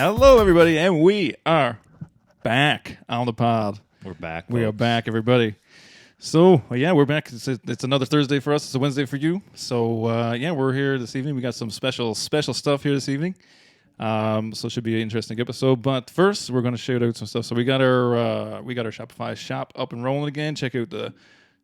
Hello, everybody, and we are back on the pod. We're back. We are folks. back, everybody. So, yeah, we're back. It's another Thursday for us. It's a Wednesday for you. So, yeah, we're here this evening. We got some special stuff here this evening. So it should be an interesting episode. But first, we're going to shout out some stuff. So we got our Shopify shop up and rolling again. Check out the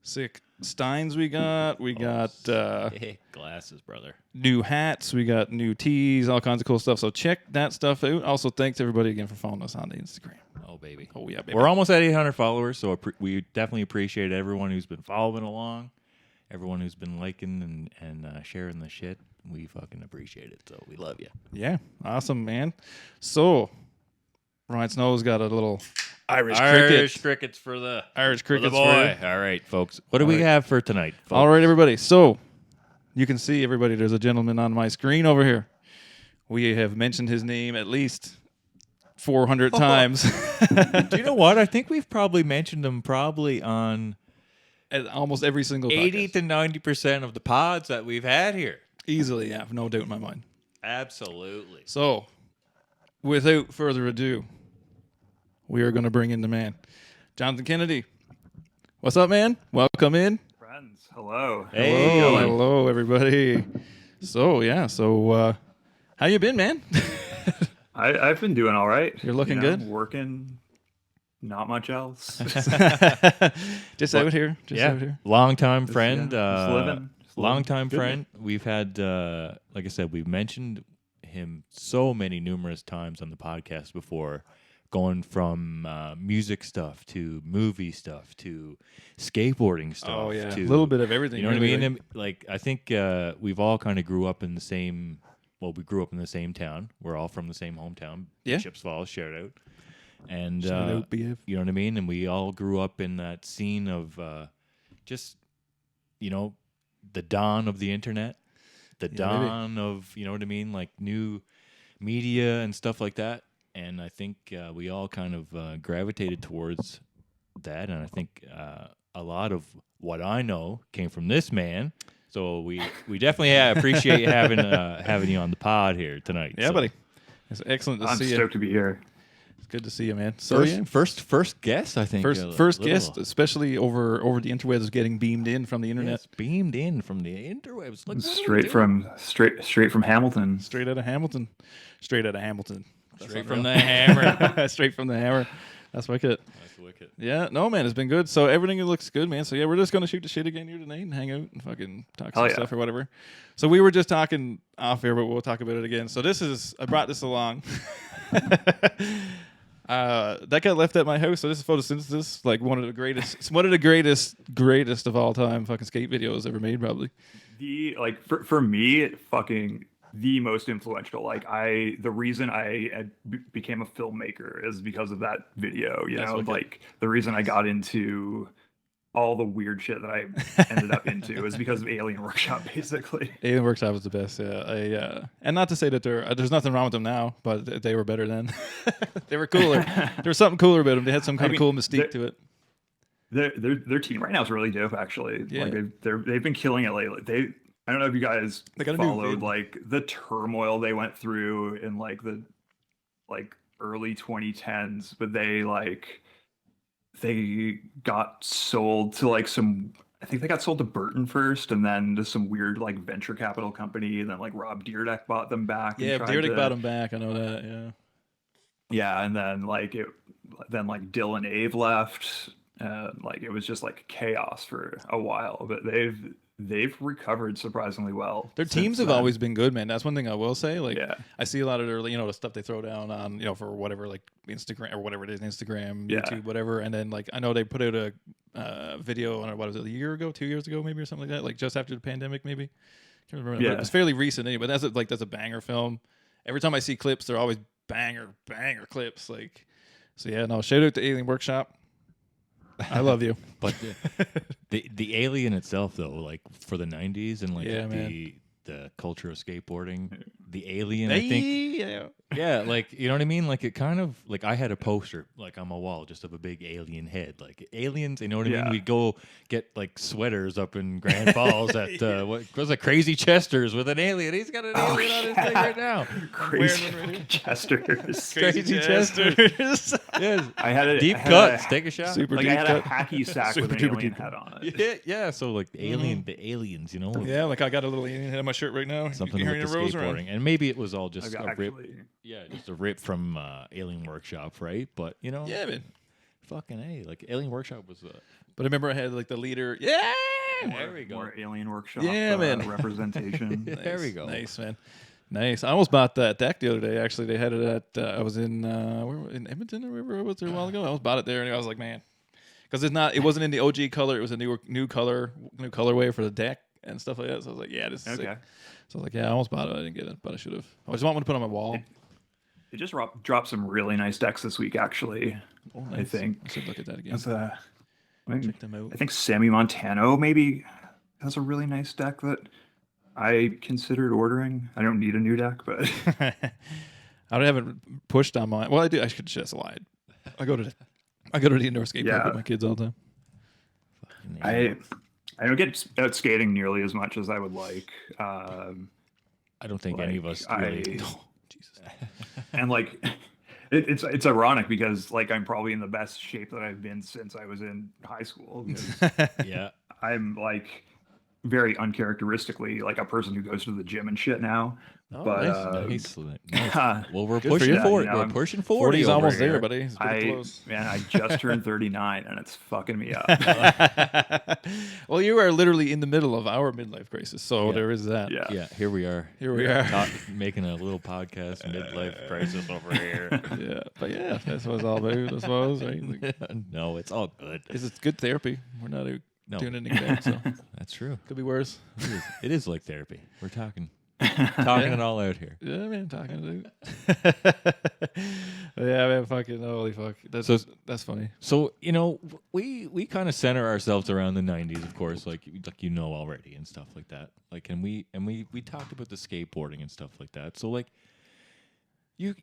sick steins we got. We got glasses, brother. new hats. We got new tees, all kinds of cool stuff. So check that stuff out. Also, thanks everybody again for following us on the Instagram. Oh, baby. Oh, yeah, baby. We're almost at 800 followers, so we definitely appreciate everyone who's been following along, everyone who's been liking and sharing the shit. We fucking appreciate it, so we love you. Yeah, awesome, man. So, Ryan Snow's got a little Irish crickets for the Irish for the crickets boy. for you. All right, folks. What do we have for tonight, folks? All right, everybody. So, you can see, everybody, there's a gentleman on my screen over here. We have mentioned his name at least 400 times. Do you know what? I think we've probably mentioned him on At almost every single 80 podcast. to 90% of the pods that we've had here. Easily, yeah, no doubt in my mind. Absolutely. So, without further ado, we are going to bring in the man, Jon Kennedy. What's up, man? Welcome in. Friends, hello. Hey. Hello, everybody. So, yeah, how you been, man? I've been doing all right. You're looking good? Working, not much else. Just out here. Longtime friend. Just living. Longtime Good, friend. We've had, like I said, we've mentioned him numerous times on the podcast before, going from music stuff to movie stuff to skateboarding stuff. Oh, yeah. To, A little bit of everything. You know what I really. mean? And, like, I think we've all kind of grew up in the same. Well, we grew up in the same town. We're all from the same hometown. Yeah. Chips Falls, shout out. And Shout out, BF. you know what I mean? And we all grew up in that scene of just, the dawn of the internet, the dawn of, you know what I mean? Like new media and stuff like that. And I think we all kind of gravitated towards that. And I think a lot of what I know came from this man. So we definitely appreciate having you on the pod here tonight. Yeah, so. buddy. It's excellent to I'm see you. stoked to be here. It's good to see you, man. So, First guest, I think. First guest, especially over the interwebs, getting beamed in from the internet. Yes, beamed in from the interwebs. Look, Straight from Hamilton. Straight out of Hamilton. Straight from the hammer. Straight from the hammer. That's wicked. That's wicked. Yeah, no, man, it's been good. So everything looks good, man. So yeah, we're just gonna shoot the shit again here tonight and hang out and fucking talk some stuff or whatever. So we were just talking off air, but we'll talk about it again. So I brought this along. That got left at my house. So this is photosynthesis, like one of the greatest. It's one of the greatest of all time fucking skate videos ever made, probably. For me, fucking the most influential. The reason I became a filmmaker is because of that video. You know, like the reason I got into all the weird shit that I ended up into is because of Alien Workshop, basically. Alien Workshop was the best, yeah. And not to say that there's nothing wrong with them now, but they were better then. They were cooler. There was something cooler about them. They had some kind of cool mystique to it. Their team right now is really dope, actually. Yeah. Like they've been killing it lately. I don't know if you guys followed like the turmoil they went through in like the early 2010s, but they got sold to I think they got sold to Burton first, and then to some weird like venture capital company, and then like Rob Dyrdek bought them back. Yeah, Dyrdek bought them back. I know that. Yeah. Yeah, and then Dill and Ave left. It was just like chaos for a while, but they've recovered surprisingly well. Their teams have always been good, man. That's one thing I will say. I see a lot of their, the stuff they throw down on, for whatever, like Instagram or whatever it is, Instagram, YouTube, whatever. And then I know they put out a video on what was it, a year ago, 2 years ago, maybe, or something like that, like just after the pandemic, maybe. Can't remember. Yeah. But it was fairly recent anyway. That's that's a banger film. Every time I see clips, they're always banger clips. So yeah, no, shout out to Alien Workshop. I love you. But the Alien itself, though, like for the 90s and the culture of skateboarding, the alien. I think. Yeah, like you know what I mean. Like it kind of like I had a poster like on my wall just of a big alien head. Like aliens, you know what I mean. We'd go get like sweaters up in Grand Falls at what was it, Crazy Chester's with an alien. He's got an alien on his thing right now. Crazy Chester's. Crazy Chester's. Yes, I had a deep cuts. Take a shot. Super like deep I had cut. a hacky sack with an alien head on it. Yeah. So like the aliens, you know. Yeah, like I got a little alien head on my shirt right now. Something with the skateboarding, and maybe it was all just a rip. Yeah, just a rip from Alien Workshop, right? But you know, yeah, man. Fucking A, like Alien Workshop was. But I remember I had like the leader. Yeah, there we go. More Alien Workshop. Yeah, man. Representation. There we go. Nice, man. Nice. I almost bought that deck the other day. Actually, they had it at. I was in in Edmonton or wherever I was there a while ago. I almost bought it there, and I was like, man, because it wasn't in the OG color. It was a new colorway for the deck and stuff like that. So I was like, yeah, this is sick. So I was like, yeah, I almost bought it. I didn't get it, but I should have. I just want one to put on my wall. It just dropped some really nice decks this week, actually. Oh, nice. I think. I should look at that again. Check them out. I think Sammy Montano maybe has a really nice deck that I considered ordering. I don't need a new deck, but I haven't pushed on mine. Well, I do. I should just lied. I go to the indoor skate park with my kids all the time. I don't get out skating nearly as much as I would like. I don't think any of us really. Jesus. And like, it's ironic because like I'm probably in the best shape that I've been since I was in high school. Yeah, I'm like very uncharacteristically like a person who goes to the gym and shit now. Oh, but nice. Well, we're pushing for it. We're pushing 40. 40's almost there, buddy. It's close. Man, I just turned 39 and it's fucking me up. Well, you are literally in the middle of our midlife crisis, so there is that. Yeah, here we are. Making a little podcast midlife crisis over here. Yeah, but yeah, that's what it's all about, I suppose, right? Like, no, it's all good. It's good therapy. We're not doing anything bad, so that's true. Could be worse. It is like therapy. We're talking it all out here. Yeah, man, talking it. Yeah, man, fucking holy fuck. That's funny. So, you know, we kind of center ourselves around the 90s, of course, like you know already and stuff like that. Like and we talked about the skateboarding and stuff like that. So like you're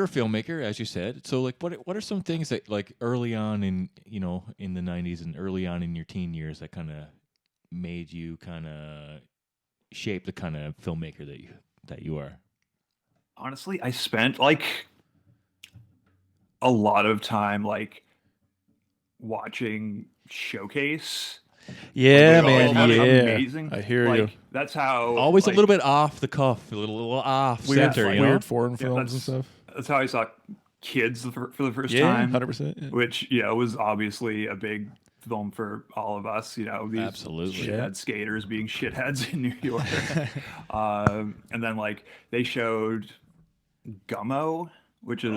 a filmmaker, as you said. So like what are some things that like early on in the 90s and early on in your teen years that kind of made you kind of shape the kind of filmmaker that you are? Honestly, I spent like a lot of time like watching Showcase. Yeah, man. Yeah, amazing. I hear you. That's how always a little bit off the cuff, a little off center, weird foreign films and stuff. That's how I saw Kids for the first time. 100%. Yeah. Which was obviously a big film for all of us, these absolutely shithead skaters being shitheads in New York. And then like they showed Gummo, which is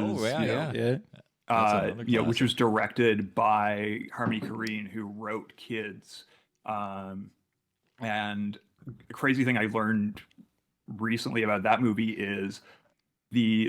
which was directed by Harmony Korine, who wrote Kids. And a crazy thing I learned recently about that movie is the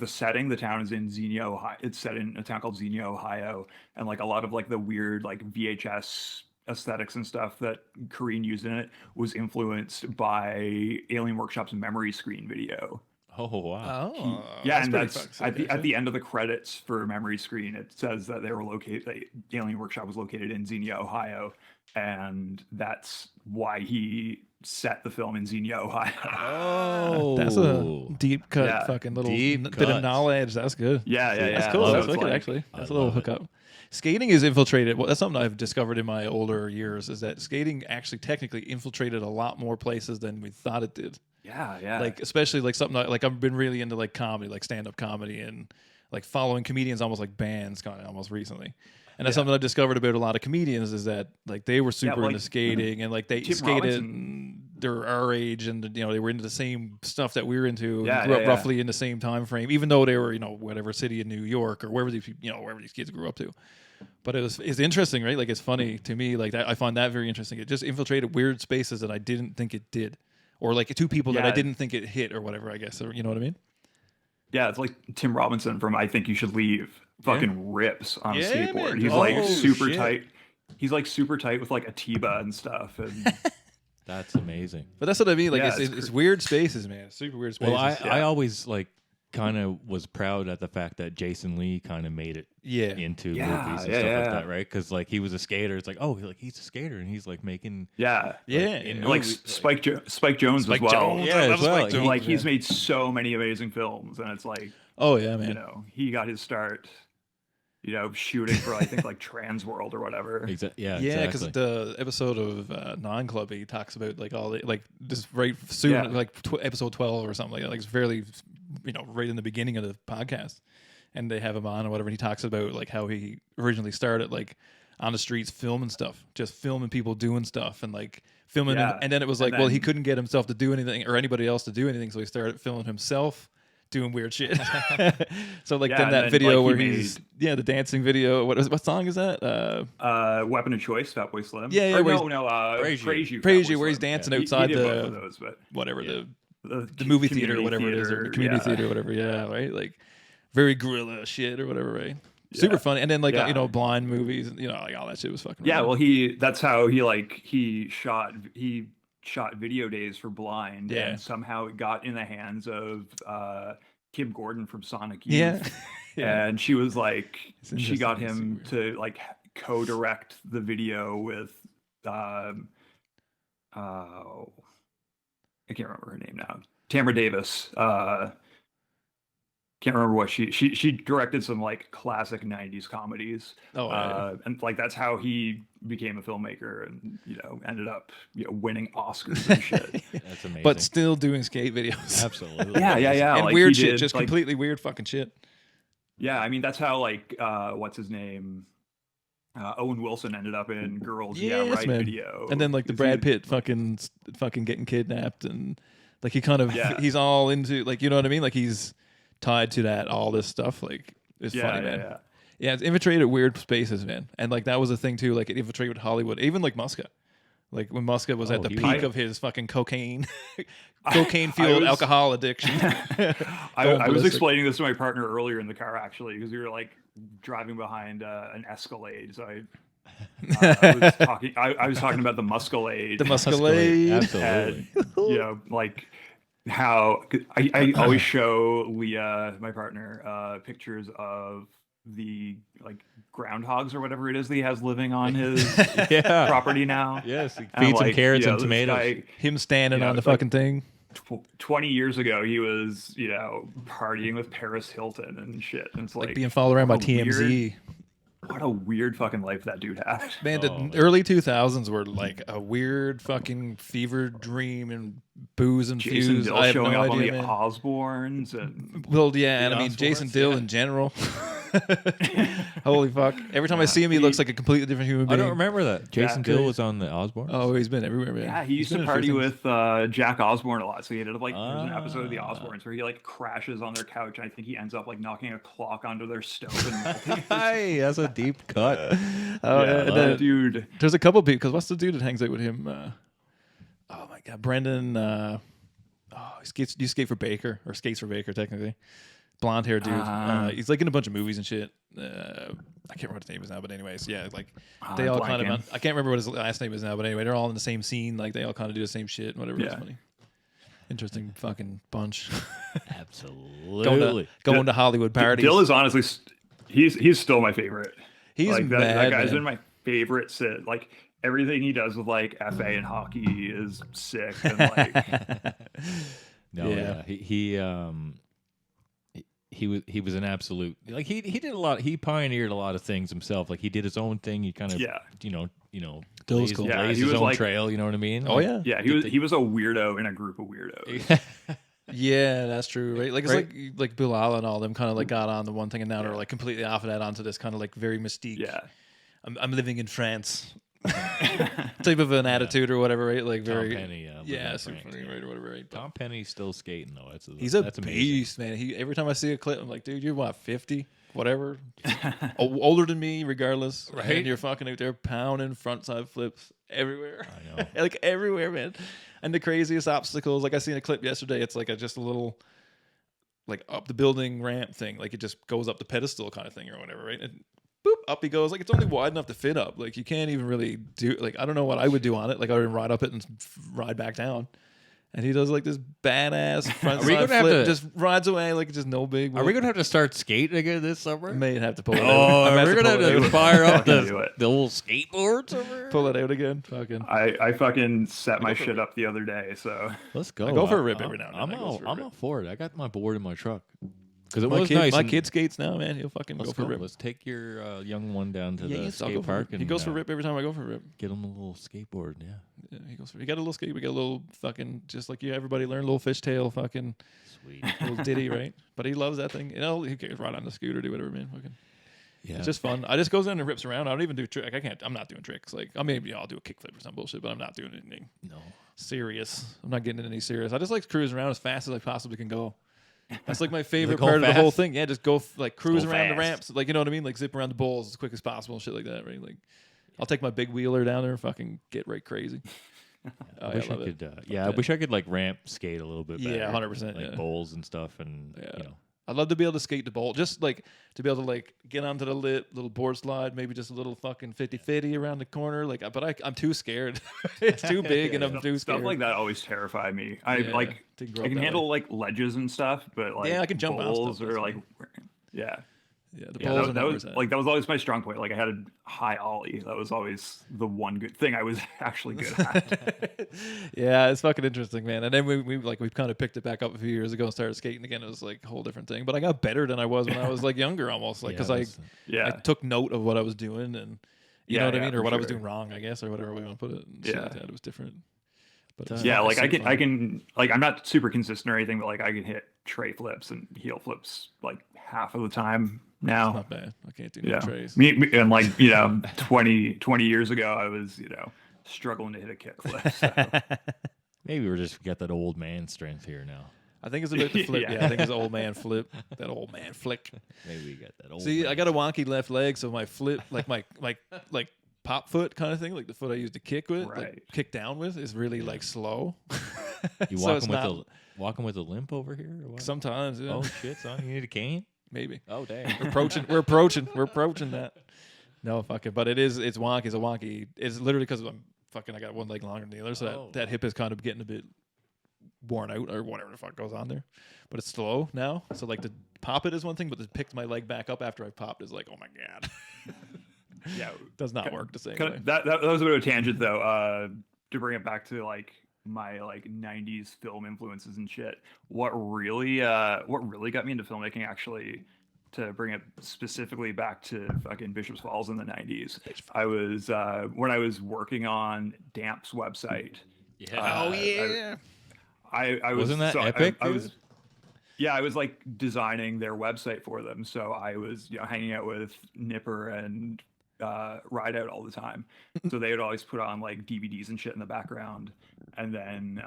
setting. The town is in Xenia, Ohio. It's set in a town called Xenia, Ohio, and like a lot of like the weird like VHS aesthetics and stuff that Korine used in it was influenced by Alien Workshop's memory screen video. Oh wow! And that's at the end of the credits for Memory Screen. It says that Alien Workshop was located in Xenia, Ohio, and that's why he set the film in Xenia, Ohio. Oh, that's a deep cut, fucking little bit of knowledge. That's good. Yeah. That's cool. That's wicked, actually. That's a little hookup. Skating is infiltrated. Well, that's something I've discovered in my older years. Is that skating actually technically infiltrated a lot more places than we thought it did. Yeah. Like especially like something like I've been really into like comedy, like stand-up comedy, and like following comedians almost like bands kind of almost recently. And that's something I've discovered about a lot of comedians is that like they were super into skating and like they skated and they're our age and they were into the same stuff that we were into and grew up roughly in the same time frame, even though they were whatever city in New York or wherever these kids grew up to. But it's interesting, right? Like it's funny to me, like that, I find that very interesting. It just infiltrated weird spaces that I didn't think it did, or like two people that I didn't think it hit, or whatever. I guess, or, you know what I mean? Yeah, it's like Tim Robinson from I Think You Should Leave. Fucking rips on a skateboard. Man. He's like super tight. He's like super tight with like Atiba and stuff. And That's amazing. But that's what I mean. Like it's weird spaces, man. Super weird spaces. Well, I always like kind of was proud at the fact that Jason Lee kind of made it into movies and stuff like that, right? Because like he was a skater. It's like, oh, like he's a skater and he's like making like Spike Jones Spike as well. Jones. Yeah, as well. Like he's made so many amazing films, and it's like, oh yeah, man. You know, he got his start. You know, shooting for I think like Trans World or whatever. Yeah, because the episode of Non Club he talks about like all the like just right soon like episode 12 or something like it's fairly right in the beginning of the podcast, and they have him on or whatever, and he talks about like how he originally started like on the streets filming stuff, just filming people doing stuff and like filming, and then it was like, well, he couldn't get himself to do anything or anybody else to do anything, so he started filming himself doing weird shit. So like then that video where he's the dancing video. What song is that? Weapon of Choice, Fatboy Slim. Praise You, where he's dancing outside the movie theater or whatever it is, or the community theater or whatever. Yeah, right. Like very guerrilla shit or whatever, right? Yeah. Super funny. And then like blind movies, like all that shit was fucking. Yeah, well that's how he shot video days for Blind, and somehow it got in the hands of Kim Gordon from Sonic Youth. And she was like, she got him to like co-direct the video with I can't remember her name now, Tamara Davis. Can't remember what she directed some like classic 90s comedies. And like that's how he became a filmmaker and ended up winning Oscars and shit. That's amazing. But still doing skate videos. Absolutely. Yeah. And like, weird shit, just like, completely weird fucking shit. Yeah, I mean that's how like what's his name? Owen Wilson ended up in Girls video. And then like the Brad Pitt fucking getting kidnapped, and like he kind of he's all into like, you know what I mean? Like he's tied to that, all this stuff, like it's funny, man. Yeah, it's infiltrated weird spaces, man. And like that was a thing too, like it infiltrated Hollywood, even like Muska. Like when Muska was at the peak of his fucking cocaine fueled alcohol addiction. I was explaining this to my partner earlier in the car actually, because we were like driving behind an Escalade, so I was talking about the Muscalade. The Muscalade. Absolutely. And, like how I always show Leah, my partner, pictures of the like groundhogs or whatever it is that he has living on his property now. Yes, he feeds him carrots and tomatoes. Him standing on the fucking thing. 20 years ago, he was partying with Paris Hilton and shit. And it's like being followed around by TMZ. What a weird fucking life that dude had. Man, the early 2000s were like a weird fucking fever dream and booze and Jason fuse. Dill I have showing no up idea, on the man. Osbournes and and I mean Jason Dill in general. Holy fuck! Every time I see him, he looks like a completely different human being. I don't remember that. Jason Dill was on the Osbournes. Oh, he's been everywhere, man. Yeah, he used to party with Jack Osbourne a lot. So he ended up like there's an episode of the Osbournes where he like crashes on their couch, and I think he ends up like knocking a clock onto their stove. And Hey, that's a deep cut. Dude. There's a couple people. Because what's the dude that hangs out with him? Oh my god, Brendan. He skates for Baker, or skates for Baker technically. Blonde hair dude. He's like in a bunch of movies and shit. I can't remember what his name is now, but anyways, yeah, like they all kind of. I can't remember what his last name is now, but anyway, they're all in the same scene. Like they all kind of do the same shit and whatever. It's funny. Interesting fucking bunch. Absolutely. Going to Hollywood parties. Dill is honestly, he's still my favorite. He's like mad, that guy's man. been my favorite. Like everything he does with like FA and hockey is sick. And like, he was an absolute, like he did a lot. He pioneered a lot of things himself. Like he did his own thing. He kind of blazed his own trail. You know what I mean? Oh yeah. Yeah, he was a weirdo in a group of weirdos. Yeah, that's true, right? Like it's like Bilal and all them kind of like got on the one thing, and now they're like completely off of that onto this kind of like very mystique. Yeah, I'm living in France type of an attitude or whatever, right? Like very Tom Penny, super funny, right, or whatever, right? Tom Penny's still skating though. He's a beast, man. Every time I see a clip, I'm like, dude, you're what, 50? Whatever, older than me, regardless. Right? And you're fucking out there pounding frontside flips everywhere. I know, like everywhere, man. And the craziest obstacles, like I seen a clip yesterday. It's like just a little, like up the building ramp thing. Like it just goes up the pedestal kind of thing or whatever, right? And boop, up he goes. Like, it's only wide enough to fit up. Like, you can't even really do, like, I don't know what I would do on it. Like, I would ride up it and ride back down. And he does like this badass front side flip, just rides away like just no big. Are we gonna have to start skating again this summer? May have to pull it out. Oh, we're gonna have to fire up the old skateboards over. Pull it out again. Fucking. I fucking set my shit up the other day, so let's go. I go for a rip every now and then. I'm all for it. I got my board in my truck. Because it my was kid, nice. My kid skates now, man. He'll fucking go for a rip. Let's take your young one down to the skate park. He goes for a rip every time I go for a rip. Get him a little skateboard, yeah. He goes for. He got a little skate. We got a little fucking just like you. Everybody learn a little fishtail, fucking sweet little ditty, right? But he loves that thing. You know, he can ride on the scooter, do whatever, man. Fucking. Yeah. It's just fun. I just goes in and rips around. I don't even do trick. I can't. I'm not doing tricks. Like I'll do a kickflip or some bullshit, but I'm not doing anything. No. Serious. I'm not getting into any serious. I just like cruising around as fast as I possibly can go. That's like my favorite part of the whole thing. Yeah, just go cruise around the ramps. Like, you know what I mean? Like zip around the bowls as quick as possible and shit like that, right? Like I'll take my big wheeler down there and fucking get right crazy. I wish I could. I wish I could like ramp skate a little bit better. Yeah, 100%. Like bowls and stuff, and you know. I'd love to be able to skate the bowl, just like to be able to like get onto the little board slide, maybe just a little fucking 50-50 around the corner. Like, but I'm too scared. It's too big, and I'm too scared. Stuff like that always terrify me. I can handle like ledges and stuff, but like I can jump bowls or like the bowls that was always my strong point. Like I had a high ollie. That was always the one good thing I was actually good at. Yeah, it's fucking interesting, man. And then we've kind of picked it back up a few years ago and started skating again. It was like a whole different thing. But I got better than I was when I was like younger, almost like because I took note of what I was doing and you know what I mean, or what I was doing wrong, I guess, or whatever we want to put it. And like that. It was different. But like I can like I'm not super consistent or anything, but like I can hit tray flips and heel flips like half of the time now. It's not bad. I can't do no trays. And like 20 years ago, I was struggling to hit a kick flip. So. Maybe we're just got that old man strength here now. I think it's about the flip. I think it's an old man flip. That old man flick. Maybe we got that old. See, I got a wonky left leg, so my flip, like my pop foot kind of thing, like the foot I used to kick with, like kick down with, is really like slow. You walking with a limp over here? Or what? Sometimes. Yeah. Oh shit, son! You need a cane? Maybe. Oh dang. We're approaching that. No, fuck it. But it's wonky. It's a wonky. It's literally because I got one leg longer than the other, so that hip is kind of getting a bit worn out or whatever the fuck goes on there. But it's slow now. So like to pop it is one thing, but to pick my leg back up after I popped is like, oh my god. Yeah, does not work the same way. That was a bit of a tangent though. To bring it back to like my like 90s film influences and shit. What really got me into filmmaking, actually, to bring it specifically back to fucking Bishop's Falls in the 90s. I was when I was working on Damp's website. Yeah. I was, wasn't that epic? I was like designing their website for them. So I was hanging out with Nipper and Rideout all the time. So they would always put on like DVDs and shit in the background. And then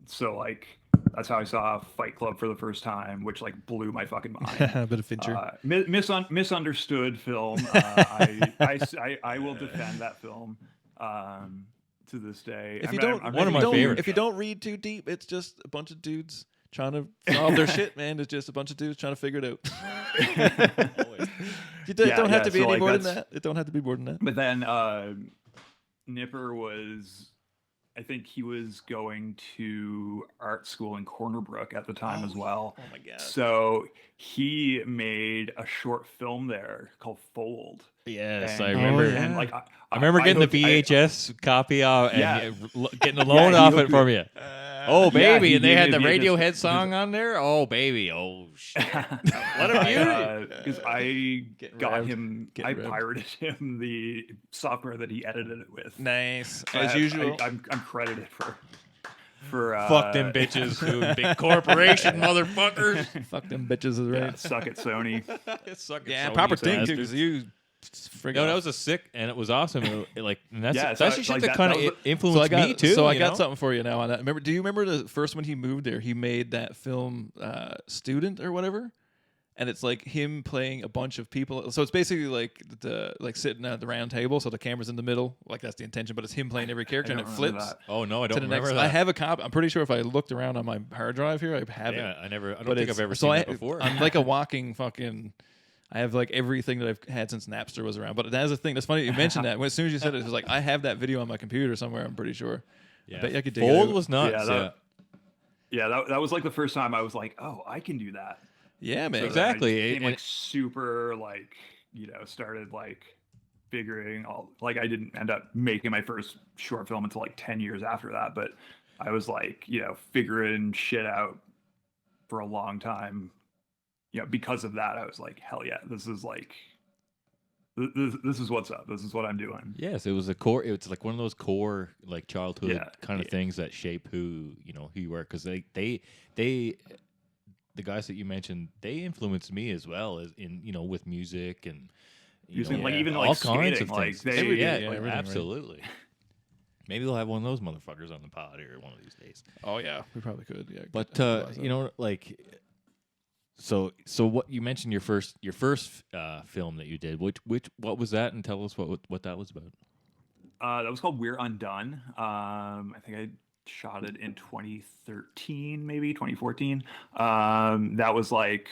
so like that's how I saw Fight Club for the first time, which like blew my fucking mind. A bit of Fincher. Misunderstood film. I will defend that film to this day. If you don't read too deep, it's just a bunch of dudes trying to solve their shit, man. It's just a bunch of dudes trying to figure it out. It don't have to be any more than that. It don't have to be more than that. But then Nipper was, I think he was going to art school in Corner Brook at the time as well. Oh my god! So he made a short film there called Fold. Yes, and, I remember. And like I remember getting the VHS copy off and getting a loan off it from you. Oh baby, and they had the Radiohead song on there. Oh baby, oh shit! What a beauty! Because I pirated him the software that he edited it with. Nice, as usual. I'm credited for fuck them bitches, who big corporation motherfuckers. Fuck them bitches is right. Yeah, suck it, Sony. Sony, proper thing too, because you. No, that was a sick, and it was awesome. That's actually shit that kind of influenced me too. So I got something for you now on that. Do you remember the first when he moved there? He made that film Student or whatever, and it's like him playing a bunch of people. So it's basically like sitting at the round table. So the camera's in the middle, like that's the intention. But it's him playing every character, and it flips. That. Oh no, I don't remember that. I have a copy. I'm pretty sure if I looked around on my hard drive here, I have it. I don't think I've ever seen that before. I'm like a walking fucking. I have like everything that I've had since Napster was around. But that's the thing. That's funny you mentioned that. As soon as you said it, it was like I have that video on my computer somewhere. I'm pretty sure. Yeah, I bet you I could dig Fold it out. was nuts. That was like the first time I was like, oh, I can do that. Yeah, man. So exactly. I became like super like, you know, started like figuring all, like I didn't end up making my first short film until like 10 years after that, but I was like, you know, figuring shit out for a long time. You know, because of that, I was like, hell yeah, this is like, this is what's up. This is what I'm doing. Yes, it was a core. It's like one of those core like childhood kind of things that shape who you were. Because they the guys that you mentioned, they influenced me as well as in with music and like even all like kinds skating, of things. like Everything, absolutely. Right? Maybe they'll have one of those motherfuckers on the pod here one of these days. Oh yeah, we probably could. Yeah, but like. So what you mentioned your first film that you did, what was that, and tell us what that was about. That was called We're Undone. I think I shot it in 2013, maybe 2014. That was like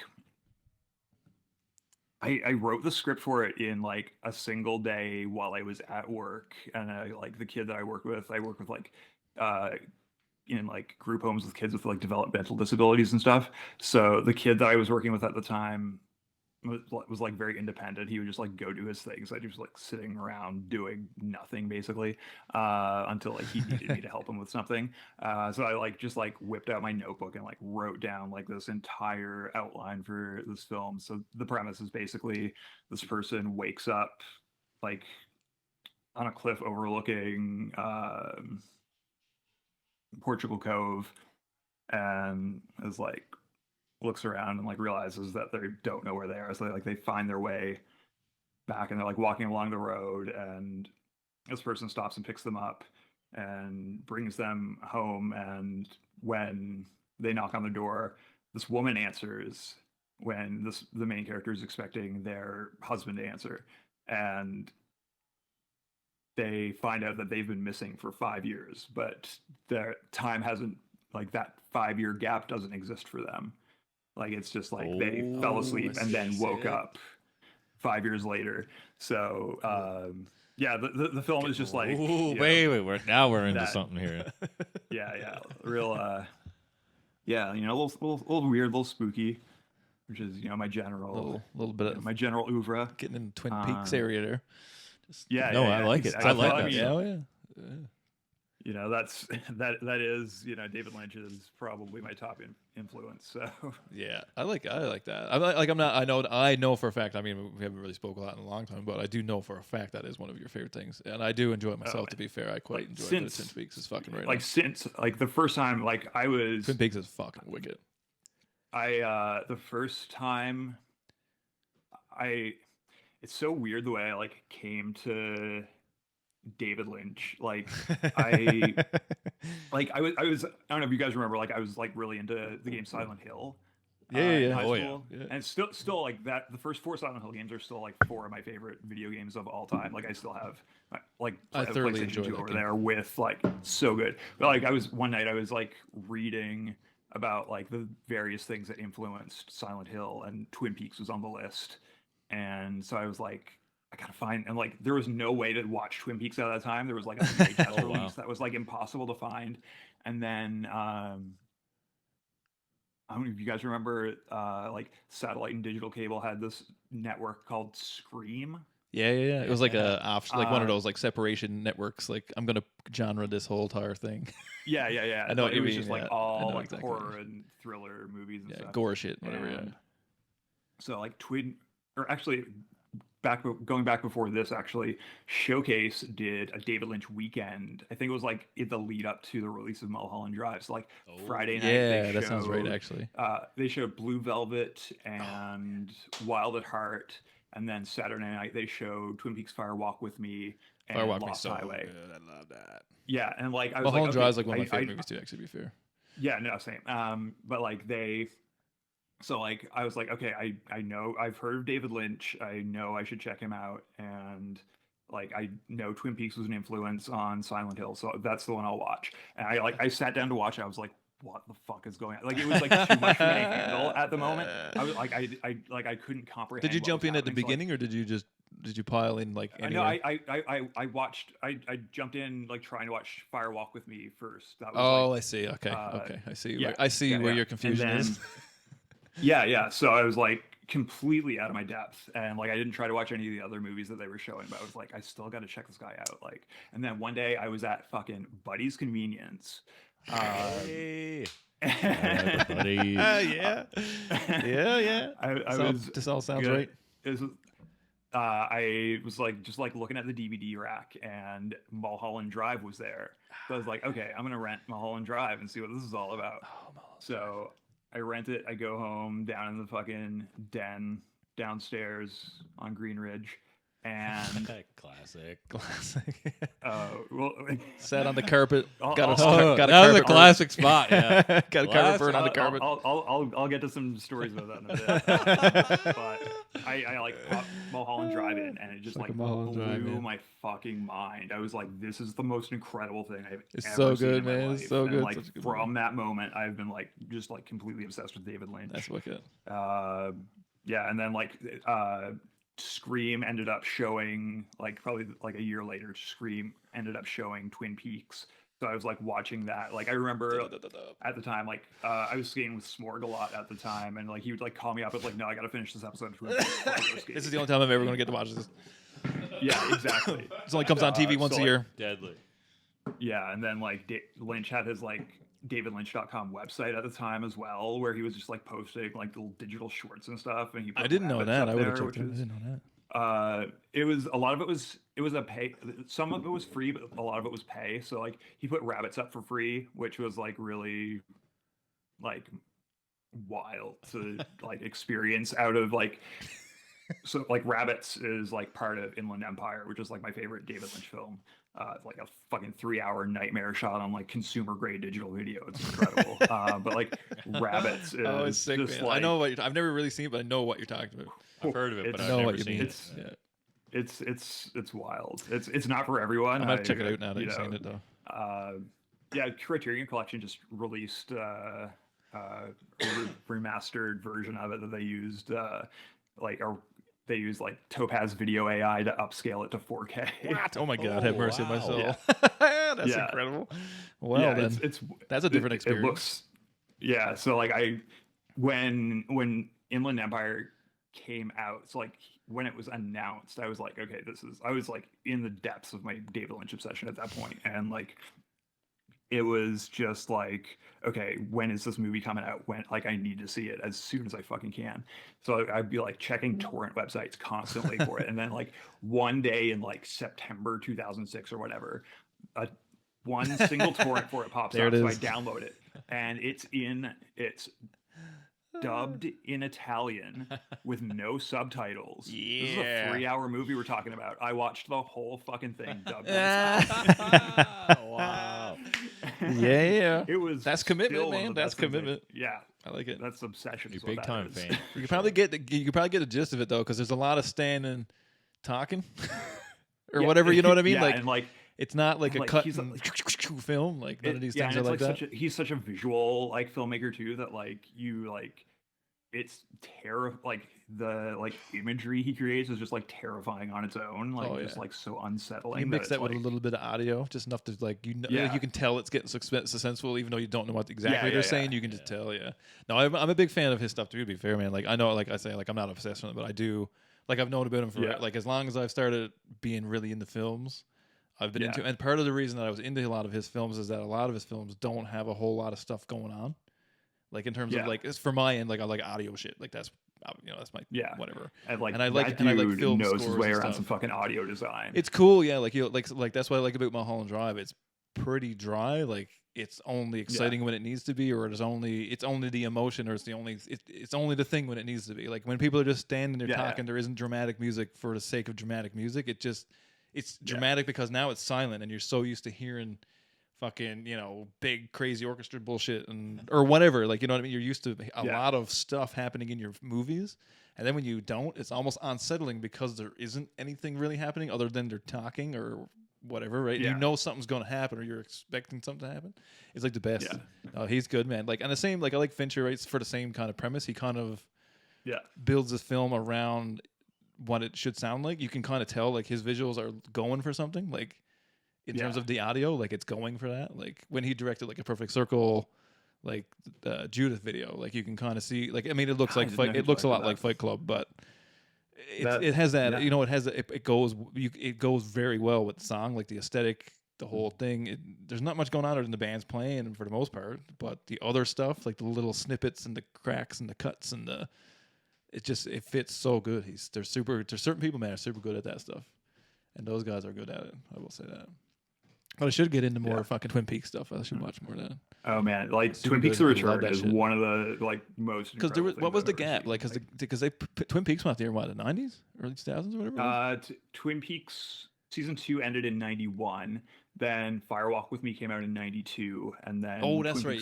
I wrote the script for it in like a single day while I was at work, and like the kid that I work with like in like group homes with kids with like developmental disabilities and stuff. So the kid that I was working with at the time was like very independent. He would just like go do his things. I just like sitting around doing nothing basically until like he needed me to help him with something. So I like just like whipped out my notebook and like wrote down like this entire outline for this film. So the premise is basically this person wakes up like on a cliff overlooking Portugal Cove, and is like looks around and like realizes that they don't know where they are. So they find their way back, and they're like walking along the road, and this person stops and picks them up and brings them home. And when they knock on the door, this woman answers when the main character is expecting their husband to answer, and they find out that they've been missing for 5 years, but their time hasn't, like that 5-year gap doesn't exist for them. Like it's just like they fell asleep and then woke up 5 years later. So the film is just like wait, we're into something here. Real a little weird, a little spooky, which is my general little bit of my general oeuvre. Getting in Twin Peaks area there. I like it. I like that. That is David Lynch is probably my top influence. So I like that. I know for a fact. I mean, we haven't really spoke a lot in a long time, but I do know for a fact that is one of your favorite things, and I do enjoy it myself. To be fair, I quite enjoy it. Twin Peaks is fucking right. Since the first time, I was Twin Peaks is fucking wicked. The first time it's so weird the way I came to David Lynch. I was I don't know if you guys remember, I was really into the game Silent Hill. In high school. And still like that. The first 4 Silent Hill games are still 4 of my favorite video games of all time. I still have I thoroughly enjoy that over game. there with so good. But one night I was reading about the various things that influenced Silent Hill, and Twin Peaks was on the list. And so I was I gotta find, and there was no way to watch Twin Peaks at that time. There was a VHS release that was impossible to find. And then I don't know if you guys remember, satellite and digital cable had this network called Scream. Yeah. It was one of those separation networks. I'm gonna genre this whole entire thing. Yeah. I know it was mean, just all exactly. horror and thriller movies and stuff. Gore shit, whatever. So going back before this, actually, Showcase did a David Lynch weekend. I think it was in the lead up to the release of Mulholland Drive. So Friday night, that sounds right. Actually, they showed Blue Velvet and Wild at Heart, and then Saturday night they showed Twin Peaks: Fire Walk with Me and Lost Highway. Good. I love that. Yeah, and I was Mulholland Drive is one of my favorite movies too. Actually, to be fair. Yeah, no, same. But they. So I was okay, I know I've heard of David Lynch. I know I should check him out, and I know Twin Peaks was an influence on Silent Hill, so that's the one I'll watch. And I sat down to watch it. I was what the fuck is going on? Like, it was like too much for me to handle at the moment. I was like, I couldn't comprehend. Did you jump in at the beginning, or did you pile in like anywhere? No, I watched. I jumped in like trying to watch Fire Walk with Me first. That was I see. Okay, I see. Yeah, I see where your confusion is. Yeah. So I was like completely out of my depth, and like I didn't try to watch any of the other movies that they were showing, but I was like, I still got to check this guy out. Like, and then one day I was at fucking Buddy's Convenience. Hey. Buddy. Yeah. This all sounds right. I was like just like looking at the DVD rack, and Mulholland Drive was there. So I was like, okay, I'm gonna rent Mulholland Drive and see what this is all about. So I rent it. I go home down in the fucking den downstairs on Green Ridge, and classic. Well, sat on the carpet. That was a classic spot. Yeah, got a carpet burn on the carpet. I'll get to some stories about that in a bit. But I like Mulholland Drive in, and it just like blew my fucking mind. I was like, this is the most incredible thing I've ever seen in my life. It's so good. And, like, from that moment, I've been like just like completely obsessed with David Lynch. That's wicked. Yeah, and then like Scream ended up showing, like probably like a year later, Scream ended up showing Twin Peaks. So I was like watching that. Like I remember at the time, like I was skating with Smorg a lot at the time, and like he would like call me up. I was like, no, I got to finish this episode. This is the only time I'm ever going to get to watch this. Yeah, exactly. It only comes on TV once a year. Deadly. Yeah, and then like Lynch had his like davidlynch.com website at the time as well, where he was just like posting like little digital shorts and stuff. And I didn't know that. I would have checked it. I didn't know that. It was a lot of it was a pay. Some of it was free, but a lot of it was pay. So like he put Rabbits up for free, which was like really like wild to like experience out of like. So like Rabbits is like part of Inland Empire, which is like my favorite David Lynch film. Like a fucking 3-hour nightmare shot on like consumer grade digital video. It's incredible. But like Rabbits is it's sick, just man. like, I know what I've never really seen it, but I know what you're talking about. I've heard of it, but I've know never what you seen mean. it. It's wild. It's not for everyone. I'm gonna check it out now that you've seen it though. Yeah, Criterion Collection just released a remastered version of it that they used they use like Topaz Video AI to upscale it to 4K. What? Oh my God! Have mercy on my soul. Yeah. That's incredible. Well, yeah, then that's a different experience. It looks, so like when Inland Empire came out, so like when it was announced, I was like, okay, I was like in the depths of my David Lynch obsession at that point, and like it was just like, okay, when is this movie coming out? When, like, I need to see it as soon as I fucking can. So I'd be like checking torrent websites constantly for it. And then like one day in like September 2006 or whatever, one single torrent for it pops up. So I download it, and it's dubbed in Italian with no subtitles. Yeah. This is a 3-hour movie we're talking about. I watched the whole fucking thing dubbed in Italian. Wow. Yeah. That's commitment, man. That's commitment. Yeah. I like it. That's obsession. You're big time fan. You could probably get the gist of it though, because there's a lot of standing, talking, or whatever. You know what I mean? Yeah, and like it's not like a cut and film. Like none of these things are like that. He's such a visual like filmmaker too, that like you like it's like the like imagery he creates is just like terrifying on its own. Like just like so unsettling. You mix that with a little bit of audio, just enough to like like you can tell it's getting suspenseful, even though you don't know what exactly they're saying. You can just tell. Yeah. No, I'm a big fan of his stuff too. To be fair, man. Like I know, like I say, like I'm not obsessed with it, but I do. Like I've known about him for like as long as I've started being really into films. I've been into, and part of the reason that I was into a lot of his films is that a lot of his films don't have a whole lot of stuff going on, like in terms of like it's for my end, like I like audio shit, like that's that's my whatever. And I like film knows scores his way and around stuff. some fucking audio design. It's cool, yeah. Like like that's what I like about Mulholland Drive. It's pretty dry. Like it's only exciting when it needs to be, or it's only the emotion, or it's only the thing when it needs to be. Like when people are just standing there talking, there isn't dramatic music for the sake of dramatic music. It's dramatic because now it's silent and you're so used to hearing fucking, big crazy orchestra bullshit or whatever. Like, you know what I mean? You're used to a lot of stuff happening in your movies. And then when you don't, it's almost unsettling because there isn't anything really happening other than they're talking or whatever, right? Yeah. You know something's going to happen, or you're expecting something to happen. It's like the best. Yeah. Oh, he's good, man. Like, and the same, like I like Fincher, right? For the same kind of premise. He kind of Yeah. builds this film around what it should sound like. You can kind of tell like his visuals are going for something, like in terms of the audio, like it's going for that. Like when he directed like A Perfect Circle, like Judith video, like you can kind of see, like, I mean, it looks like it looks a lot like Fight Club, but it has that, you know, it goes very well with the song, like the aesthetic, the whole thing. There's not much going on other than the band's playing for the most part, but the other stuff, like the little snippets and the cracks and the cuts and it fits so good. There's certain people, man, are super good at that stuff, and those guys are good at it. I will say that. But I should get into more fucking Twin Peaks stuff. I should watch more of that. Oh man, like Twin Peaks: The Return is one of the like most. Because what was the gap? Like, because Twin Peaks went out there in what, the 90s, early 2000s, or whatever. Twin Peaks season 2 ended in 91. Then Fire Walk with Me came out in 92, and then that's right.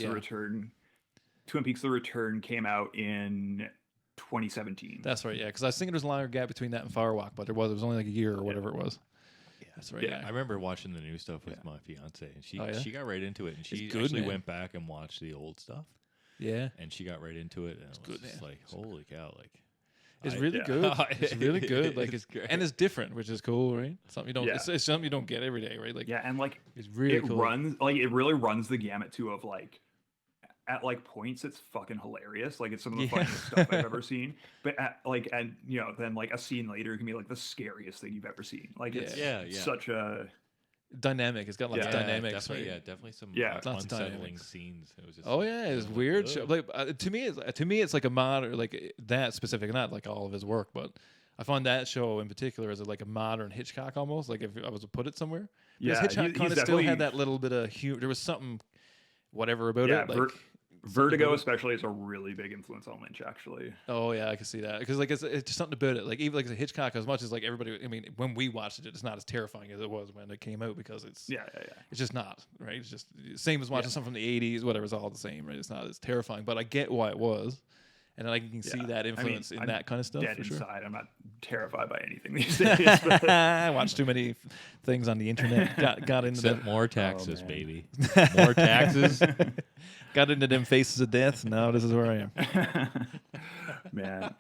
Twin Peaks: The Return came out in 2017. That's right. Yeah, because I was thinking there was a longer gap between that and Fire Walk, but it was only like a year or whatever it was. That's right. Yeah, I remember watching the new stuff with my fiance, and she got right into it, and she actually went back and watched the old stuff. Yeah, and she got right into it, and it was just like, holy cow, like it's really good. It's really good. Like it's great. And it's different, which is cool, right? Something you don't. It's something you don't get every day, right? Like and like it's really cool. It really runs the gamut too of like. At like points, it's fucking hilarious. Like it's some of the funniest stuff I've ever seen. But then like a scene later can be like the scariest thing you've ever seen. Like it's such a dynamic. It's got lots of dynamics. Definitely some unsettling scenes. It was just it's weird. Like to me, it's like a modern, like that specific, not like all of his work, but I find that show in particular as like a modern Hitchcock almost. Like if I was to put it somewhere, because Hitchcock kind of still had that little bit of humor. There was something, whatever about it. Like, Vertigo especially is a really big influence on Lynch, actually. Oh yeah, I can see that, because like it's just something about it. Like even like a Hitchcock, as much as like everybody, I mean, when we watched it, it's not as terrifying as it was when it came out, because it's it's just not, right. It's just same as watching something from the 80s, whatever. It's all the same, right? It's not as terrifying, but I get why it was, and then I can see that influence in that kind of stuff. Dead for inside, sure. I'm not terrified by anything these days. I watched too many things on the internet. Got into that. More taxes, baby. More taxes. Got into them faces of death. Now this is where I am. Man,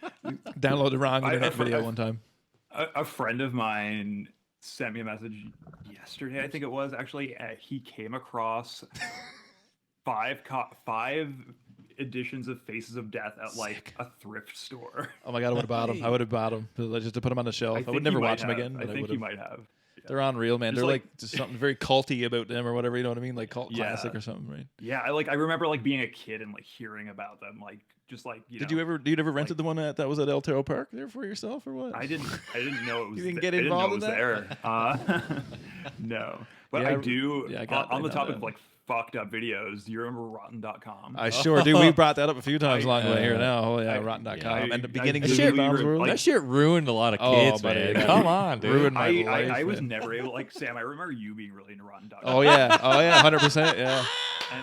download the wrong internet video one time. A friend of mine sent me a message yesterday. I think it was actually. He came across five editions of Faces of Death at like a thrift store. Oh my god, I would have bought them. I would have bought them just to put them on the shelf. I would never watch them again. I think you might have. They're unreal, man. They're like just something very culty about them or whatever, you know what I mean? Like cult classic or something, right? Yeah, I remember like being a kid and like hearing about them, like just like Did you ever rented the one that was at El Toro Park there for yourself or what? I didn't know it was. You didn't get involved in that? There. No, but I do. Yeah, on the topic of like fucked up videos. Do you remember rotten.com? I sure do. We brought that up a few times along the way here now. Oh yeah, rotten.com. And the beginning of Bob's World. That shit ruined a lot of kids, man. Come on, dude. Ruined my life. I was never able, like Sam, I remember you being really into rotten.com. Oh yeah, 100%, yeah.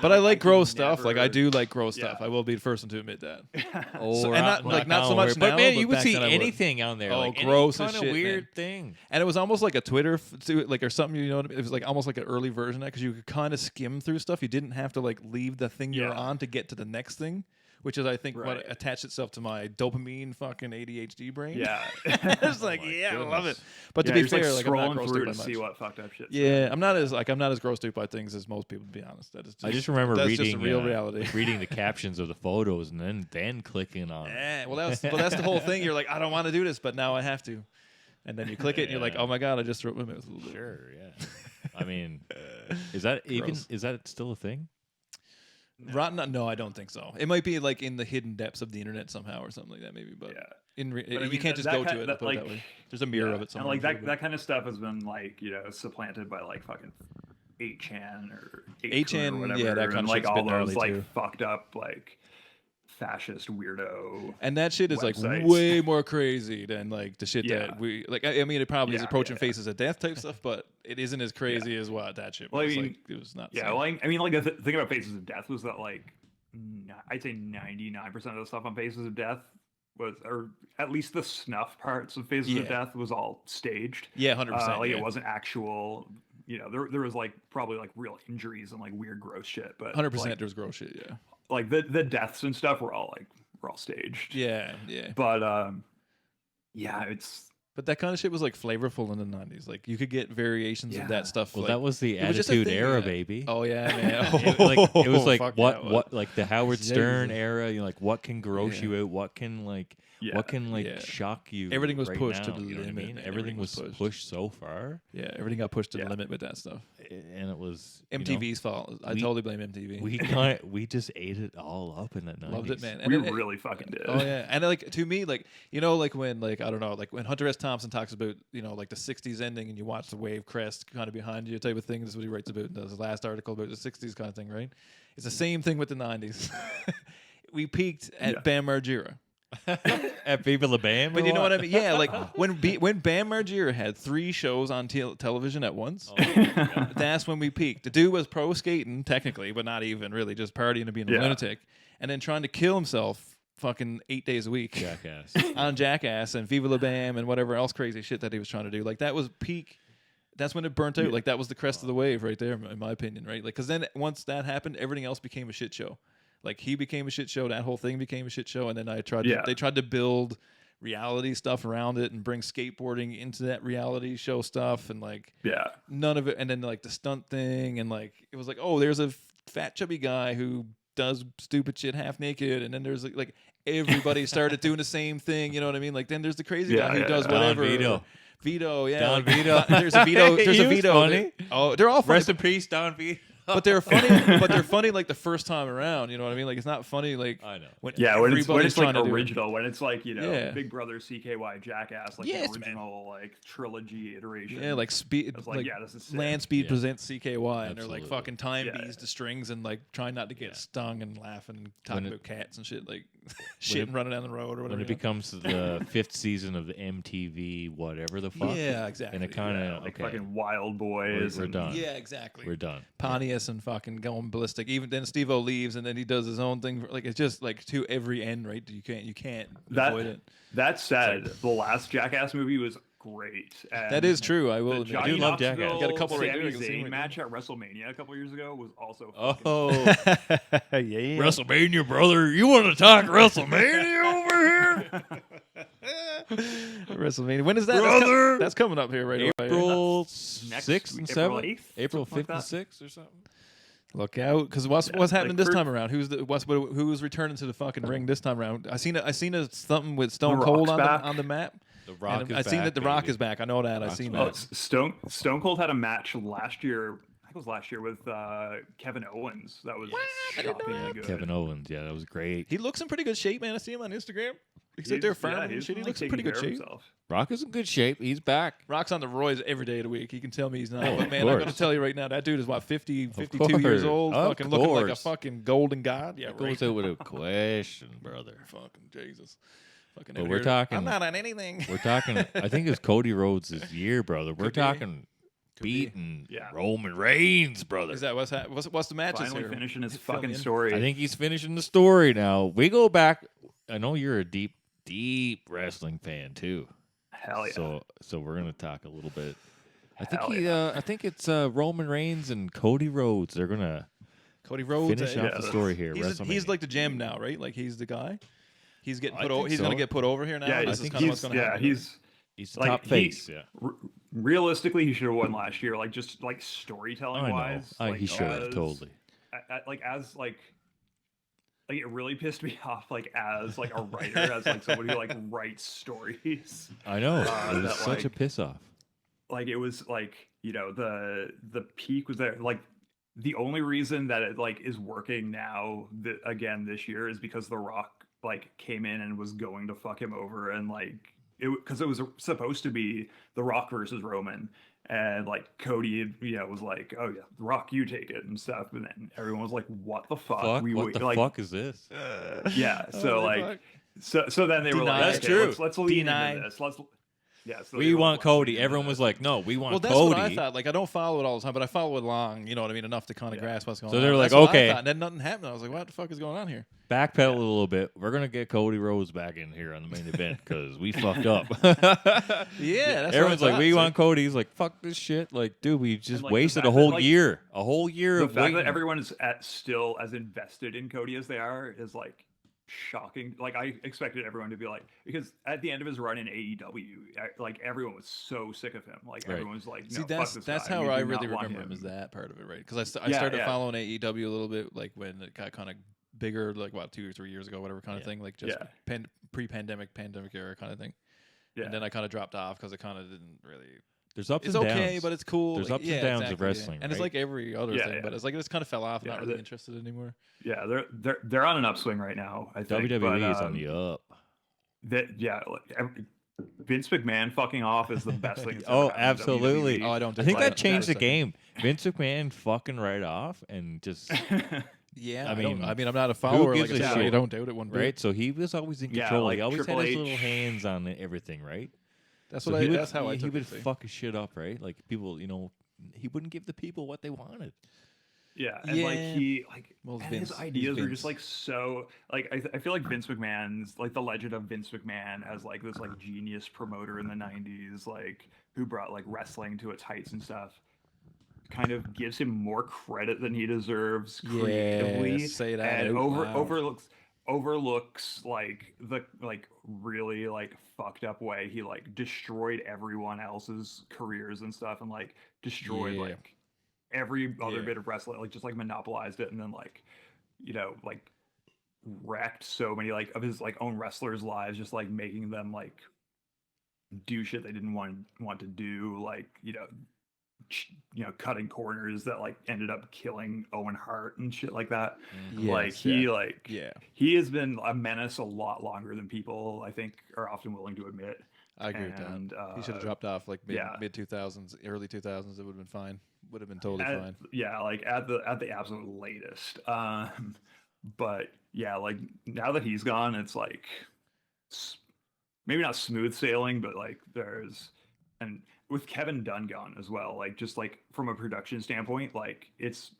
But I like gross stuff. Like I do like gross stuff. I will be the first one to admit that. Not so much now. But man, you would see anything on there. Oh, gross as shit, kind of weird thing. And it was almost like a Twitter, like or something. You know, it was like almost like an early version of that, because you could kind of skim through stuff. You didn't have to like leave the thing you're on to get to the next thing, which is I think what attached itself to my dopamine fucking ADHD brain. Yeah, it's like I love it. But to be fair, like I'm not grossed out by much. See what fucked up shit. Yeah, I'm not as grossed out by things as most people, to be honest. I just remember reading real reality. reading the captions of the photos and then clicking on. Yeah, well that's the whole thing. You're like, I don't want to do this, but now I have to. And then you click it, and you're like, "Oh my god, I just threw up my mouth a little bit." Sure, yeah. I mean, is that still a thing? Rotten? No, I don't think so. It might be like in the hidden depths of the internet somehow or something like that, maybe. But you can't just go to it. Put it that way. There's a mirror of it somewhere. And like that kind of stuff has been like supplanted by like fucking 8chan or 8chan or whatever. Yeah, that kind of like all those like too. Fucked up like fascist weirdo. And that shit is websites. Like way more crazy than like the shit that we like. I mean, it probably is approaching Faces of Death type stuff, but it isn't as crazy as what that shit was. Well, I mean, it was not. Yeah, well, I mean, like the thing about Faces of Death was that like I'd say 99% of the stuff on Faces of Death was, or at least the snuff parts of Faces of Death was all staged. Yeah, 100%. Like it wasn't actual there was like probably like real injuries and like weird gross shit, but 100% like, there's gross shit. Yeah. Like the deaths and stuff were all staged. Yeah. Yeah. But yeah, it's. But that kind of shit was like flavorful in the 90s. Like you could get variations of that stuff. Well, like, that was the it was just a Attitude thing, Era, yeah. baby. Oh yeah, man. It was like Fuck what yeah, like the Howard Stern era. You know, like what can gross Yeah. you out? What can shock you? Everything was right pushed now, to the you know what I limit, mean? man. Everything was pushed so far. Yeah, everything got pushed to the limit with that stuff. And it was MTV's fault. I totally blame MTV. We just ate it all up in that 90s. Loved it, man. And we really fucking did. Oh yeah, and like to me, like like when like I don't know, like when Hunter S. Thompson talks about like the '60s ending, and you watch the wave crest kind of behind you type of thing. This is what he writes about in his last article about the '60s kind of thing, right? It's the same thing with the '90s. We peaked at Bam Margera. At Viva La Bam, but you know what I mean? Yeah, like when Bam Margera had 3 shows on television at once, that's when we peaked. The dude was pro skating technically, but not even really, just partying and being a lunatic, and then trying to kill himself fucking 8 days a week, Jackass on Jackass and Viva La Bam and whatever else crazy shit that he was trying to do. Like that was peak. That's when it burnt out. Like that was the crest of the wave right there, in my opinion, right? Like because then once that happened, everything else became a shit show. Like he became a shit show. That whole thing became a shit show. And then they tried to build reality stuff around it and bring skateboarding into that reality show stuff. And like, none of it. And then like the stunt thing. And like, it was like, oh, there's a fat chubby guy who does stupid shit half naked. And then there's like everybody started doing the same thing. You know what I mean? Like then there's the crazy guy who does whatever. Vito, yeah. Don Vito. There's a Vito. There's a Vito. Funny. They're all funny. Rest in peace, Don Vito. But they're funny. But they're funny like the first time around. You know what I mean? Like it's not funny like I know. When it's like original, when it's like Big Brother, CKY, Jackass, like the original like trilogy iteration. Yeah, like speed. It's like this is sick. Land Speed presents CKY, and they're Absolutely. like fucking time bees to strings and like trying not to get stung and laughing and talking about cats and shit like shit and running down the road or whatever. When it becomes the 5th season of the MTV, whatever the fuck. Yeah, exactly. And it kind of like fucking Wild Boys. We're done. Yeah, exactly. We're done. Pontius and fucking going ballistic. Even then, Steve-O leaves, and then he does his own thing. Like it's just like to every end, right? You can't avoid it. That said, the last Jackass movie was great. And that is true. I will. I do love Jackass. You got a couple right there. Sami Zayn match at WrestleMania a couple years ago was also. Yeah. WrestleMania, brother. You want to talk WrestleMania over here? WrestleMania. When is that? Brother? That's coming up here right away. April 6th and 7th. April 5th and 6th or something. Look out, because what's happening this time around? Who's returning to the fucking ring this time around? I seen something with Stone Cold on the map. The Rock is back. I seen that the Rock is back. I know that. I seen that. Stone Cold had a match last year. I think it was last year with Kevin Owens. That was shockingly good. Kevin Owens, yeah, that was great. He looks in pretty good shape, man. I see him on Instagram. He's out there farming and shit. He looks in pretty good shape. Rock is in good shape. He's back. Rock's on the roids every day of the week. He can tell me he's not. But man, I'm going to tell you right now, that dude is 52 years old, fucking looking like a fucking golden god. Yeah, goes out with a question, brother. Fucking Jesus. Fucking. But we're talking. I'm not on anything. We're talking. I think it's Cody Rhodes' year, brother. We're talking beating Roman Reigns, brother. Is that what's the matches Finally here? Finishing his fucking story. I think he's finishing the story now. We go back. I know you're a deep wrestling fan too. Hell yeah. So we're gonna talk a little bit. I think it's Roman Reigns and Cody Rhodes. They're gonna finish off the story here. He's like the gem now, right? Like he's the guy. He's getting put over. He's gonna get put over here now. Yeah, I think what's gonna happen. He's the top face. Realistically, he should have won last year. Like just like storytelling wise, he should have totally. Like it really pissed me off, like as like a writer, as like somebody who like writes stories. I know it was such a piss off. Like it was like the peak was there. Like the only reason that it like is working now again this year is because The Rock like came in and was going to fuck him over and like because it was supposed to be The Rock versus Roman. And like Cody, was like, "Oh yeah, The Rock, you take it" and stuff. And then everyone was like, "What the fuck? What the fuck is this?" Yeah. So so then they were like, "That's true. Let's lean into this. Yeah, so we want Cody. Everyone was like, no, we want Cody. Well, that's what I thought. Like, I don't follow it all the time, but I follow it along, you know what I mean, enough to kind of grasp what's going on. So they're like, that's okay. and then nothing happened. I was like, what the fuck is going on here? Backpedal a little bit. We're going to get Cody Rhodes back in here on the main event because we fucked up. That's everyone's like, we want Cody. He's like, fuck this shit. Like, dude, we just wasted a whole year. A whole year of waiting. The fact that everyone is still as invested in Cody as they are is like shocking. Like, I expected everyone to be like, because at the end of his run in AEW, like everyone was so sick of him. Like everyone was like, no, fuck this that's guy. how I really remember him, is that part of it, right? Because I started following AEW a little bit, like when it got kind of bigger, like 2 or 3 years ago, whatever kind of thing, like just pre-pandemic, pandemic era kind of thing. Yeah. And then I kind of dropped off because it kind of didn't really. There's ups and downs. It's okay, but it's cool. There's ups and downs of wrestling, and it's like every other thing, but it's like it just kind of fell off. I'm not really interested anymore. Yeah, they're on an upswing right now. I think WWE is on the up. Vince McMahon fucking off is the best thing. Absolutely. I don't. I think that changed the game. Vince McMahon fucking right off and just. Yeah, I mean, I'm not a follower. Who gives a shit? I don't doubt it one bit. Right, so he was always in control. Like he always had his little hands on everything, right? That's what that's how I took it. He would fuck his shit up, right? Like people, you know, he wouldn't give the people what they wanted. Yeah, and his ideas were just like so like I feel like Vince McMahon's like the legend of Vince McMahon as like this like genius promoter in the 90s, like who brought like wrestling to its heights and stuff. Kind of gives him more credit than he deserves creatively, and overlooks like the like really like fucked up way he like destroyed everyone else's careers and stuff, and like destroyed like every other bit of wrestling, like just like monopolized it, and then like, you know, like wrecked so many like of his like own wrestlers' lives, just like making them like do shit they didn't want to do, like cutting corners that like ended up killing Owen Hart and shit like that. He has been a menace a lot longer than people I think are often willing to admit. I agree with that. He should have dropped off like mid 2000s, early 2000s. It would have been fine. Would have been totally fine. Yeah, like at the absolute latest. But yeah, like now that he's gone, it's like maybe not smooth sailing, but like and with Kevin Dunn gone as well, like just like from a production standpoint, like it's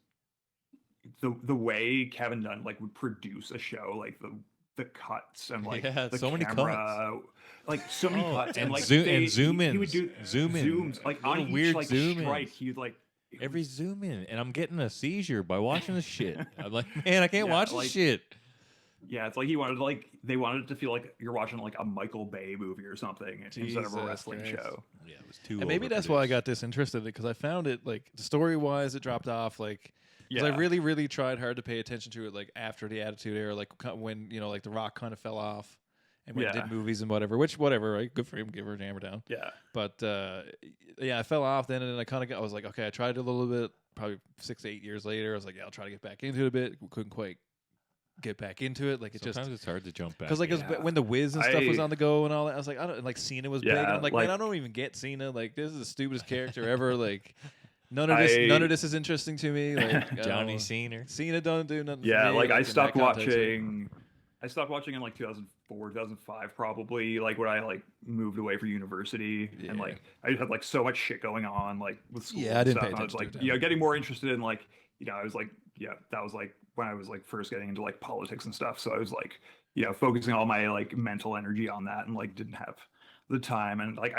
the way Kevin Dunn like would produce a show, like the cuts and like the so camera, many cuts. Like so many cuts and like zoom in. He would do zooms like on each weird like zoom strike. He'd like every zoom in, and I'm getting a seizure by watching this shit. I'm like, man, I can't watch this shit. Yeah, it's like they wanted it to feel like you're watching like a Michael Bay movie or something instead of a wrestling show. Yeah, it was too. And maybe that's why I got disinterested in it, because I found it like story wise, it dropped off. Like, because I really, really tried hard to pay attention to it, like after the Attitude Era, like when like The Rock kind of fell off. And we did movies and whatever, right? Good for him, give her a hammer down. Yeah. But I fell off then, and then I was like, okay, I tried it a little bit. Probably 6 to 8 years later, I was like, I'll try to get back into it a bit. Couldn't quite get back into it. Like sometimes it's hard to jump back. Because like when the Wiz and stuff was on the go and all that, I was like, I don't like Cena was big. And I'm like, man, I don't even get Cena. Like this is the stupidest character ever. Like none of this is interesting to me. Like Johnny Cena don't do nothing. Yeah, for me, like I stopped context, watching. I stopped watching in like 2004, 2005, probably, like when I like moved away for university, and like I had like so much shit going on, like with school and stuff. And I was like, getting more interested in like, I was like, that was like when I was like first getting into like politics and stuff. So I was like, focusing all my like mental energy on that, and like didn't have the time. And like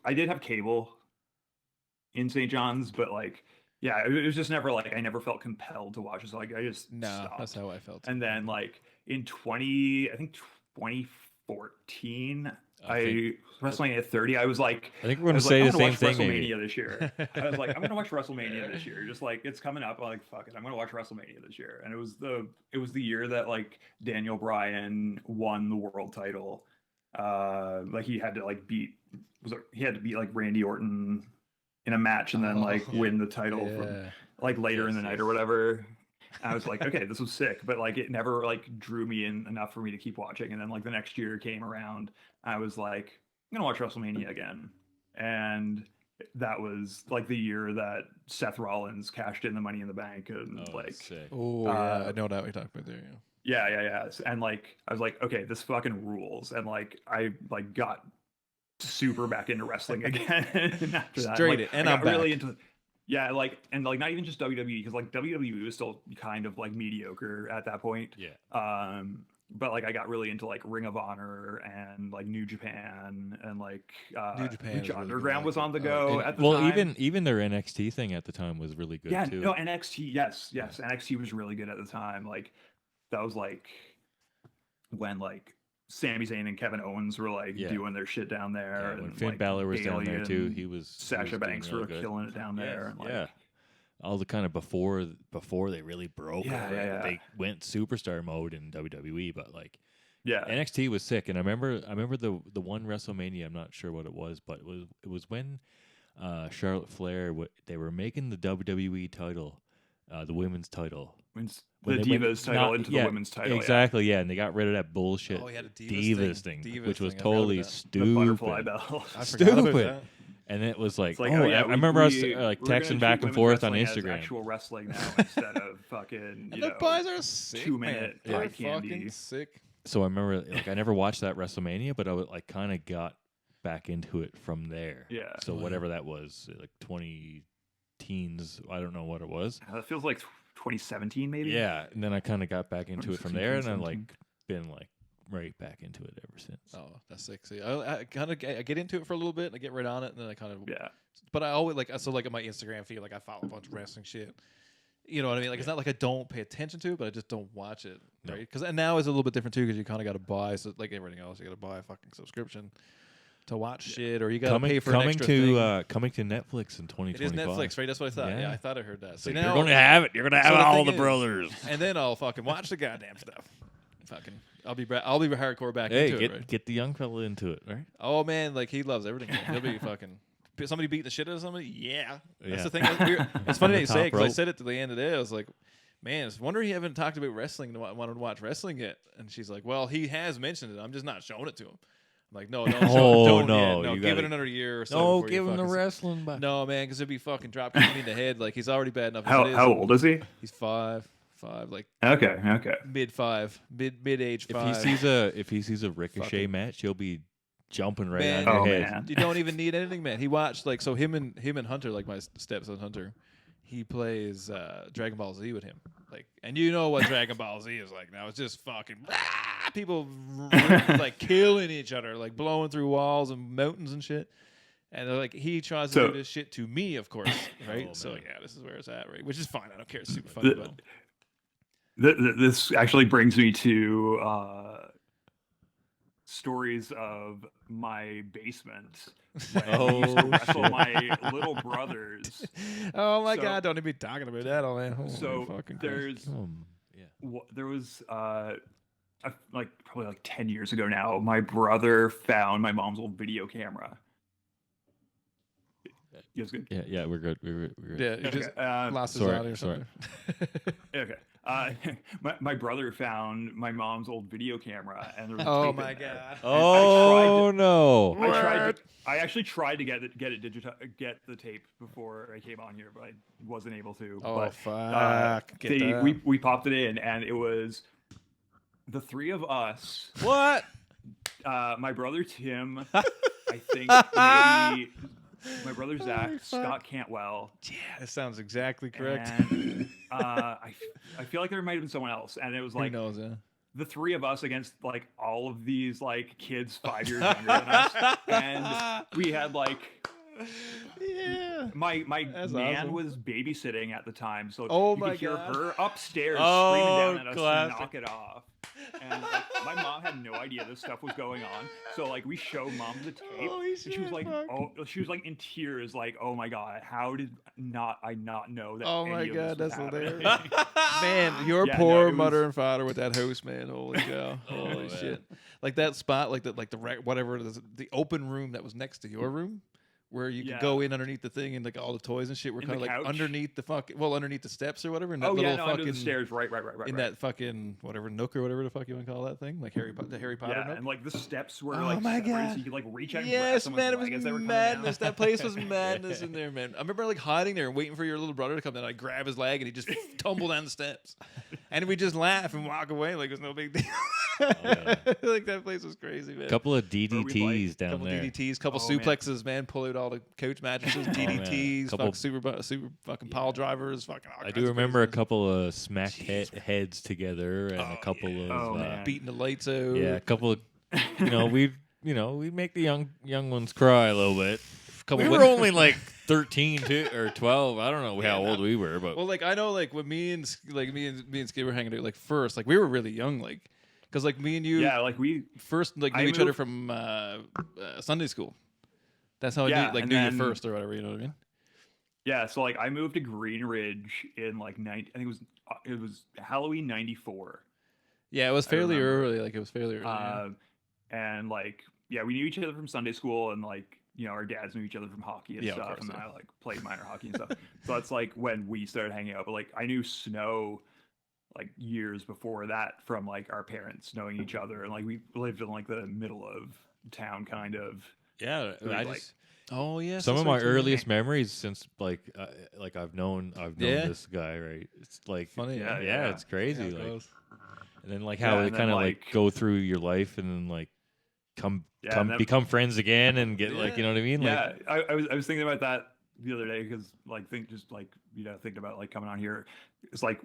I did have cable in St. John's, but like. Yeah, it was just never like I never felt compelled to watch it. So like I just stopped. That's how I felt. And then like in 2014, WrestleMania 30. I was like, I think we're gonna say the same thing. WrestleMania this year. I was like, I'm gonna watch WrestleMania this year. Just like it's coming up. I'm like, fuck it, I'm gonna watch WrestleMania this year. And it was the year that like Daniel Bryan won the world title. Like he had to beat like Randy Orton in a match and then win the title from like later in the night or whatever. And I was like, okay, this was sick, but like it never like drew me in enough for me to keep watching. And then like the next year came around, I was like, I'm gonna watch WrestleMania again. And that was like the year that Seth Rollins cashed in the Money in the Bank and I know that we talked about there. Yeah. And like I was like, okay, this fucking rules. And like I like got super back into wrestling again after that. Straight Like, and I I'm got really back. into yeah, like and like not even just WWE because like WWE was still kind of like mediocre at that point. Yeah. But like I got really into like Ring of Honor and like New Japan and like New Japan Lucha is really Underground good. was on the And- go at the well, time. even their NXT thing at the time was really good Yeah, too. no, NXT, yes, NXT was really good at the time. Like that was like when like Sami Zayn and Kevin Owens were like doing their shit down there, Yeah, when and Finn like Balor was down Bayley there too, and he was Sasha Banks really were good. killing it down there. And, like, yeah. All the kind of before they really broke. Yeah. They went superstar mode in WWE, but like yeah, NXT was sick. And I remember the one WrestleMania. I'm not sure what it was, but it was when Charlotte Flair they were making the WWE title, the women's title. The Divas title into the women's title. Exactly, yeah. And they got rid of that bullshit Oh, he had a Divas thing, which was thing. totally stupid. The butterfly bell. Stupid. And it was like, I remember us like texting back and forth on Instagram. Actual wrestling now instead of fucking the boys are sick, 2-minute eye candy. Fucking sick. So I remember like I never watched that WrestleMania, but I would, like kind of got back into it from there. Yeah. So whatever that was, like 20 teens, I don't know what it was. That feels like 2017 maybe. Yeah, and then I kind of got back into it from there, and I've like been like right back into it ever since. Oh, that's sick. See, I kind of get into it for a little bit, and I get right on it, and then I kind of yeah. But I always like on my Instagram feed, like I follow a bunch of wrestling shit. You know what I mean? Like it's not like I don't pay attention to it, but I just don't watch it, right? Because now it's a little bit different too, because you kind of got to buy, so like everything else, you got to buy a fucking subscription to watch shit, or you got to pay for an extra thing. Coming to Netflix in 2025. It is Netflix, right? That's what I thought. Yeah, I thought I heard that. So you're going to have it. You're going to have all the brothers. And then I'll fucking watch the goddamn stuff. Fucking, I'll be hardcore back into it. Right? Get the young fella into it, right? Oh man, like he loves everything. He'll be fucking. Somebody beating the shit out of somebody? Yeah. That's the thing. It's funny that you say it, because I said it to the end of the day. I was like, man, it's wonder he haven't talked about wrestling and wanted to watch wrestling yet. And she's like, well, he has mentioned it. I'm just not showing it to him. I'm like, no, don't give it another year or so. No, give him the wrestling back. No, man, because it'd be fucking drop kicking me in the head. Like he's already bad enough. How old is he? He's 5, like okay, mid age 5. If he sees a Ricochet match, he'll be jumping right on your head. Man. You don't even need anything, man. He watched like him and Hunter, like my stepson Hunter. He plays Dragon Ball Z with him, like, and you know what Dragon Ball Z is like now. It's just fucking people like killing each other, like blowing through walls and mountains and shit. And they're like, he tries to do this shit to me, of course, right? So yeah, this is where it's at, right? Which is fine. I don't care. It's super funny, but this actually brings me to stories of my basement when I used to wrestle my little brothers. Oh my god! Don't even be talking about that, oh man. There was like probably like 10 years ago now. My brother found my mom's old video camera. You guys good? Yeah, we're good. We're good. Yeah, you just lost his audio or something. Okay. My brother found my mom's old video camera, and there was oh tape my in there. god! Oh no! I actually tried to get the tape before I came on here, but I wasn't able to. Oh but, fuck! We popped it in, and it was the three of us. What? My brother Tim, I think maybe. My brother Zach, Scott Cantwell. Yeah, that sounds exactly correct. And, I feel like there might have been someone else, and it was like who knows, yeah. the three of us against like all of these like kids 5 years younger than us, and we had like. Yeah. My That's nan awesome. was babysitting at the time, so oh you my could hear God. her upstairs screaming down at us classic. to knock it off. And like, my mom had no idea this stuff was going on, so like we show mom the tape, and she was like, she was like in tears, like, oh my god, how did I not know that? Oh my any of god, this that's was hilarious. happening? Man, your Yeah, poor no, mother and father with that house, man. Holy cow! Holy man. shit! Like that spot, like the whatever it is, the open room that was next to your room, where you could go in underneath the thing and like all the toys and shit were kind of like underneath underneath the steps or whatever. In that little fucking under the stairs, right. In that fucking whatever nook or whatever the fuck you want to call that thing, like the Harry Potter nook. And like the steps were like my God. so you could like reach out and yes, grab man, it was madness. That place was down. madness in there, man. I remember like hiding there and waiting for your little brother to come down. I grab his leg and he just tumble down the steps, and we just laugh and walk away like it was no big deal. Like that place was crazy, man. Couple of DDTs down couple there. DDTs, couple suplexes, man. Pull out all the couch mattresses, DDTs, couple super fucking pile drivers, fucking. I do remember a couple of smacked heads together and a couple of beating the lights out. Yeah, a couple of we make the young ones cry a little bit. We were only like 13 or 12. I don't know how old we were, but well, like I know, like when me and Skid were hanging out, like first, like we were really young, like because like me and you, like we first like knew each other from Sunday school. That's how I knew you first or whatever. You know what I mean? Yeah. So like I moved to Green Ridge in like I think it was Halloween '94. Yeah, it was fairly early. Like it was fairly early. And like we knew each other from Sunday school and like. Our dads knew each other from hockey and stuff, and I like played minor hockey and stuff. So that's like when we started hanging out. But like I knew Snow like years before that from like our parents knowing each other, and like we lived in like the middle of town, kind of. Yeah, some of my earliest memories since like I've known this guy, right? It's like funny, it's crazy, like, and then like how it kind of like go through your life and then like. Become friends again and get like, you know what I mean? Like, I was thinking about that the other day because like thinking about like coming on here. It's like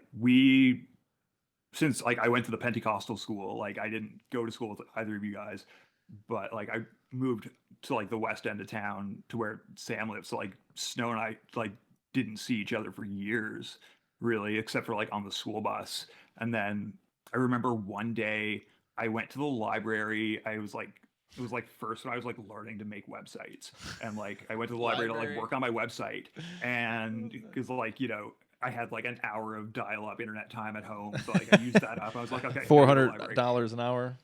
since like I went to the Pentecostal school, like I didn't go to school with either of you guys, but like I moved to like the west end of town to where Sam lives. So like Snow and I like didn't see each other for years, really, except for like on the school bus. And then I remember one day I went to the library. It was like first when I was like learning to make websites, and like I went to the library to like work on my website, and because like I had like an hour of dial-up internet time at home, so like I used that up. I was like, okay, $400 an hour.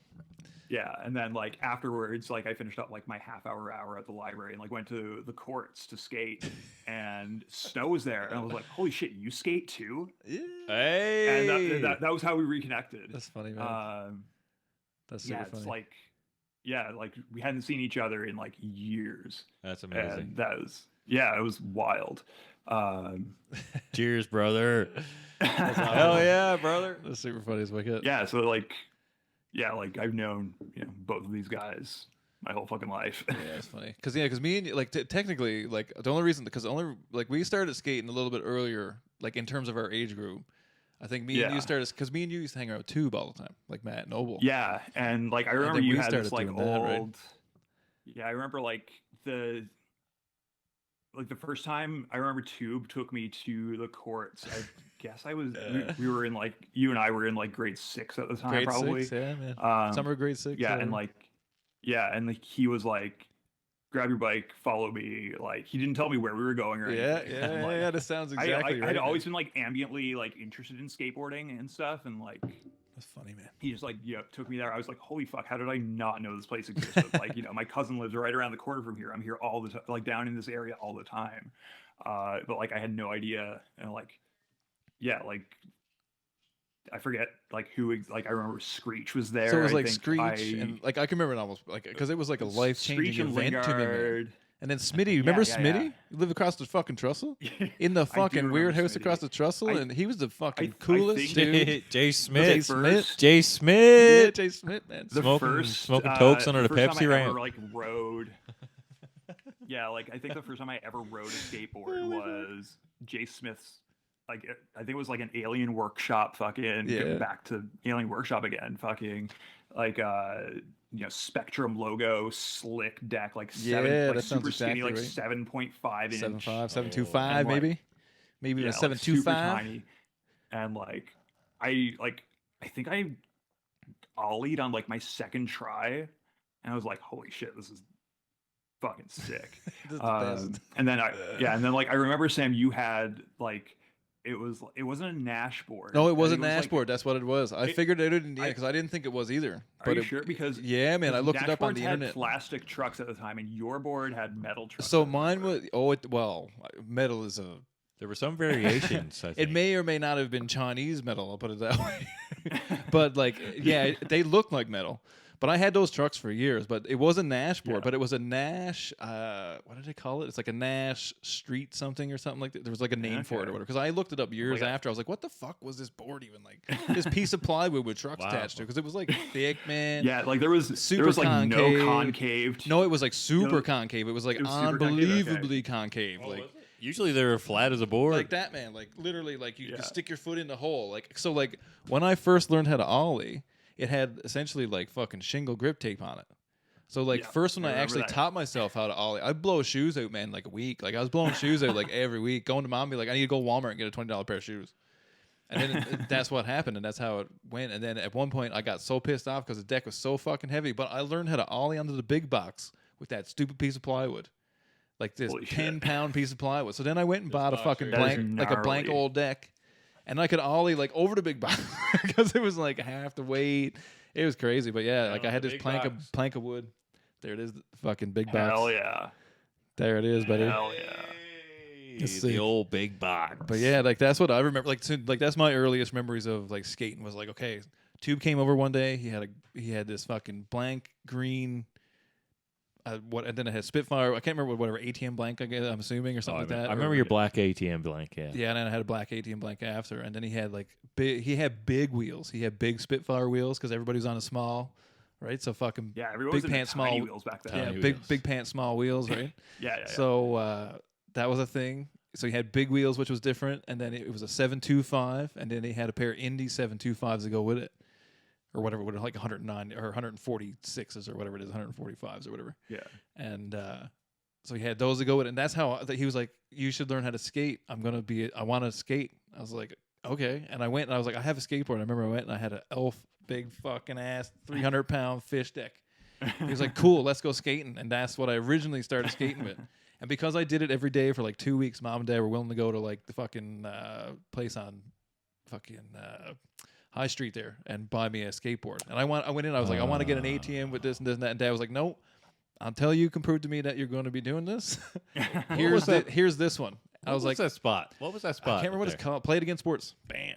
Yeah, and then like afterwards, like I finished up like my hour at the library and like went to the courts to skate, and Snow was there, and I was like, holy shit, you skate too? Yeah. Hey, and that was how we reconnected. That's funny, man. That's super funny. It's like, like we hadn't seen each other in like years. That's amazing. And that was, it was wild. Cheers, brother. Hell yeah, brother. That's super funny as wicked. Yeah. So like, like I've known, both of these guys my whole fucking life. Yeah, it's funny. Cause me and you, like technically, like the only reason, like we started skating a little bit earlier, like in terms of our age group. I think me and you started because me and you used to hang around Tube all the time, like Matt Noble. Yeah, and like I remember you had this like old. That, right? Yeah, I remember like the first time I remember Tube took me to the courts. I guess I was we were in like you and I were in like grade 6 at the time, probably. 6, yeah, man. Summer grade 6. Yeah, and like he was like, grab your bike, follow me. Like he didn't tell me where we were going or anything. Yeah. That sounds exactly right. I had always been like ambiently like interested in skateboarding and stuff, and like that's funny, man. He just like took me there. I was like, holy fuck, how did I not know this place existed? Like my cousin lives right around the corner from here. I'm here all the time, like down in this area all the time. But like I had no idea, and like like. I forget like who like I remember Screech was there. So it was like Screech and like I can remember it almost like because it was like a life-changing event to me, man. And then Smitty, remember Smitty? Yeah. You live across the fucking trestle in the fucking weird house across the trestle, and he was the fucking coolest dude. Jay Smith, Jay Smith, man. Smoking tokes under the Pepsi ramp. Like rode. Yeah, like I think the first time I ever rode a skateboard was Jay Smith's. Like I think it was like an Alien Workshop fucking back to Alien Workshop again fucking like Spectrum logo slick deck like like super skinny like 7.5 inch 7.25 maybe even 7.25 and like I think I ollied on like my second try and I was like holy shit this is fucking sick. And then like I remember Sam you had like it wasn't a Nash board. No, it wasn't Nash board. That's what it was. I figured it in the end because I didn't think it was either. Are you sure? Because yeah, man, I looked it up on the internet. Had plastic trucks at the time, and your board had metal trucks. So mine was metal is a. There were some variations. I think. It may or may not have been Chinese metal. I'll put it that way. But like, yeah, they look like metal. But I had those trucks for years. But it was a Nash board. But it was a Nash. What did they call it? It's like a Nash Street something or something like that. There was like a name for it or whatever. Because I looked it up years after. I was like, what the fuck was this board even like? This piece of plywood with trucks attached to it. Because it was like thick, man. Yeah, like there was like concave. no concave. No, it was like super concave. It was like unbelievably concave. Oh, like. Usually they're flat as a board. Like that, man. Like literally, like you could stick your foot in the hole. Like so, like when I first learned how to ollie, it had essentially like fucking shingle grip tape on it. So like first when I actually taught myself how to ollie, I'd blow shoes out, man, like a week. Like I was blowing shoes out like every week, going to mom, be like, I need to go to Walmart and get a $20 pair of shoes. And then that's what happened, and that's how it went. And then at one point, I got so pissed off because the deck was so fucking heavy. But I learned how to ollie onto the big box with that stupid piece of plywood. Like this 10-pound piece of plywood. So then I went and bought a fucking blank old deck, and I could ollie like over the big box because it was like half the weight. It was crazy, but yeah, like I had this plank of wood. There it is, the fucking big box. Hell yeah! There it is, buddy. Hell yeah! The old big box. But yeah, like that's what I remember. Like that's my earliest memories of like skating. Was like, okay, Tube came over one day. He had this fucking blank green. And then it had Spitfire. I can't remember whatever ATM blank. I'm assuming or something like that. I remember your black ATM blank. Yeah. Yeah, and then I had a black ATM blank after, and then he had like big wheels. He had big Spitfire wheels because everybody was on a small, right? So fucking everyone big pants, small wheels back then. Yeah, big pants, small wheels, right? yeah. So that was a thing. So he had big wheels, which was different, and then it was a 725, and then he had a pair of Indy 725s to go with it. Or whatever, like 109 or 146s or whatever it is, 145s or whatever. Yeah. And so he had those to go with, and that's how he was like, "You should learn how to skate. I want to skate." I was like, "Okay." And I went and I was like, "I have a skateboard." I remember I went and I had an Elf big fucking ass 300-pound fish deck. He was like, "Cool, let's go skating," and that's what I originally started skating with. And because I did it every day for like 2 weeks, Mom and Dad were willing to go to like the fucking place on fucking. High Street there and buy me a skateboard. And I went in, I was like, I want to get an ATM with this and this and that. And Dad was like, no, until you can prove to me that you're going to be doing this, here's this one. I was like, that spot? What was that spot? I can't remember what it's called. Play It Against Sports. Bam.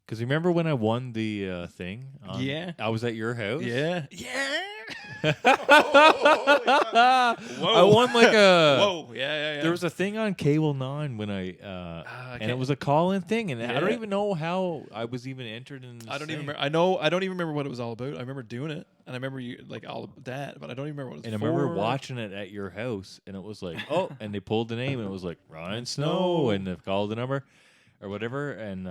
Because you remember when I won the thing? Yeah. I was at your house? Yeah. I won like a... Whoa. Yeah. There was a thing on Cable 9 when and it was a call-in thing, and I don't even know how I was even entered in this I don't thing. even remember. I don't even remember what it was all about. I remember doing it, and I remember you like all of that, but I don't even remember what it was for. And I remember watching it at your house, and it was like, oh, and they pulled the name, and it was like Ryan Snow, and they called the number or whatever, and...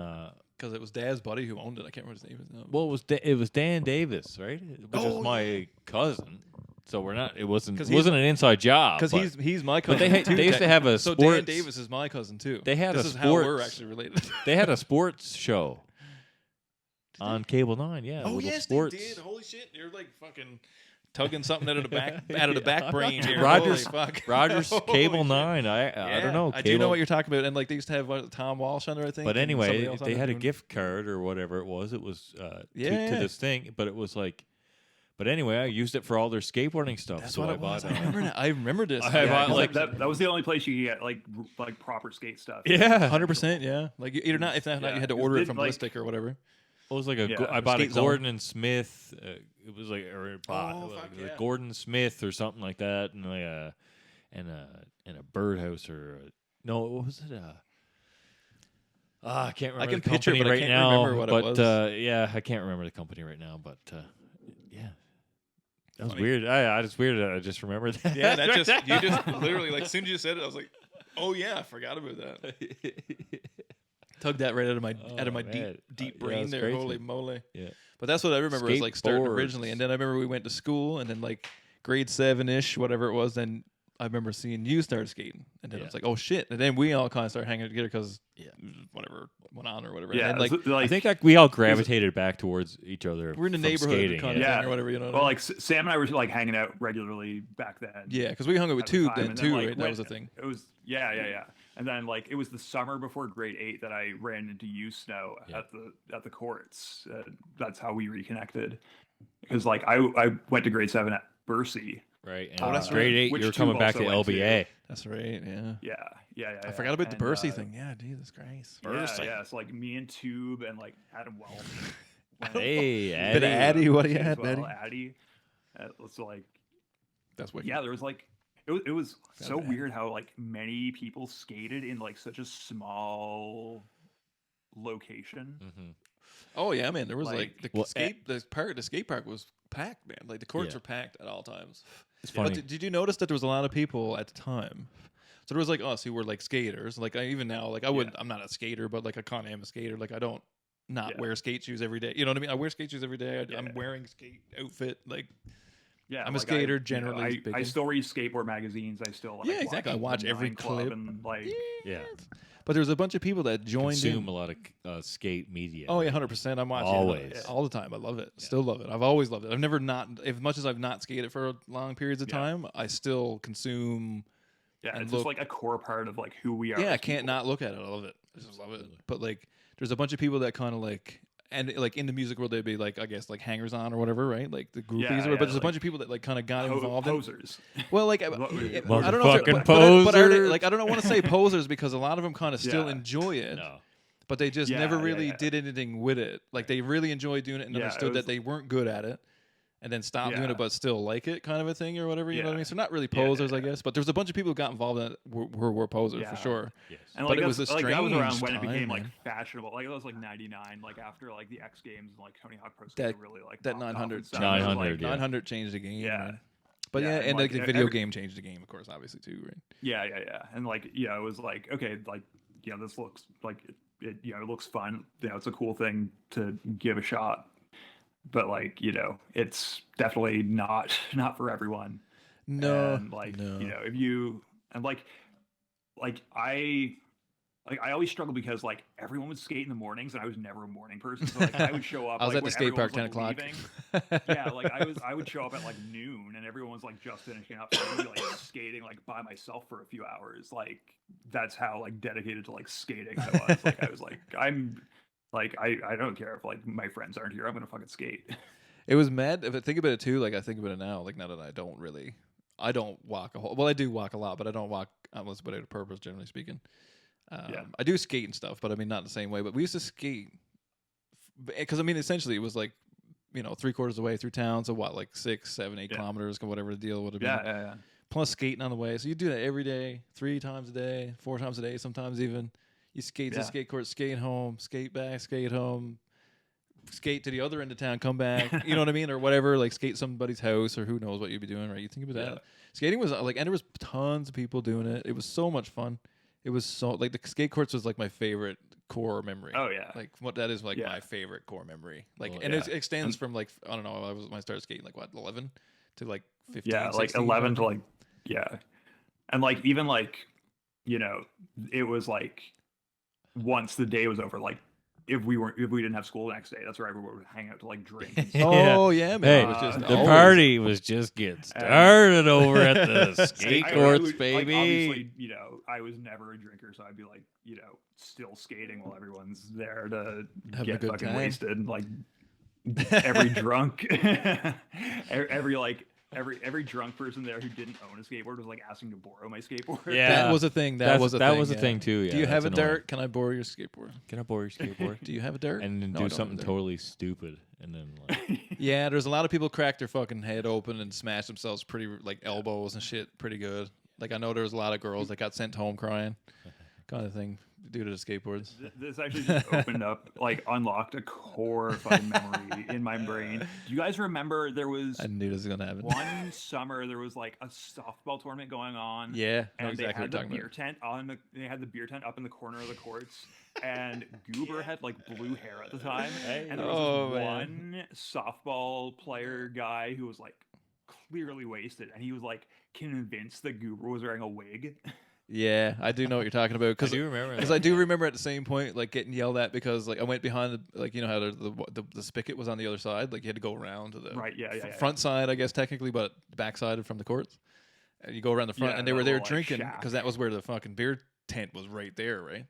because it was Dad's buddy who owned it. I can't remember his name. Well, it was Dan Davis, right? Which is my cousin. So we're not. It wasn't an inside job. Because he's my cousin. But they used to have a so sports. Dan Davis is my cousin too. They had this a is sports. How we're actually related. They had a sports show on Cable 9. Yeah. Oh yes, sports. they did. Holy shit! You're like fucking tugging something out of the back brain here. Rogers Cable 9. I don't know. I do know what you're talking about. And like they used to have Tom Walsh on there, I think. But anyway, they had a gift card or whatever it was. It was to this thing, but it was like. But anyway, I used it for all their skateboarding stuff. That's so what I bought. I remember this. That was the only place you could get like proper skate stuff. Yeah, 100%. Yeah, like either not. If not, you had to order it from Bluesky or whatever. It was like I bought a Gordon and Smith. It was like Gordon Smith or something like that, and like and a birdhouse or no, what was it? I can't remember. I can the picture company it, but right I can't now. remember what it was. Yeah, I can't remember the company right now, but yeah. That was weird. I just weird. I just remembered that. Yeah, you just literally like as soon as you said it, I was like, oh yeah, I forgot about that. Tugged that right out of my deep brain there. crazy. Holy moly! Yeah, but that's what I remember was like starting originally, and then I remember we went to school, and then like grade 7-ish, whatever it was. Then I remember seeing you start skating, and then I was like, oh shit! And then we all kind of started hanging together because whatever went on or whatever. Yeah, and then, I think we all gravitated back towards each other. We're in the neighborhood skating, kind of thing or whatever, you know. Well, like Sam and I were like hanging out regularly back then. Yeah, because we hung out with Tube then too, like, right? That was the thing. It was yeah. And then like it was the summer before grade 8 that I ran into you, Snow, at the courts. That's how we reconnected. Because like I went to grade 7 at Bercy. Right. And that's grade 8. You're coming back to LBA. That's right. Yeah. Yeah. I forgot about the Bercy thing. Yeah, Jesus Christ. Bercy. Yeah. So like me and Tube and like Adam Wells. Hey, Addy. Bit of Addy. What do you have, Addy? It's like. That's wicked. Yeah, there was like. It was so weird how like many people skated in like such a small location. Mm-hmm. Oh yeah, man. There was the skate park was packed, man. Like the courts were packed at all times. It's funny. But did you notice that there was a lot of people at the time? So there was like us who were like skaters. Like even now, like I'm not a skater, but like I kind of am a skater. Like I don't wear skate shoes every day. You know what I mean? I wear skate shoes every day. I'm wearing skate outfit. Like I'm a skater generally. Speaking. I still read skateboard magazines. I still exactly. I watch every clip and like But there's a bunch of people that joined consume a lot of skate media. Oh yeah, 100%. I'm watching it all the time. I love it. Still love it. I've always loved it. I've never not, as much as I've not skated for long periods of time, I still consume. Yeah, it's just like a core part of like who we are. Yeah, I can't not look at it. I love it. I just love it. But like, there's a bunch of people that kind of like. And like in the music world, they'd be like, I guess, like hangers on or whatever, right? Like the groupies, but there's a bunch of people that like kind of got involved. Posers. Well, like I don't know, but are they, like I don't want to say posers because a lot of them kind of still enjoy it, but they just never really did anything with it. Like they really enjoyed doing it and understood that they weren't good at it, and then stopped doing it, but still like it, kind of a thing or whatever. You know what I mean? So not really posers, I guess, but there's a bunch of people who got involved in it who were posers for sure. Yes. And but it was a strange that was around when it became like fashionable. Like it was like '99, like after like the X Games and like Tony Hawk Pro Skater really like that 900 900 changed the game. Yeah. Man. But and like the video game changed the game, of course, obviously too, right? Yeah. And like it was like okay, like this looks like it looks fun. It's a cool thing to give a shot. But like it's definitely not for everyone. No, and like if you and like I always struggled because like everyone would skate in the mornings and I was never a morning person. So like I would show up. I was like, at the skate park 10 o'clock. Yeah, like I would show up at like noon and everyone was like just finishing up. So I would be like skating like by myself for a few hours. Like that's how like dedicated to like skating I was. Like I was like Like I don't care if like my friends aren't here. I'm gonna fucking skate. It was mad. If I think about it too, like I think about it now. Like now that I don't walk a whole. Well, I do walk a lot, but I don't walk unless but out of purpose. Generally speaking, I do skate and stuff, but I mean not the same way. But we used to skate because I mean essentially it was like 3/4 of the way through town. So what, like 6, 7, 8 kilometers, whatever the deal would have been. Yeah. Plus skating on the way. So you do that every day, 3 times a day, 4 times a day, sometimes even. You skate to the skate court, skate home, skate back, skate home, skate to the other end of town, come back, you know what I mean? Or whatever, like skate somebody's house or who knows what you'd be doing, right? You think about that. Skating was like, and there was tons of people doing it. It was so much fun. It was so, like the skate courts was like my favorite core memory. Oh, yeah. Like what that is like my favorite core memory. Like, and it extends from like, I don't know, when I started skating, like what, 11 to like 15, Yeah, 16, like 11 to like, And like, even like, it was like, once the day was over, like if we didn't have school the next day, that's where everyone would hang out to like drink. Oh yeah, man! Hey, it was just the party was just getting started over at the skate courts, baby. Like, obviously, I was never a drinker, so I'd be like, still skating while everyone's there to get fucking wasted, and like every drunk, every drunk person there who didn't own a skateboard was like asking to borrow my skateboard. Yeah, that was a thing. That was a thing too. Yeah. Do you have a dart? Can I borrow your skateboard? Can I borrow your skateboard? Do you have a dart? And then do something totally stupid, and then like yeah, there's a lot of people crack their fucking head open and smash themselves pretty like elbows and shit pretty good. Like I know there was a lot of girls that got sent home crying, kind of thing. Due to the skateboards. This actually just opened up, like unlocked a core fucking memory in my brain. Do you guys remember there was? I knew this was gonna happen. One summer there was like a softball tournament going on. Yeah, and they had the beer tent they had the beer tent up in the corner of the courts, and Goober had like blue hair at the time, and there was one softball player guy who was like clearly wasted, and he was like convinced that Goober was wearing a wig. Yeah, I do know what you're talking about. I do remember. Because I do remember at the same point, like getting yelled at because like I went behind the like how the spigot was on the other side. Like you had to go around to the front side, I guess technically, but back side from the courts. And you go around the front, and they were there drinking because that was where the fucking beer tent was right there, right?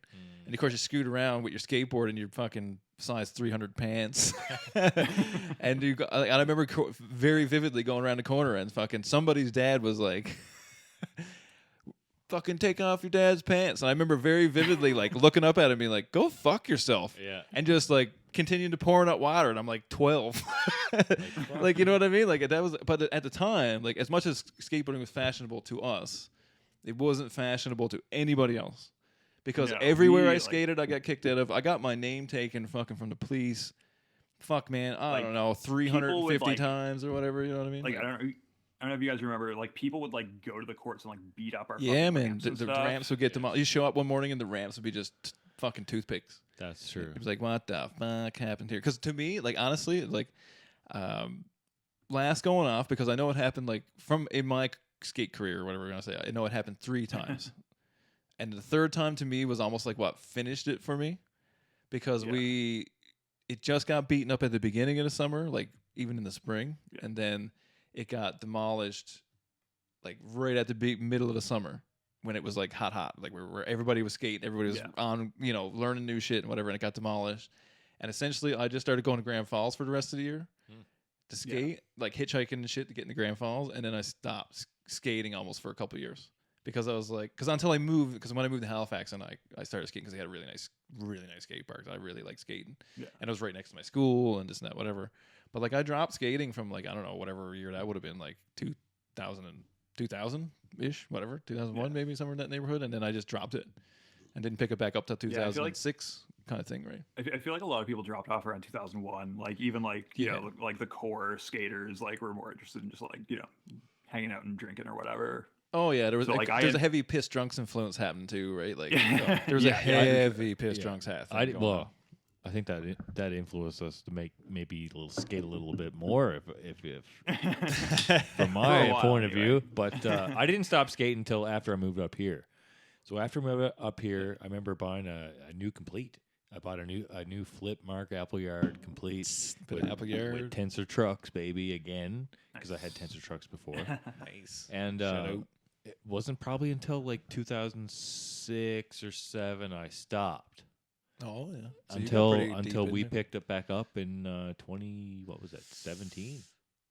And of course you scoot around with your skateboard and your fucking size 300 pants, and I remember very vividly going around the corner and fucking somebody's dad was like, "Fucking take off your dad's pants," and I remember very vividly like looking up at him, being like, "Go fuck yourself," and just like continuing to pouring out water, and I'm like 12, like you know what I mean? Like that was, but at the time, like as much as skateboarding was fashionable to us, it wasn't fashionable to anybody else. Because everywhere I skated, I got kicked out of. I got my name taken fucking from the police. Fuck, man. I don't know, 350 times or whatever. You know what I mean? Like, I don't know if you guys remember, like, people would, like, go to the courts and, like, beat up our man. The ramps would get them all. You show up one morning and the ramps would be just fucking toothpicks. That's true. It was like, what the fuck happened here? Because to me, like, honestly, like, last going off, because I know it happened, like, in my skate career or whatever we're going to say, I know it happened 3 times. And the 3rd time to me was almost like what finished it for me, because it just got beaten up at the beginning of the summer, like even in the spring, and then it got demolished like right at the middle of the summer when it was like hot, like where everybody was skating, everybody was on, learning new shit and whatever, and it got demolished. And essentially, I just started going to Grand Falls for the rest of the year to skate, like hitchhiking and shit to get into Grand Falls, and then I stopped skating almost for a couple of years. Because I was like, until I moved, because when I moved to Halifax and I started skating because they had a really nice skate park. I really liked skating, and it was right next to my school and this and that, whatever. But like I dropped skating from like I don't know whatever year that would have been, like 2000 ish, whatever, 2001 maybe, somewhere in that neighborhood, and then I just dropped it and didn't pick it back up till 2006 kind of thing, right? I feel like a lot of people dropped off around 2001. Like even like you know like the core skaters like were more interested in just like hanging out and drinking or whatever. Oh yeah, there was there's a heavy piss drunks influence happening too, right? Like there was a heavy piss drunks hat. I think that influenced us to maybe skate a little bit more, if from my point of view. But I didn't stop skating until after I moved up here. So after I moved up here, I remember buying a new complete. I bought a new Flip Mark Appleyard complete with Tensor trucks, baby, again, because I had Tensor trucks before. Nice. And it wasn't probably until like 2006 or 7 I stopped. Oh yeah. So until we picked it back up in 17?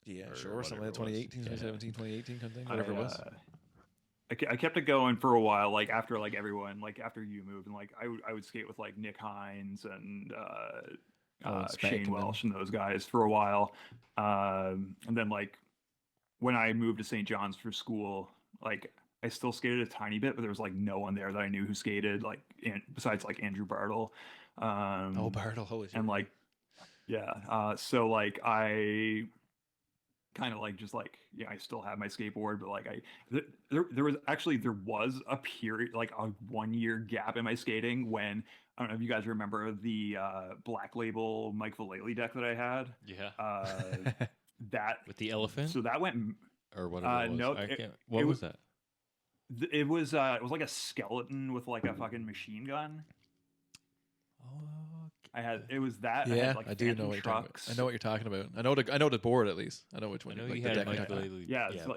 Yeah, sure. Something like 2018, 2017, 2018 kind of thing. Whatever it was. I kept it going for a while, like after like everyone, like after you moved, and like I would skate with like Nick Hines and Shane Welsh and those guys for a while, and then like when I moved to St. John's for school, like I still skated a tiny bit, but there was like no one there that I knew who skated, like besides like Andrew Bartle. Bartle, holy shit. And like so like I kind of like just like I still have my skateboard, but like there was a period, like a 1-year gap in my skating when I don't know if you guys remember the Black Label Mike Vallely deck that I had. That with the elephant. So that went or whatever. It was. No, what was that? It was like a skeleton with like a fucking machine gun. It was that. Yeah, I had, like, I do know what you're talking about. I know what you're talking about. I know the board at least. I know which one. I know like you the had deck Mike Vallely.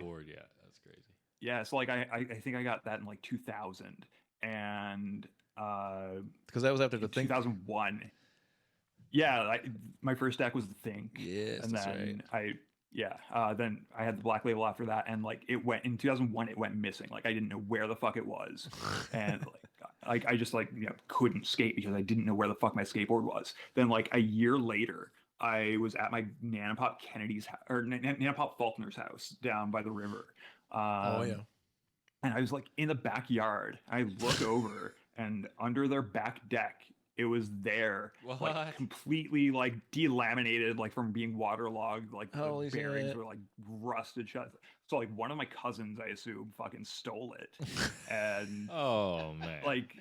Board. Yeah, that's crazy. Yeah, so like I think I got that in like 2000 and because that was after the Think. 2001. Yeah, my first deck was the Think. Yes, and then right. Then I had the Black Label after that, and like it went in 2001. It went missing. Like I didn't know where the fuck it was, and like I just like couldn't skate because I didn't know where the fuck my skateboard was. Then like a year later, I was at my Nanopop Kennedy's Nanopop Faulkner's house down by the river. And I was like in the backyard. I look over, and under their back deck, it was there, like completely like delaminated, like from being waterlogged, like the bearings were like rusted shut. So like one of my cousins, I assume, fucking stole it, and oh man, like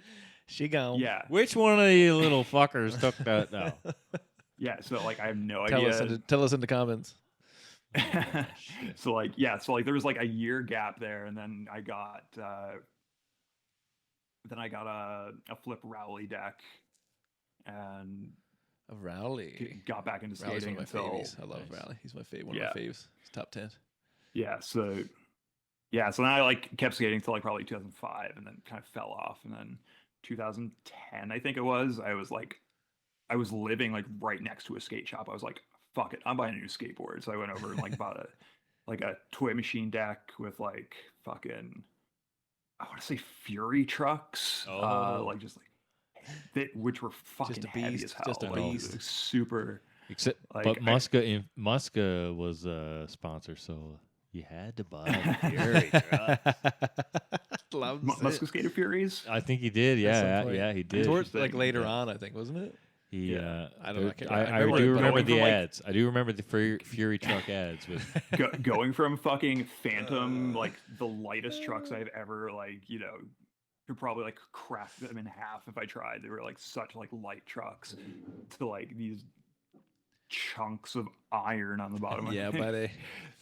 she gone. Yeah, which one of you little fuckers took that now? Yeah, so like I have no idea. Tell us in the comments. So there was like a year gap there, and then I got a Flip Rowley deck. And a Rowley got back into skating. One of my faves. I love Rowley. He's my favorite. One of my faves. He's top 10. Yeah. So yeah, so then I like kept skating till like probably 2005, and then kind of fell off. And then 2010, I think it was, I was living like right next to a skate shop. I was like, fuck it, I'm buying a new skateboard. So I went over and like bought a toy machine deck with like fucking, I want to say Fury trucks, like just like which were fucking Just a heavy beast, as hell. just a Like, beast. super. Except, Like, but Muska was a sponsor, so you had to buy the Fury truck. Muska Skater Furies. I think he did. Yeah, he did. Towards like later on, I think, wasn't it? He, I don't know. I do remember the ads. I do remember the Fury truck ads with going from fucking Phantom, like the lightest trucks I've ever like, you know, could probably like crack them in half if I tried. They were like such like light trucks to like these chunks of iron on the bottom. Yeah, but it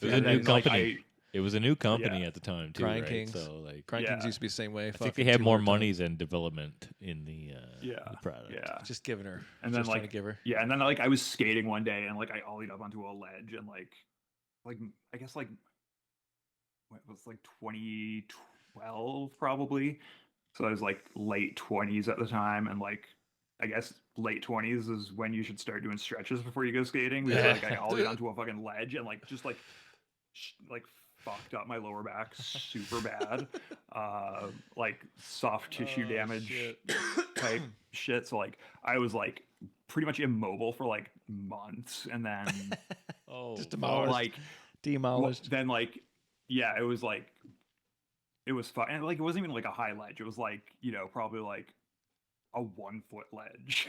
was a new company. It was a new company at the time too, Crying right? Kings. So like, Crying Kings used to be the same way. I think they had more monies and development in the product. Yeah, just giving her, and then like give her. Yeah, and then like I was skating one day and like I ollied up onto a ledge and like I guess like what was like 2012 probably. So I was like late 20s at the time, and like I guess late 20s is when you should start doing stretches before you go skating. Because like I ollied onto a fucking ledge and like just like fucked up my lower back super bad, like soft tissue damage type shit. So like I was like pretty much immobile for like months, and then just demolished. Then like yeah, it was like it was fun, and like it wasn't even like a high ledge. It was like, you know, probably like a 1 foot ledge.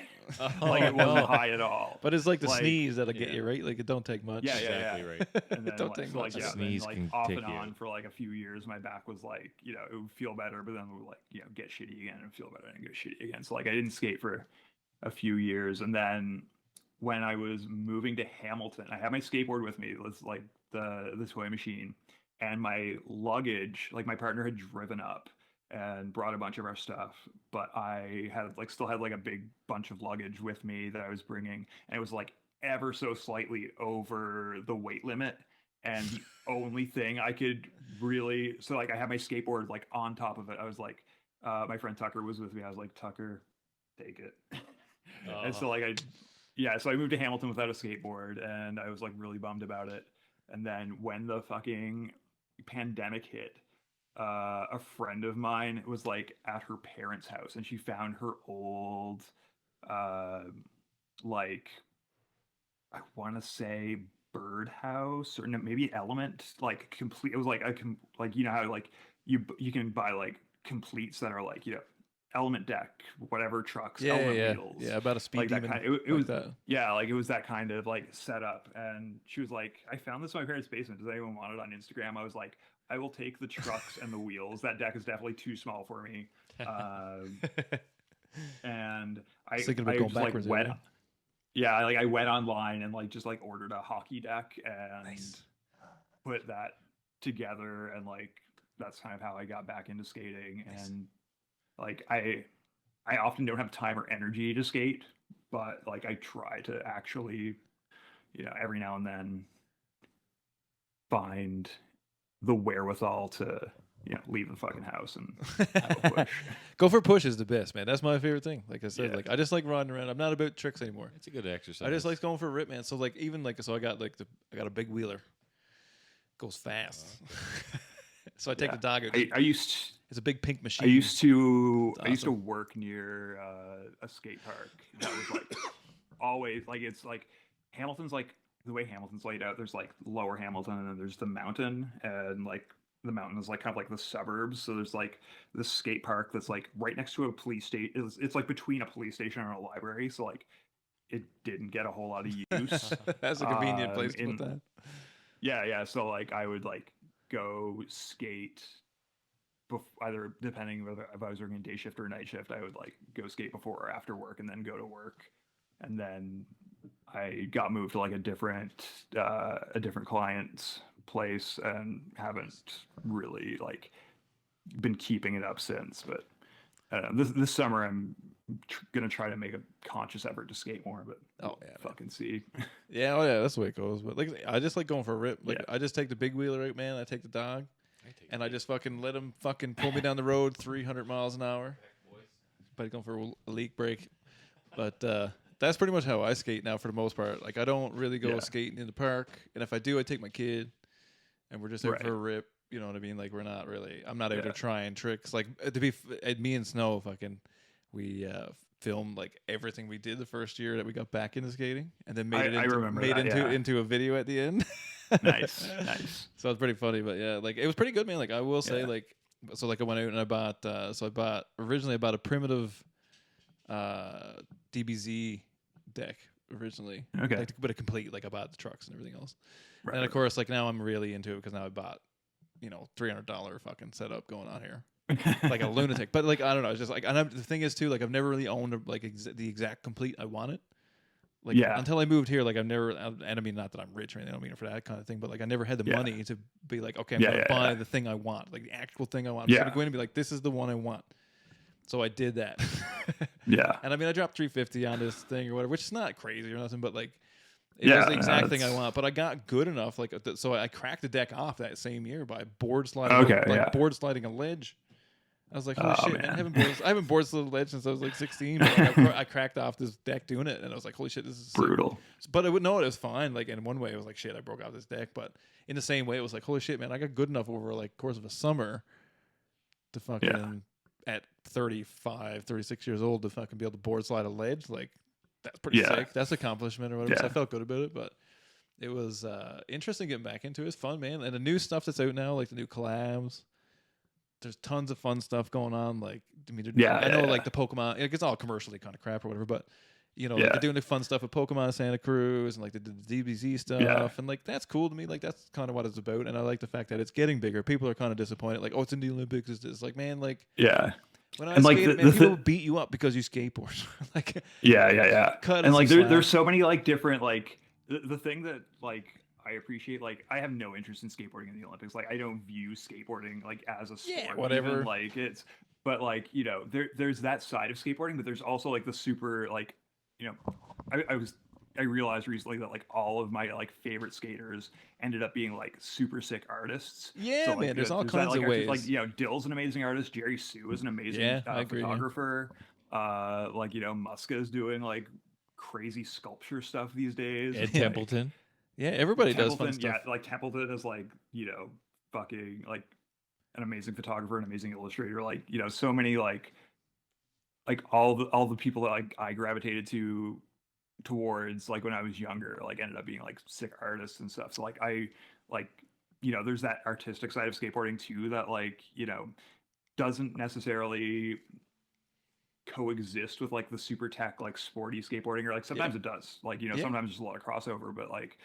Like it wasn't high at all. But it's like the sneeze that'll get you, right? Like it don't take much. Yeah, exactly right. And then don't take much. Like, sneeze then, can off take and you on for like a few years, my back was like, you know, it would feel better, but then it would like, you know, get shitty again and feel better and get shitty again. So like I didn't skate for a few years, and then when I was moving to Hamilton, I had my skateboard with me. It's like the toy machine, and my luggage. Like my partner had driven up and brought a bunch of our stuff, but I had like still had like a big bunch of luggage with me that I was bringing, and it was like ever so slightly over the weight limit. And the only thing I could really, so like I had my skateboard like on top of it. I was like, my friend Tucker was with me. I was like, Tucker, take it. And so like so I moved to Hamilton without a skateboard, and I was like really bummed about it. And then when the fucking pandemic hit, a friend of mine was like at her parents' house, and she found her old like I want to say birdhouse or maybe element, like complete. It was like like, you know how like you can buy like completes that are like, you know, element deck, whatever trucks, element wheels. Yeah, about a speed like demon. That kind of, it was that. Yeah, like it was that kind of like setup. And she was like, I found this in my parents' basement. Does anyone want it on Instagram? I was like, I will take the trucks and the wheels. That deck is definitely too small for me. And I just like went. Yeah, like I went online and like just like ordered a hockey deck and put that together, and like that's kind of how I got back into skating. And like I often don't have time or energy to skate, but like I try to actually, you know, every now and then find the wherewithal to, you know, leave the fucking house and have a push. Go for push is the best, man. That's my favorite thing. Like I said, like I just like riding around. I'm not about tricks anymore. It's a good exercise. I just like going for a rip, man. So like even like I got like I got a big wheeler. Goes fast. So I take the dog out. It's a big pink machine. I used to work near a skate park that was like always like, it's like Hamilton's like the way Hamilton's laid out. There's like Lower Hamilton, and then there's the mountain, and like the mountain is like kind of like the suburbs. So there's like this skate park that's like right next to a police station. It's like between a police station and a library. So like it didn't get a whole lot of use. That's a convenient place to put that. Yeah. So like I would like go skate either depending whether if I was working day shift or night shift. I would like go skate before or after work, and then go to work. And then I got moved to like a different client's place, and haven't really like been keeping it up since. But this summer I'm gonna try to make a conscious effort to skate more. But fucking see. Yeah, that's the way it goes. But like I just like going for a rip. Like I just take the big wheeler out, man. I take the dog. and I just fucking let him fucking pull me down the road 300 miles an hour. But going for a leak break. But that's pretty much how I skate now for the most part. Like I don't really go skating in the park, and if I do, I take my kid, and we're just out for a rip. You know what I mean? Like we're not really. I'm not out there trying tricks. Like me and Snow fucking we filmed like everything we did the first year that we got back into skating, and then made into a video at the end. Nice. So it's pretty funny, but yeah, like it was pretty good, man. Like I will say, like I went out and I bought. Originally I bought a primitive DBZ deck originally. Okay. Like, but a complete, like I bought the trucks and everything else. Right. And of course, like now I'm really into it because now I bought, $300 fucking setup going on here. Like a lunatic. But like, I don't know. It's just like, and the thing is too, like I've never really owned the exact complete I wanted. Like until I moved here, like I've never, and I mean, not that I'm rich or anything, I don't mean it for that kind of thing, but like I never had the money to be like, okay, I'm going to buy the thing I want, like the actual thing I want. I'm just going to go in and be like, this is the one I want. So I did that. And I mean, I dropped $350 on this thing or whatever, which is not crazy or nothing, but like, it was the exact thing I want. But I got good enough, like, so I cracked the deck off that same year by board sliding, board sliding a ledge. I was like, holy shit, man. I haven't board slid a ledge since I was like 16. But like, I cracked off this deck doing it, and I was like, holy shit, this is brutal. But I would know it was fine. Like in one way, it was like, shit, I broke off this deck. But in the same way, it was like, holy shit, man, I got good enough over like course of a summer to fucking at 35, 36 years old to fucking be able to board slide a ledge. Like that's pretty sick. That's an accomplishment or whatever. So I felt good about it, but it was interesting getting back into it. It's fun, man. And the new stuff that's out now, like the new collabs. There's tons of fun stuff going on. Like, I mean, I know like the Pokemon, like, it's all commercially kind of crap or whatever, but like, they're doing the fun stuff with Pokemon Santa Cruz and like the DBZ stuff. And like, that's cool to me. Like, that's kind of what it's about. And I like the fact that it's getting bigger. People are kind of disappointed. Like, oh, it's in the Olympics. It's like, man, like, when I skated, man, people beat you up because you skateboard. Like, and like, there's so many like different, like the thing that like, I appreciate, like, I have no interest in skateboarding in the Olympics. Like, I don't view skateboarding like as a sport. Whatever. Even. Like but like, there's that side of skateboarding, but there's also like the super, like, I realized recently that like all of my like favorite skaters ended up being like super sick artists. Yeah, so, like, man, there's all kinds of ways. Like, Dill's an amazing artist. Jerry Sue is an amazing photographer. Like, Muska is doing like crazy sculpture stuff these days. Ed Templeton. Yeah, everybody does fun stuff. Yeah, like Templeton is like, fucking like an amazing photographer, an amazing illustrator. Like, so many like all the people that like I gravitated towards like when I was younger, like ended up being like sick artists and stuff. So like I like, there's that artistic side of skateboarding too that like, doesn't necessarily coexist with like the super tech like sporty skateboarding, or like sometimes it does, like sometimes there's a lot of crossover, but like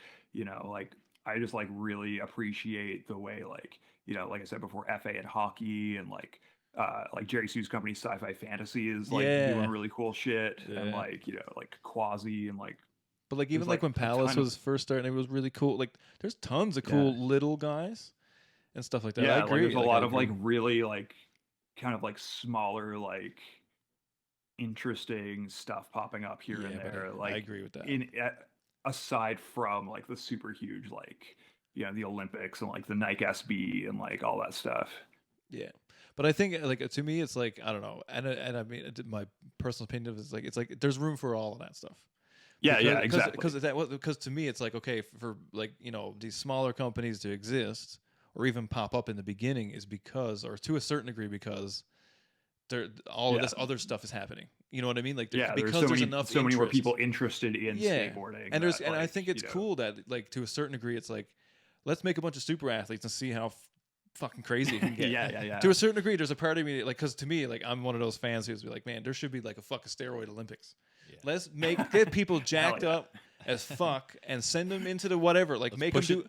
like I just like really appreciate the way like like I said before, FA and hockey and like Jerry Sue's company Sci-Fi Fantasy is like doing really cool shit, and like like Quasi and like, but like even like when Palace was first starting, it was really cool. Like there's tons of cool little guys and stuff like that. I agree. Like, there's a lot of like really like kind of like smaller like interesting stuff popping up here and there. Like I agree with that. Aside from like the super huge like the Olympics and like the Nike SB and like all that stuff. Yeah, but I think like to me it's like I don't know, and I mean my personal opinion is like it's like there's room for all of that stuff. Exactly. Because to me it's like okay for like these smaller companies to exist or even pop up in the beginning is because, or to a certain degree because all of this other stuff is happening. You know what I mean? Like because there's so many more people interested in skateboarding. And and I think it's cool that like to a certain degree it's like let's make a bunch of super athletes and see how fucking crazy it can get. To a certain degree, there's a part of me like because to me like I'm one of those fans who's like, man, there should be like a fucking steroid Olympics. Let's get people jacked up as fuck and send them into the whatever. Like make them do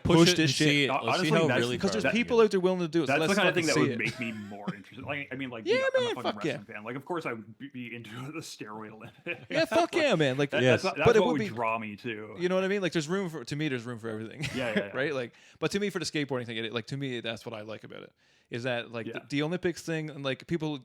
push this shit. Honestly, because there's people out there willing to do it. That's so the kind of thing that would make me more interested. Like I mean, like man, I'm a fucking wrestling fan. Like of course I would be into the steroid Olympics. Yeah, fuck yeah, man. Like that's what would draw me too. You know what I mean? Like there's room for there's room for everything. Yeah. Right? Like but to me for the skateboarding thing, like to me that's what I like about it. Is that like the Olympics thing and like people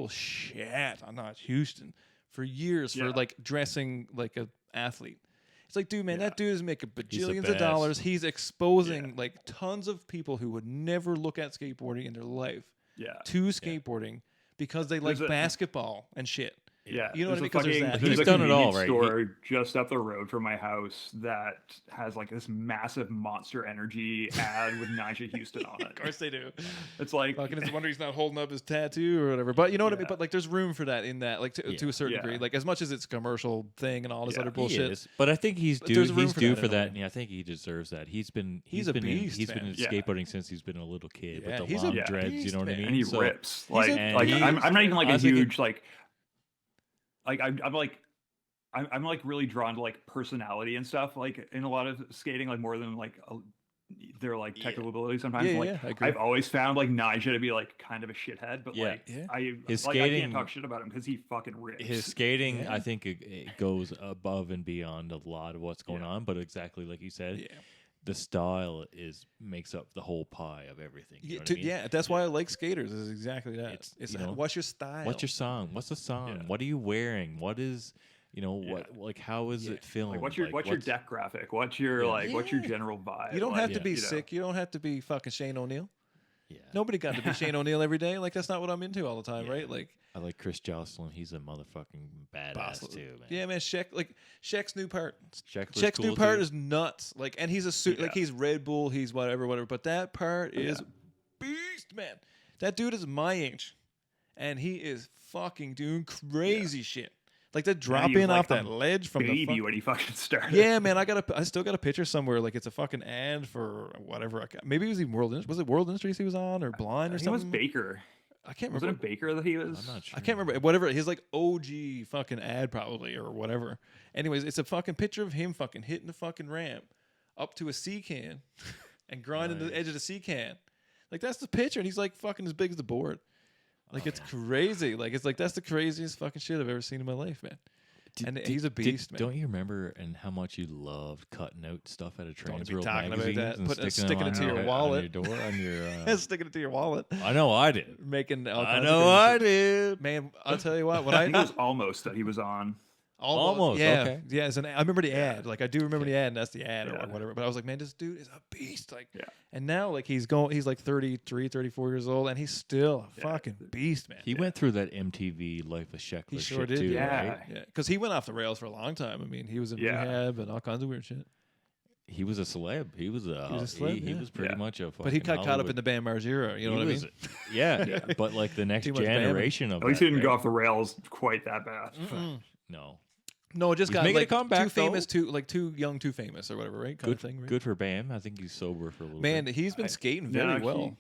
shit on Houston for years for like dressing like an athlete. It's like, dude, man, that dude is making bajillions of dollars. He's exposing like tons of people who would never look at skateboarding in their life to skateboarding because they like basketball and shit. Yeah, you know what I mean? Because he's done it all, right? Store just up the road from my house that has like this massive Monster Energy ad with Nigel Houston on it. Of course they do. It's like fucking. It's a wonder he's not holding up his tattoo or whatever. But you know what I mean? But like, there's room for that in that, like to a certain degree. Like as much as it's a commercial thing and all this other bullshit. But I think he's due. He's due for that, and I think he deserves that. He's been a beast. He's been skateboarding since he's been a little kid with the long dreads. Beast, you know what I mean? And he rips. Like I'm not even like a huge like. Like I'm like really drawn to like personality and stuff like in a lot of skating, like more than like their like technical ability sometimes. I've always found like Nigel to be like kind of a shithead, but I can't talk shit about him because he fucking rips. His skating, I think it goes above and beyond a lot of what's going on, but exactly like you said. The style makes up the whole pie of everything. You know what I mean? Yeah, that's why I like skaters. Is exactly that. It's what's your style? What's your song? What's the song? What are you wearing? What is what like how is it filmed? Like what's your deck graphic? What's your what's your general vibe? You don't have to be sick. You don't have to be fucking Shane O'Neill. Yeah. Nobody got to be Shane O'Neill every day. Like that's not what I'm into all the time, right? Like I like Chris Jocelyn. He's a motherfucking badass too, man. Yeah, man. Shaq's new part. Shaq's new part is nuts. Like, and he's a suit. Like he's Red Bull. He's whatever. But that part is beast, man. That dude is my age, and he is fucking doing crazy shit. Like that drop in off that ledge from baby the when he fucking started. Yeah, man. I still got a picture somewhere. Like it's a fucking ad for whatever. Maybe it was even Was it World Industries he was on or Blind or something? It was Baker. I can't remember. Was it a Baker that he was? I'm not sure. I can't remember. Whatever. His like OG fucking ad probably or whatever. Anyways, it's a fucking picture of him fucking hitting the fucking ramp up to a sea can and grinding the edge of the sea can. Like that's the picture, and he's like fucking as big as the board. Like it's crazy. Like it's like that's the craziest fucking shit I've ever seen in my life, man. He's a beast, man. Don't you remember and how much you loved cutting out stuff out of Trans World talking magazines about that. and sticking it to your wallet, on your door, on your sticking it to your wallet. I know I did. Making all I kinds know of I did. Man, I'll tell you what. When I think it was Almost that he was on. Almost. Yeah. Okay. Yeah. I remember the ad. Like I do remember the ad, and that's the ad or whatever. But I was like, man, this dude is a beast. Like, and now like he's like 33, 34 years old, and he's still a fucking beast, man. He went through that MTV Life of Sheckler He sure shit did. too, Right? right? Yeah. Because he went off the rails for a long time. I mean, he was in rehab and all kinds of weird shit. He was a celeb. He was a celeb. He was pretty much a. But he got caught up in the Bam Margera. You know what I mean? Yeah. But like the next generation of. At least he didn't go off the rails quite that bad. No. No, it just he's got like a comeback, too famous, too young, too famous, or whatever, right? Good thing. Right? Good for Bam. I think he's sober for a little bit. Man, he's been skating very well.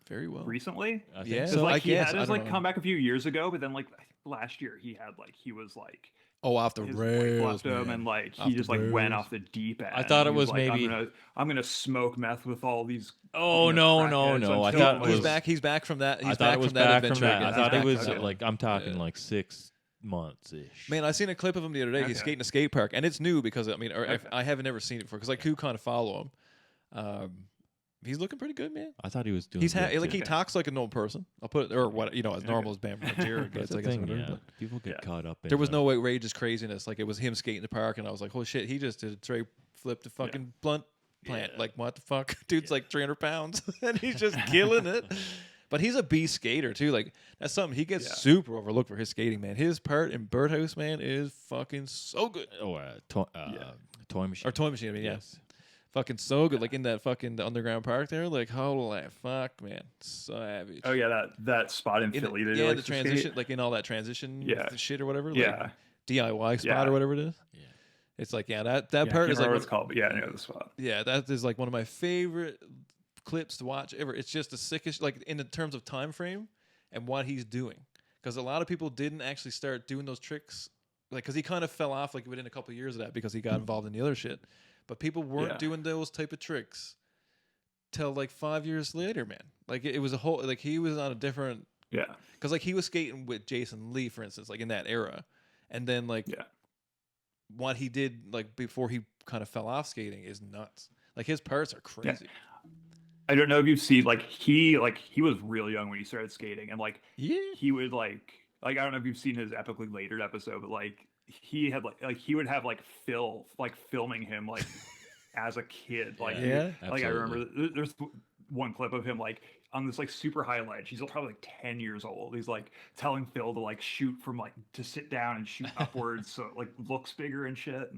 Very well. Recently? Yeah. So like he had his like comeback a few years ago, but then like I think last year he was like off the rails, left him, and like he just like went off the deep end. I thought it was like, maybe I'm gonna smoke meth with all these. Oh no! I thought he's back. He's back from that. I thought it was back from that. I thought it was like I'm talking like 6 months ish. Man, I seen a clip of him the other day. He's skating a skate park, and it's new because I mean, I haven't ever seen it before because I do kind of follow him. He's looking pretty good, man. I thought he was doing. He's he talks like a normal person. I'll put it or what as normal as Bam Margera gets. I guess. People get caught up in. There was no outrageous craziness. Like it was him skating the park, and I was like, holy shit, he just did a straight flip to fucking blunt plant. Like what the fuck, dude's like 300 pounds, and he's just killing it. But he's a beast skater too. Like that's something he gets super overlooked for his skating, man. His part in Birdhouse, man, is fucking so good. Oh, Toy Machine. Or Toy Machine, I mean, yes. Fucking so good. Like in that fucking underground park there. Like holy fuck, man. Savage. Oh yeah, that spot in Philly. Yeah, the transition, like in all that transition shit or whatever. Yeah. Like DIY spot or whatever it is. Yeah. It's like, that part is like what it's called, but I know the spot. Yeah, that is like one of my favorite clips to watch ever. It's just the sickest, like in the terms of time frame and what he's doing, because a lot of people didn't actually start doing those tricks, like because he kind of fell off like within a couple of years of that because he got involved in the other shit, but people weren't doing those type of tricks till like 5 years later, man. Like it was a whole, like he was on a different because like he was skating with Jason Lee, for instance, like in that era, and then like what he did like before he kind of fell off skating is nuts. Like his parts are crazy. I don't know if you've seen he was real young when he started skating, and he would like I don't know if you've seen his epically later episode, but like he had like he would have like Phil like filming him like as a kid. Like like I remember there's one clip of him like on this like super high ledge. He's probably like 10 years old. He's like telling Phil to like shoot from like to sit down and shoot upwards so it like looks bigger and shit.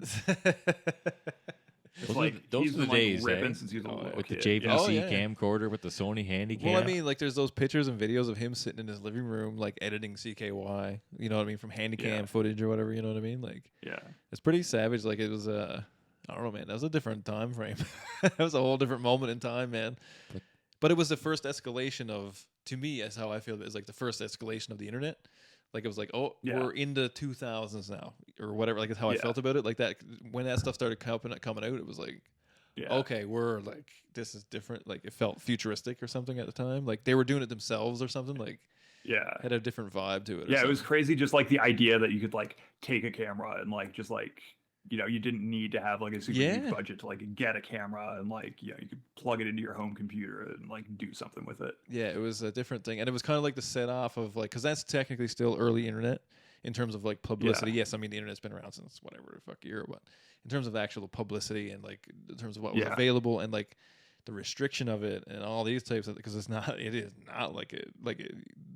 Those are the days, since he was with the JVC camcorder with the Sony Handycam. Well, I mean, like there's those pictures and videos of him sitting in his living room, like editing CKY. You know what I mean, from Handycam footage or whatever. You know what I mean? Like, it's pretty savage. Like it was I don't know, man. That was a different time frame. That was a whole different moment in time, man. But it was the first escalation of, to me, as how I feel, it's like the first escalation of the internet. Like it was like, oh, we're into 2000s now, or whatever. Like it's how I felt about it. Like that when that stuff started coming out, it was like, okay, we're like, this is different. Like it felt futuristic or something at the time. Like they were doing it themselves or something. Like had a different vibe to it. Yeah, it was crazy. Just like the idea that you could like take a camera and like just like, you know, you didn't need to have like a super huge budget to like get a camera and like, you know, you could plug it into your home computer and like do something with it. Yeah, it was a different thing. And it was kind of like the set off of like, because that's technically still early internet in terms of like publicity. Yes, I mean, the internet's been around since whatever the fuck year, but in terms of actual publicity and like in terms of what was available and like the restriction of it and all these types of, because it is not like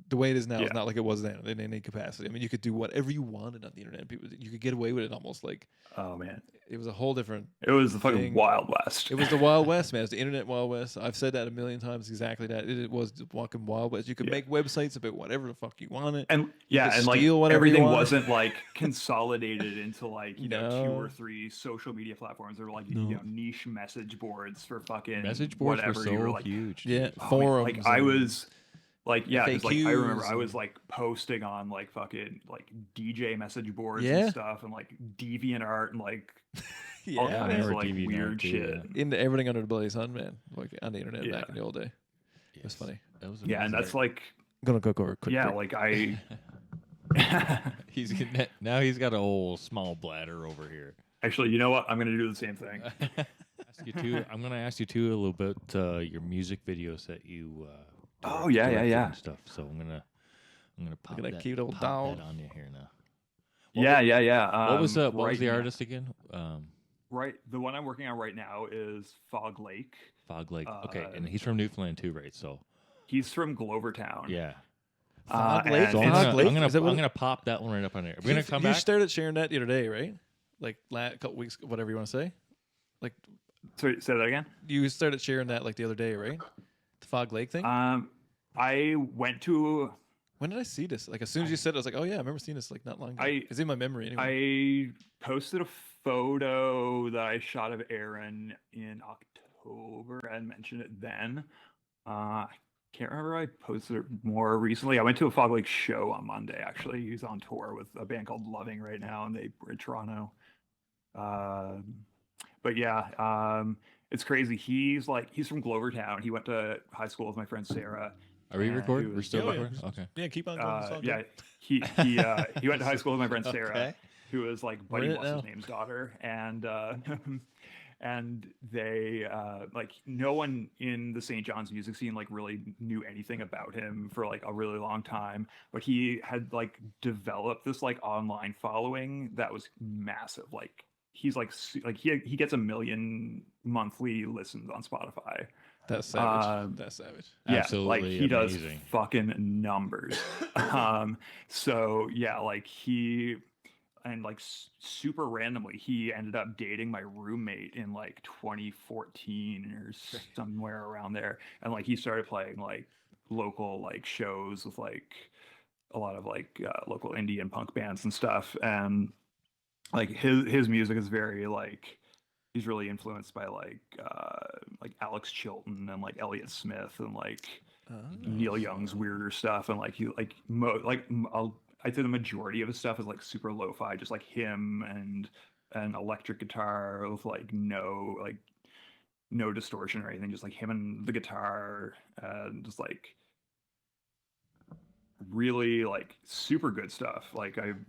the way it is now is not like it was then in any capacity. I mean, you could do whatever you wanted on the internet. People, you could get away with it almost. Like, oh man, it was a whole different. It was the fucking Wild West. It was the Wild West, man. It's the internet Wild West. I've said that a million times. Exactly that. It was the fucking Wild West. You could make websites about whatever the fuck you wanted, and and like everything wasn't like consolidated into like you know 2 or 3 social media platforms. There were like you know niche message boards for fucking message boards whatever. Were so you were like huge. Yeah, forums. Like I was. Like it's like I remember I was like posting on like fucking like DJ message boards and stuff and like DeviantArt and like all kinds of like weird shit. Into everything under the bloody sun, man. Like on the internet back in the old day. It was funny. That was and that's like I'm gonna cook over a quick break. like I he's got a whole small bladder over here. Actually, you know what? I'm gonna do the same thing. I'm gonna ask you too a little bit your music videos that you oh yeah stuff. So I'm gonna pop that that, cute old pop dog that on you here now. What was the artist again? Right, the one I'm working on right now is Fog Lake. Fog Lake. Okay, and he's from Newfoundland too, right? So he's from Glovertown. Yeah. Fog Lake. So Fog Lake. I'm gonna pop that one right up on there. We're gonna come back. You started sharing that the other day, right? Like last couple weeks, whatever you want to say. Like, sorry, say that again. You started sharing that like the other day, right? The Fog Lake thing. I went to. When did I see this? Like as soon as you said it, I was like, oh yeah, I remember seeing this like not long ago. It's in my memory anyway. I posted a photo that I shot of Aaron in October and mentioned it then. I can't remember. I posted it more recently. I went to a Fog Lake show on Monday. Actually, he's on tour with a band called Loving right now, and they were in Toronto. But yeah, it's crazy. He's from Glovertown. He went to high school with my friend Sarah. Are we recording? We're still recording. Okay. Yeah, keep on going. Yeah, he went to high school with my friend Sarah, who was like Buddy What's-His-Name's daughter, and and they like no one in the St. John's music scene like really knew anything about him for like a really long time, but he had like developed this like online following that was massive. Like he's like he gets 1 million monthly listens on Spotify. That's savage. That's savage. Yeah, absolutely like he amazing. Does fucking numbers. So yeah, like he and like super randomly he ended up dating my roommate in like 2014 or somewhere around there, and like he started playing like local like shows with like a lot of like local indie and punk bands and stuff, and like his music is very like he's really influenced by like Alex Chilton and like Elliott Smith and like Neil Young's weirder stuff, and like he like I'd say the majority of his stuff is like super lo-fi, just like him and an electric guitar with like no distortion or anything, just like him and the guitar, and just like really like super good stuff. Like I'm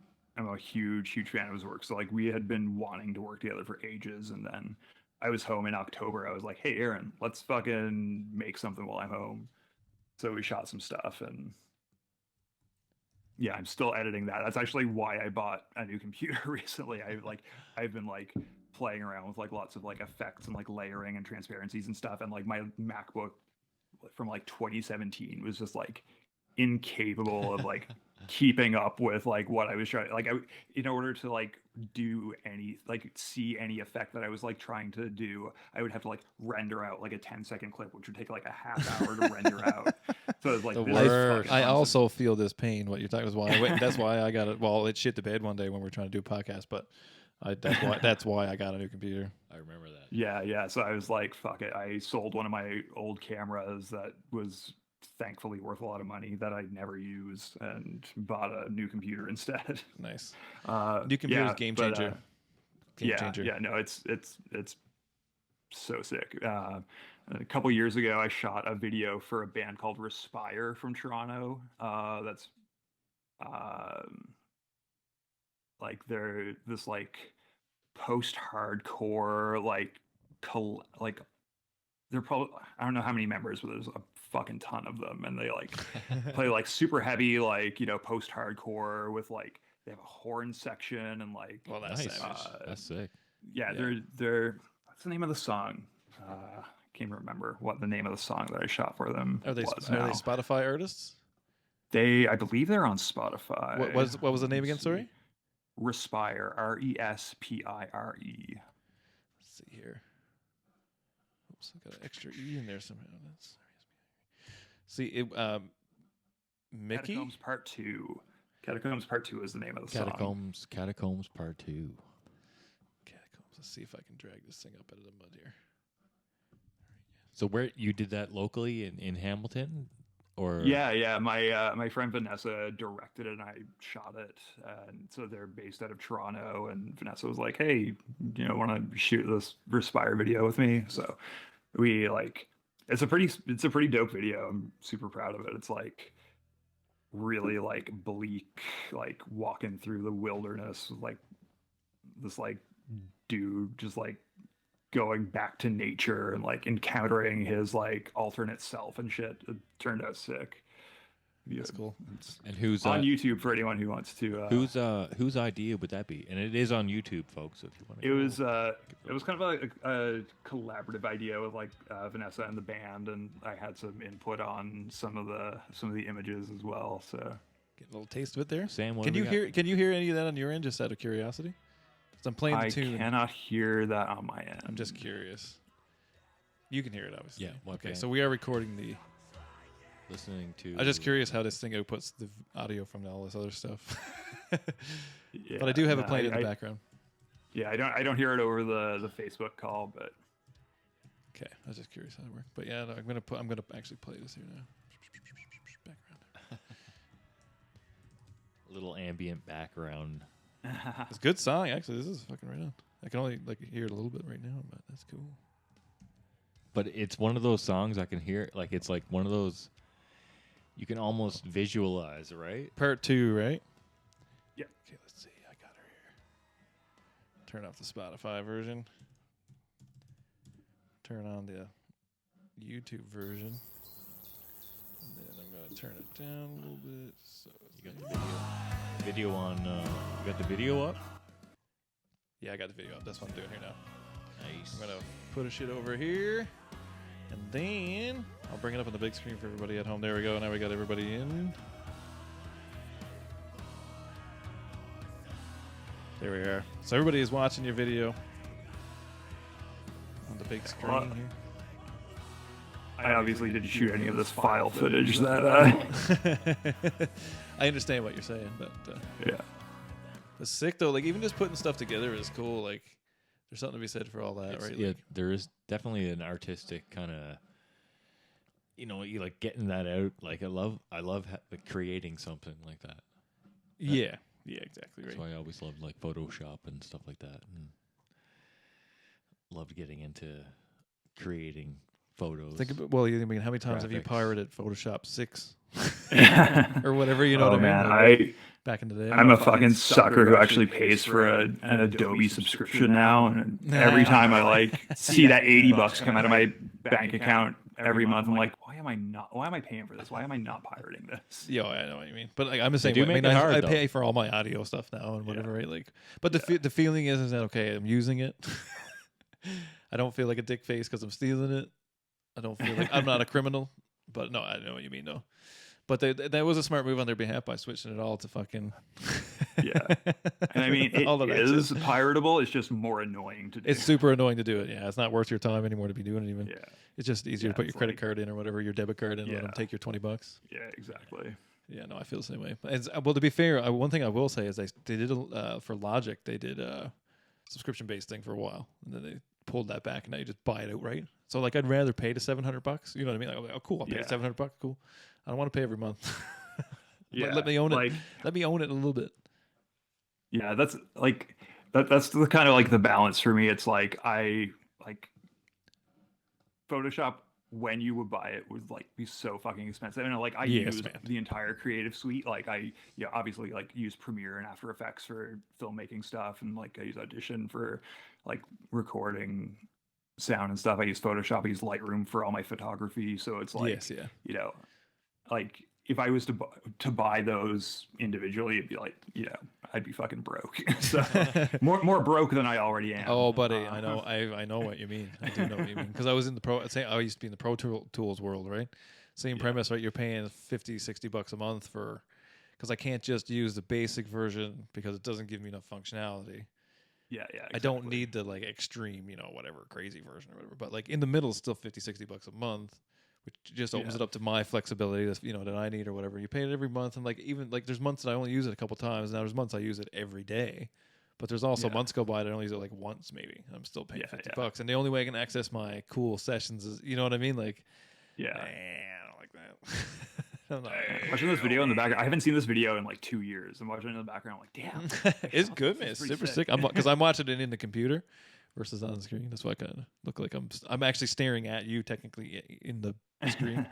a huge fan of his work. So like we had been wanting to work together for ages, and then I was home in October. I was like, hey Aaron, let's fucking make something while I'm home. So we shot some stuff, and I'm still editing that. That's actually why I bought a new computer recently. I've been like playing around with like lots of like effects and like layering and transparencies and stuff, and like my MacBook from like 2017 was just like incapable of like keeping up with like what I was trying, like in order to like do any, like see any effect that I was like trying to do, I would have to like render out like a 10-second clip, which would take like a half hour to render out. So it's like I also feel this pain. What you're talking about, that's why I got it. Well, it shit the bed one day when we were trying to do a podcast, but that's why I got a new computer. I remember that. Yeah. So I was like, fuck it. I sold one of my old cameras that was thankfully worth a lot of money that I never used, and bought a new computer instead. Nice. New computer's game changer. No, it's so sick. A couple years ago, I shot a video for a band called Respire from Toronto. That's like they're this like post-hardcore like they're probably, I don't know how many members, but there's a fucking ton of them, and they like play like super heavy, like, you know, post-hardcore with like, they have a horn section and like, well, that's nice. That's sick. Yeah, they're what's the name of the song? Can't remember what the name of the song that I shot for them are they Spotify artists? I believe they're on Spotify. What was the name again? Sorry. Respire, Respire. Let's see here. Oops, I got an extra E in there somehow. That's see, Mickey? Catacombs Part 2. Catacombs Part 2 is the name of the song. Catacombs Part 2. Catacombs. Let's see if I can drag this thing up out of the mud here. So where you did that locally in Hamilton? Or yeah, my friend Vanessa directed it and I shot it, and so they're based out of Toronto, and Vanessa was like, hey, you know, want to shoot this Respire video with me? So we like, it's a pretty dope video. I'm super proud of it. It's like really like bleak, like walking through the wilderness with like this like dude just like going back to nature and like encountering his like alternate self and shit. It turned out sick. Yeah, that's cool. And who's on YouTube for anyone who wants to? Whose idea would that be? And it is on YouTube, folks. If you want to. It was kind of a collaborative idea with like Vanessa and the band, and I had some input on some of the images as well. So get a little taste of it there. Sam, can you hear any of that on your end, just out of curiosity? I'm playing the tune. I cannot hear that on my end. I'm just curious. You can hear it, obviously. Yeah. Okay, so we are recording the... Listening to... I'm just curious how this thing outputs the audio from all this other stuff. Yeah, but I do have it playing in the background. Yeah, I don't hear it over the Facebook call, but... Okay, I was just curious how it worked. But yeah, no, I'm gonna actually play this here now. Background. A little ambient background. It's a good song, actually. This is fucking right on. I can only like hear it a little bit right now, but that's cool. But it's one of those songs I can hear. Like it's like one of those you can almost visualize, right? Part 2, right? Yeah. Okay, let's see. I got her here. Turn off the Spotify version. Turn on the YouTube version. And then I'm gonna turn it down a little bit. So you got the video on. You got the video up? Yeah, I got the video up. That's what I'm doing here now. Nice. I'm gonna put a shit over here, and then I'll bring it up on the big screen for everybody at home. There we go. Now we got everybody in. There we are. So everybody is watching your video on the big screen here. I obviously didn't shoot any of this file footage that I understand what you're saying, but yeah. It's sick though. Like even just putting stuff together is cool. Like there's something to be said for all that, right? Yeah, like, there is definitely an artistic kind of, you know, you like getting that out. Like I love creating something like that. Yeah, exactly. Right. That's why I always loved like Photoshop and stuff like that, and loved getting into creating photos. Think about, well, I mean, how many times have you pirated Photoshop 6 or whatever? You know what I mean? Man, like, back in the day, I'm a fucking sucker who actually pays for an Adobe subscription now, and every time I like see that $80 come out of my bank account every month, I'm like, why am I paying for this? Why am I not pirating this? Yo, I know what you mean. But like, I'm the same do way. I make mean, it hard, I though. pay for all my audio stuff now and whatever, right? Like, but the feeling is that okay, I'm using it. I don't feel like a dick face because I'm stealing it. I don't feel like I'm not a criminal. But no, I know what you mean, though. But that was a smart move on their behalf by switching it all to fucking. Yeah, and I mean, it is piratable. It's just more annoying to do. It's super annoying to do it. Yeah, it's not worth your time anymore to be doing it. Even. Yeah, it's just easier to put your credit card in or whatever, your debit card in, and let them take your $20. Yeah, exactly. Yeah, no, I feel the same way. Well, to be fair, one thing I will say is they did for Logic. They did a subscription based thing for a while, and then they pulled that back, and now you just buy it outright. So like, I'd rather pay the $700. You know what I mean? Like, oh, cool, I'll pay $700. Cool. I don't want to pay every month. Let me own it. Like, let me own it a little bit. Yeah, that's like that's the kind of like the balance for me. It's like I like Photoshop when you would buy it would like be so fucking expensive. And like I use the entire creative suite. Like I obviously like use Premiere and After Effects for filmmaking stuff, and like I use Audition for like recording sound and stuff. I use Photoshop, I use Lightroom for all my photography. So it's like you know, like if I was to buy those individually, it'd be like, I'd be fucking broke. So more broke than I already am. Oh, buddy, I know what you mean. I do know what you mean, because I was in the I used to be in the Pro Tools world, right? Same premise, right? You're paying $50-$60 a month because I can't just use the basic version because it doesn't give me enough functionality. Yeah, exactly. I don't need the like extreme, whatever crazy version or whatever. But like in the middle, it's still $50-$60 a month, which just opens it up to my flexibility that I need or whatever. You pay it every month, and like even like there's months that I only use it a couple times. Now there's months I use it every day, but there's also months go by that I only use it like once maybe. I'm still paying $50, and the only way I can access my cool sessions is, you know what I mean? Like, I don't like that. I'm watching this video in the background. I haven't seen this video in like 2 years. I'm watching it in the background. I'm like, damn, it's good, man. It's super sick. Because I'm watching it in the computer versus on the screen. That's why I kind of look like I'm actually staring at you technically in the screen.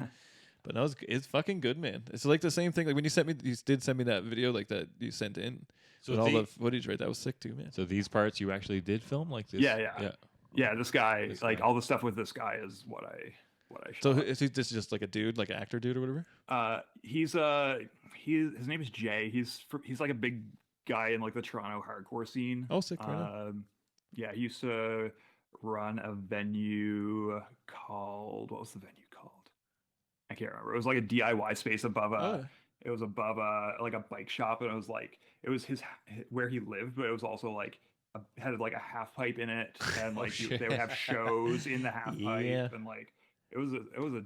But no, it's fucking good, man. It's like the same thing. Like when you did send me that video like that you sent in. So all the footage, right? That was sick too, man. So these parts you actually did film like this? Yeah. This guy, all the stuff with this guy is what I shot. So is this just like a dude, like an actor dude or whatever? His name is Jay. He's like a big guy in like the Toronto hardcore scene. Oh, sick! Right. Yeah, he used to run a venue called, what was the venue called? I can't remember. It was like a DIY space above it was above like a bike shop, and it was his where he lived, but it was also like had like a half pipe in it, and like they would have shows in the half pipe, and like it was a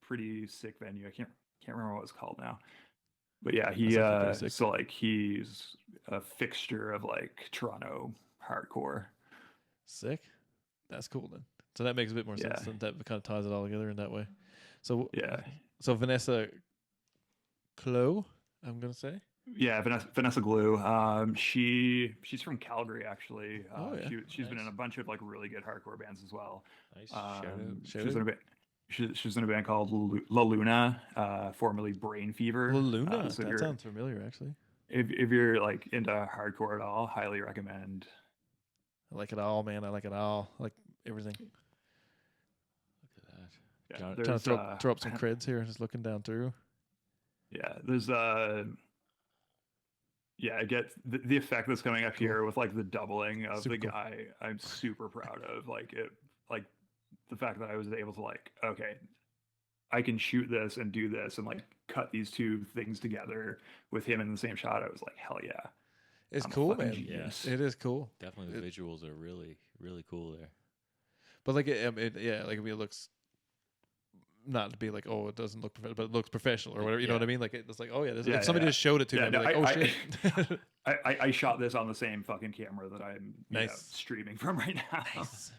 pretty sick venue. I can't remember what it's called now, but yeah, so like he's a fixture of like Toronto hardcore. Sick. That's cool then. So that makes a bit more sense. And that kind of ties it all together in that way. So So Vanessa Clow, I'm gonna say. Yeah, Vanessa Glue. She's from Calgary actually. She's been in a bunch of like really good hardcore bands as well. Nice. She's in a band called La Luna, formerly Brain Fever. La Luna. So that sounds familiar, actually. If you're like into hardcore at all, highly recommend. I like it all, man. I like it all. I like everything. Look at that. Yeah, trying to throw up some creds here. Just looking down through. Yeah, there's I get the effect that's coming up here with like the doubling of the guy. I'm super proud of like the fact that I was able to like, okay, I can shoot this and do this and like cut these two things together with him in the same shot. I was like, hell yeah. It's cool, man. Yes, it is cool. Definitely, the visuals are really, really cool there. But like, it looks not to be like, oh, it doesn't look professional, but it looks professional or whatever. You know what I mean? Like it's like, oh yeah, if somebody just showed it to me, I'd be like, oh shit. I shot this on the same fucking camera that I'm streaming from right now. Nice.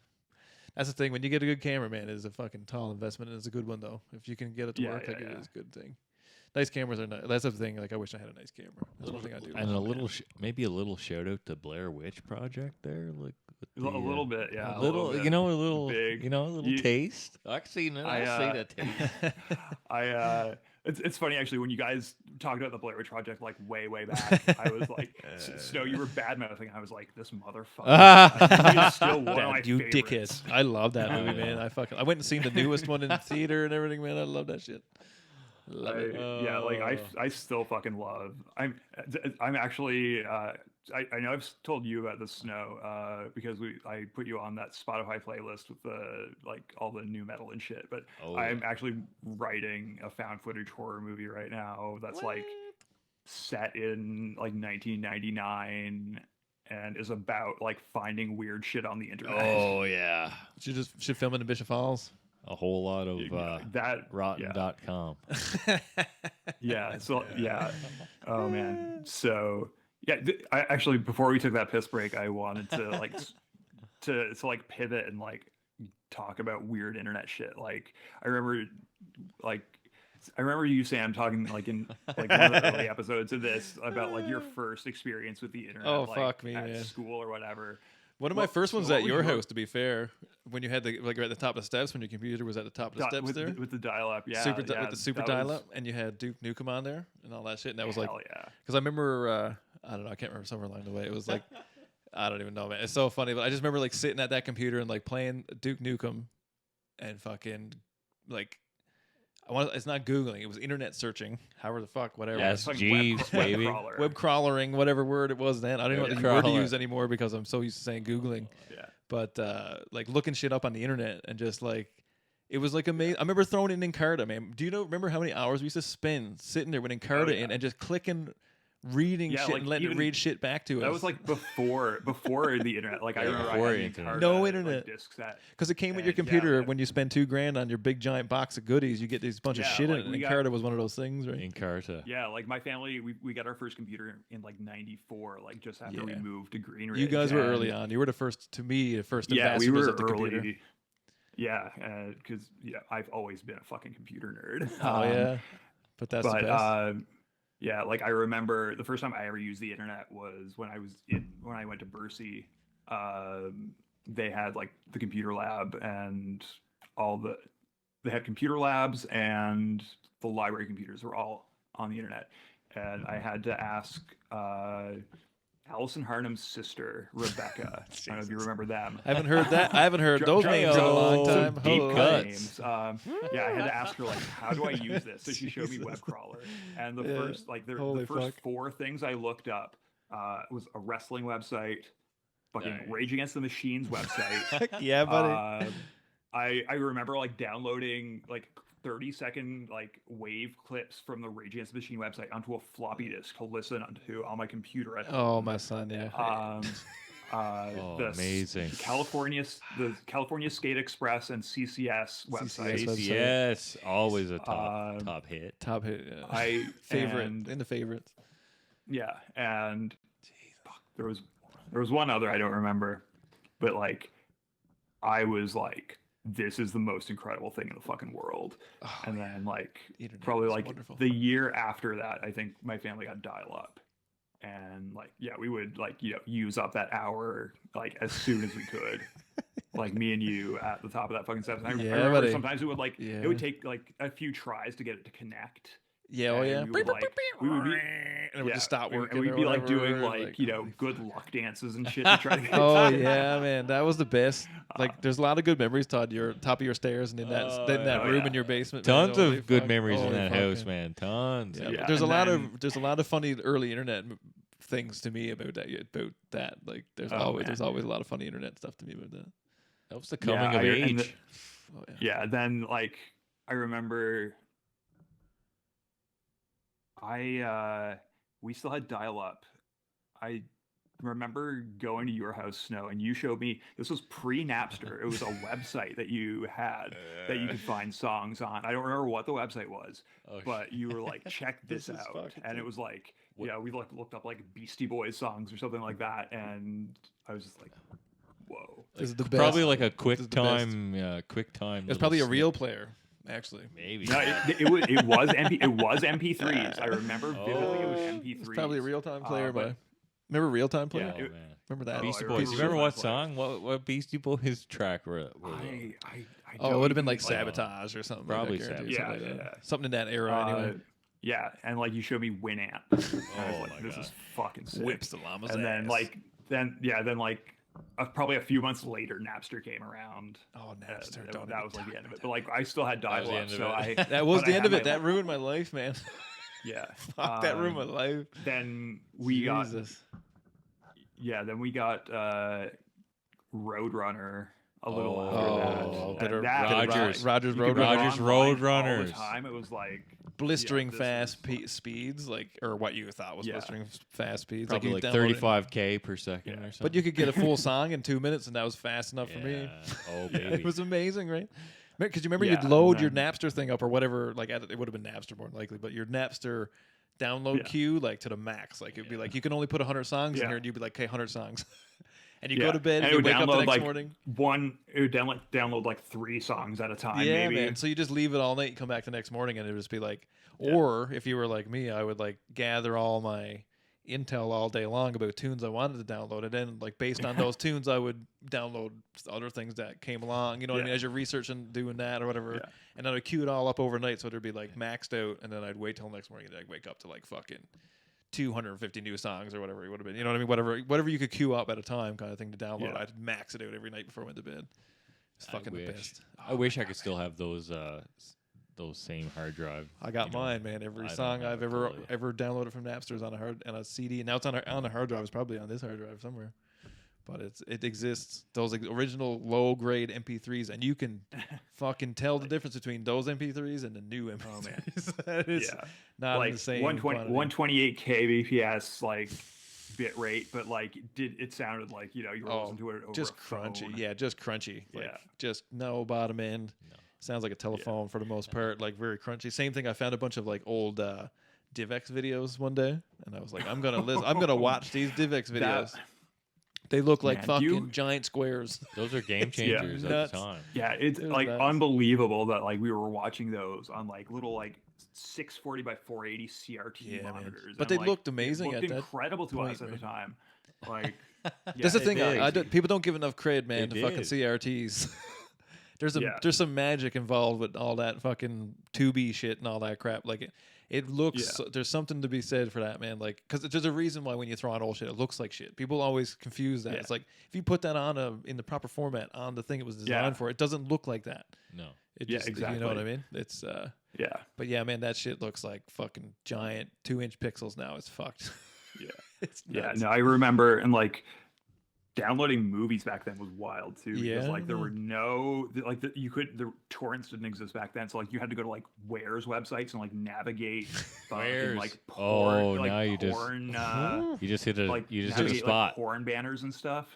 That's the thing. When you get a good camera, man, it is a fucking tall investment, and it's a good one though. If you can get it to work, it is a good thing. Nice cameras are nice. That's the thing. Like I wish I had a nice camera. That's one thing I do. And maybe a little shout out to Blair Witch Project there. Like a little bit, yeah. A little bit. A little big, a little taste. Actually, no, I see that taste. It's funny actually when you guys talked about the Blair Witch Project like way back. I was like, Snow, you were bad mouthing. I was like, this motherfucker. He's still one of my you favorites. dickhead. I love that movie, man. I went and seen the newest one in the theater and everything, man. I love that shit. Love it. Yeah, like I still fucking love. I'm actually. I know I've told you about the Snow because I put you on that Spotify playlist with the like all the new metal and shit. But I'm actually writing a found footage horror movie right now that's like set in like 1999 and is about like finding weird shit on the internet. Oh yeah, should film it in Bishop Falls. A whole lot of that rotten.com. Yeah. So yeah. Oh man. So yeah. I actually before we took that piss break, I wanted to like to like pivot and like talk about weird internet shit. Like I remember you, Sam, talking like in like one of the early episodes of this about like your first experience with the internet. Oh like, fuck me, at man. School or whatever. One of my first ones at your house, to be fair, when you had the like at the top of the steps when your computer was at the top of the steps with, there with the dial-up, yeah, with the super dial-up, and you had Duke Nukem on there and all that shit, and that was like, yeah, because I remember, I don't know, I can't remember somewhere along the way, it was like, I don't even know, man, it's so funny, but I just remember like sitting at that computer and like playing Duke Nukem, and fucking like. It's not Googling. It was internet searching. However the fuck, whatever. Yes, Jeeves, baby. Web crawlering, whatever word it was then. I don't know what the word to use anymore because I'm so used to saying Googling. Yeah. But like looking shit up on the internet and just like, it was like amazing. I remember throwing in Encarta, man. Do you remember how many hours we used to spend sitting there with Encarta in and just clicking, reading shit and letting it read shit back to us? That was like before the internet. Like I remember I had Encarta, no internet. like, disc set. Because it came with your computer. When you spend $2,000 on your big giant box of goodies, you get this bunch of shit in it. And Encarta was one of those things, right? Encarta. Yeah, like my family, we got our first computer in like '94, like just after we moved to Green Ridge. You guys were early on. You were the first ambassadors we were of the early. computer. Yeah, because I've always been a fucking computer nerd. Oh yeah, but that's the best. Yeah, like I remember the first time I ever used the internet was when I went to Bercy. They had like the computer lab and they had computer labs and the library computers were all on the internet, and I had to ask Allison Harnum's sister, Rebecca. I don't know if you remember them. I haven't heard that. I haven't heard those names in a long time. Deep cut names. Yeah, I had to ask her like, how do I use this? So she showed me web crawler, and the first four things I looked up was a wrestling website, fucking Rage Against the Machine's website. Yeah, buddy. I remember like downloading like 30-second like wave clips from the Rage Against the Machine website onto a floppy disk to listen to on my computer at home. Oh, my son, yeah. Amazing. The California Skate Express and CCS website. CCS, always a top hit. Top hit. Yeah. In the favorites. Yeah, and there was one other I don't remember, but like I was like, this is the most incredible thing in the fucking world. And then like probably like wonderful. The year after that, I think my family got dial up, and like we would like use up that hour like as soon as we could. Like me and you at the top of that fucking steps. I remember sometimes it would like it would take like a few tries to get it to connect. Yeah, oh yeah. We would be, and it would just stop working. And we'd be like doing like good luck dances and shit to try to get yeah, man, that was the best. Like, there's a lot of good memories, Todd. Your top of your stairs and in that room in your basement. Tons of good memories in that house, man. Tons. Yeah, there's a lot of funny early internet things to me about that. Like, there's always a lot of funny internet stuff to me about that. That was the coming of age. Then like I remember. We still had dial-up. I remember going to your house, Snow, and you showed me, this was pre-Napster. It was a website that you had that you could find songs on. I don't remember what the website was, but you were like, check this out. And it was like, we like looked up like Beastie Boys songs or something like that. And I was just like, whoa. This is the best. Probably like a QuickTime. It's probably a real player. Actually, maybe. No, it was MP3s. I remember vividly it was MP3s. It's probably a real-time player, but Remember Real Time Player? Oh, man. Remember that? Beastie I Boys. remember You remember Real what Time song? What Beastie Boys track were I Oh, it don't would have been even, like Sabotage or something. Probably like that, Sabotage. something like that. Yeah. Something in that era anyway. Yeah, and like you showed me Winamp. I was like, my this God. is fucking sick. Whips the llama's And then ass. then probably a few months later, Napster came around. Oh, Napster! That was like the end of it. But like I still had That was the dial-up, end of so it. I That was but the I end had of it. my- That ruined my life, man. Yeah. Fuck, that ruined my life. Then we got Jesus. Roadrunner a little Oh, after that. better- And that Rogers. Rogers you could be Roadrunner. Rogers online all Roadrunners. the time. It was like Blistering this fast is- speeds, like, or what you thought was Yeah. blistering fast speeds. Probably you like download it- 35K per second or something. But you could get a full song in 2 minutes, and that was fast enough for me. Oh, It baby. was amazing, right? Because you remember Yeah, you'd load and your then- Napster thing up or whatever, like it would have been Napster more than likely, but your Napster download Yeah. queue like to the max. Like it'd be like you can only put 100 songs in Yeah. here, and you'd be like, okay, 100 songs. And you Yeah. go to bed, And and it you would wake up the download, next like, morning. it would download like 3 songs at a time. Yeah, maybe. man. So you just leave it all night, you come back the next morning, and it would just be like, or if you were like me, I would like gather all my intel all day long about tunes I wanted to download, and then like based on those tunes, I would download other things that came along. You know what I mean? As you're researching, doing that or whatever, Yeah. and then I'd queue it all up overnight, so it'd be like maxed out, and then I'd wait till the next morning, and I'd wake up to like fucking 250 new songs or whatever it would have been. You know what I mean? Whatever you could queue up at a time, kind of thing to download. Yeah. I'd max it out every night before I went to bed. It's fucking the best. I wish I could still have those same hard drive. I got you know. mine, man. Every I don't song have I've it ever totally. downloaded from Napster is on a CD. Now it's on a hard drive. It's probably on this hard drive somewhere. But it exists. Those original low grade MP3s, and you can fucking tell the difference between those MP3s and the new MP3s. That is not like the same. 128 kbps like bit rate, but like it sounded like you were listening to it over just a crunchy. phone. Yeah, just crunchy. Like, Yeah. just no bottom end. No. Sounds like a telephone for the most part. Like very crunchy. Same thing. I found a bunch of like old DivX videos one day, and I was like, I'm gonna listen. I'm gonna watch these DivX videos. They look like Man, fucking giant squares. Those are game changers at nuts. the time. Yeah, it's It was like nuts. unbelievable that like we were watching those on like little like 640 by 480 CRT Yeah, man. monitors. But and, they like, looked amazing It at looked that incredible to point, us at the right? time. Like, That's the it thing. did. People don't give enough credit, man, They to fucking did. CRTs. There's Yeah. some magic involved with all that fucking 2B shit and all that crap. Like it looks. Yeah. There's something to be said for that, man. Like because there's a reason why when you throw on old shit, it looks like shit. People always confuse that. Yeah. It's like if you put that on in the proper format on the thing it was designed Yeah. for, it doesn't look like that. No. It Yeah, just, You know what I exactly. mean? It's Yeah. But yeah, man, that shit looks like fucking giant 2-inch pixels now. It's fucked. Yeah. It's Yeah. nuts. No, I remember, and like downloading movies back then was wild too. Because Yeah. like there were the torrents didn't exist back then. So like you had to go to like Where's websites and like navigate Where's? like Oh, porn, like now you just- porn, You just hit a like you just hit a navigate, spot. like porn banners and stuff.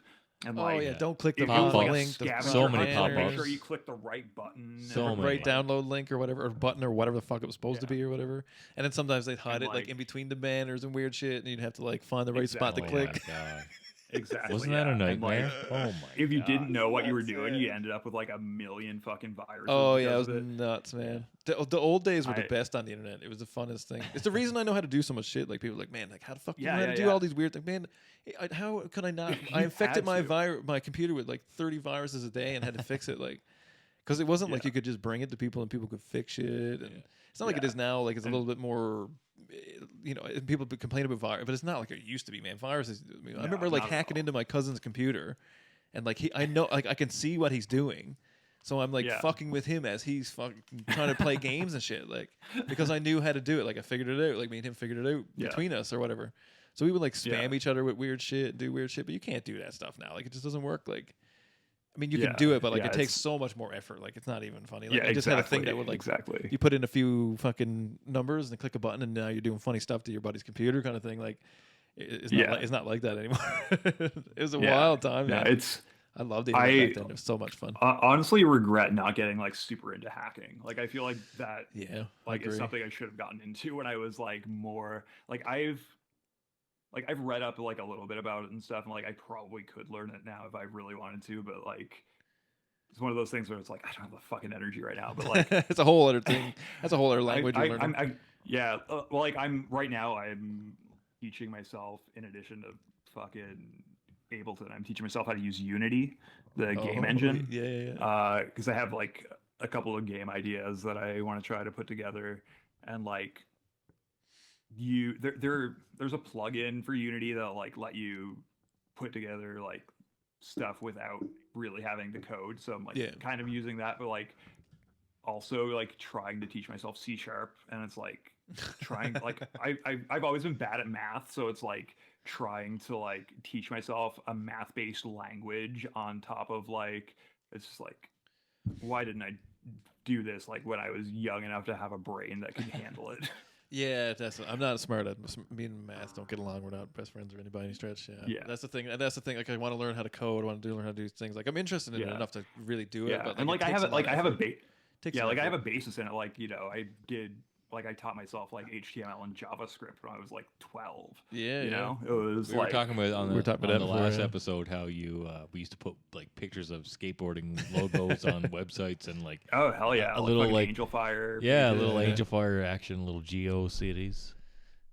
And Oh like yeah, don't click the if it was like a link. The scavenger So many hunt, pop-ups. Make sure you click the right button. So and, many. right download link or whatever, or button or whatever the fuck it was supposed to Yeah. be or whatever. And then sometimes they'd hide And, it like like- in between the banners and weird shit, and you'd have to like find the right spot to Oh, Exactly. click. my God. Exactly. Wasn't that a yeah. And, nightmare? like, Oh my if you God. didn't know what you were That's doing, it. you ended up with like a million fucking viruses. Oh yeah, it was because of nuts, man. The old days were the I- best on the internet. It was the funnest thing. It's the reason I know how to do so much shit. Like people are like, man, like how the fuck do you know how to do all these weird things, man? How could I not? I You infected had to. my computer with like 30 viruses a day and had to fix it, like. Because it wasn't like Yeah. you could just bring it to people and people could fix shit. And it's not like it Yeah. is now. Like it's a And- little bit more, and people complain about virus, but it's not like it used to be, man. Viruses. I No, remember like not at hacking all. into my cousin's computer, and like I know, like I can see what he's doing. So I'm like Yeah. fucking with him as he's fucking trying to play games and shit, like because I knew how to do it. Like I figured it out. Like me and him figured it out Yeah. between us or whatever. So we would like spam Yeah. each other with weird shit, do weird shit, but you can't do that stuff now. Like it just doesn't work. Like I mean, you can Yeah. do it, but like Yeah, it takes it's- so much more effort. Like it's not even funny. Like Yeah, I just had a thing exactly, that would like exactly. you put in a few fucking numbers and click a button, and now you're doing funny stuff to your buddy's computer, kind of thing. Like it's not Yeah. like, it's not like that anymore. It was a Yeah. wild time. Yeah, Man. it's I loved it back then. It was so much fun. honestly regret not getting like super into hacking. Like I feel like that Yeah, like I is agree. something I should have gotten into when I was like more like I've read up like a little bit about it and stuff, and like I probably could learn it now if I really wanted to, but like it's one of those things where it's like I don't have the fucking energy right now. But like it's a whole other thing. That's a whole other language you're learning. yeah. Well, like I'm right now. I'm teaching myself in addition to fucking Ableton. I'm teaching myself how to use Unity, the game engine. Yeah. Because I have like a couple of game ideas that I want to try to put together, and like there's a plugin for Unity that'll like let you put together like stuff without really having the code. So I'm like kind of using that, but like also like trying to teach myself C#, and it's like trying like I've always been bad at math, so it's like trying to like teach myself a math-based language on top of like it's just like why didn't I do this like when I was young enough to have a brain that could handle it? Yeah, I'm not smart at me and math don't get along. We're not best friends or any by any stretch. Yeah, that's the thing. And that's the thing. Like, I want to learn how to code. I want to learn how to do things. Like, I'm interested in it enough to really do it. But and like I have a base. basis in it. Like I did. Like I taught myself like HTML and JavaScript when I was like 12. Yeah, you know, it was we were talking about on the last before, episode how you we used to put like pictures of skateboarding logos on websites and like oh hell yeah, a little like Angel Fire, a little Angel Fire action, little Geo cities.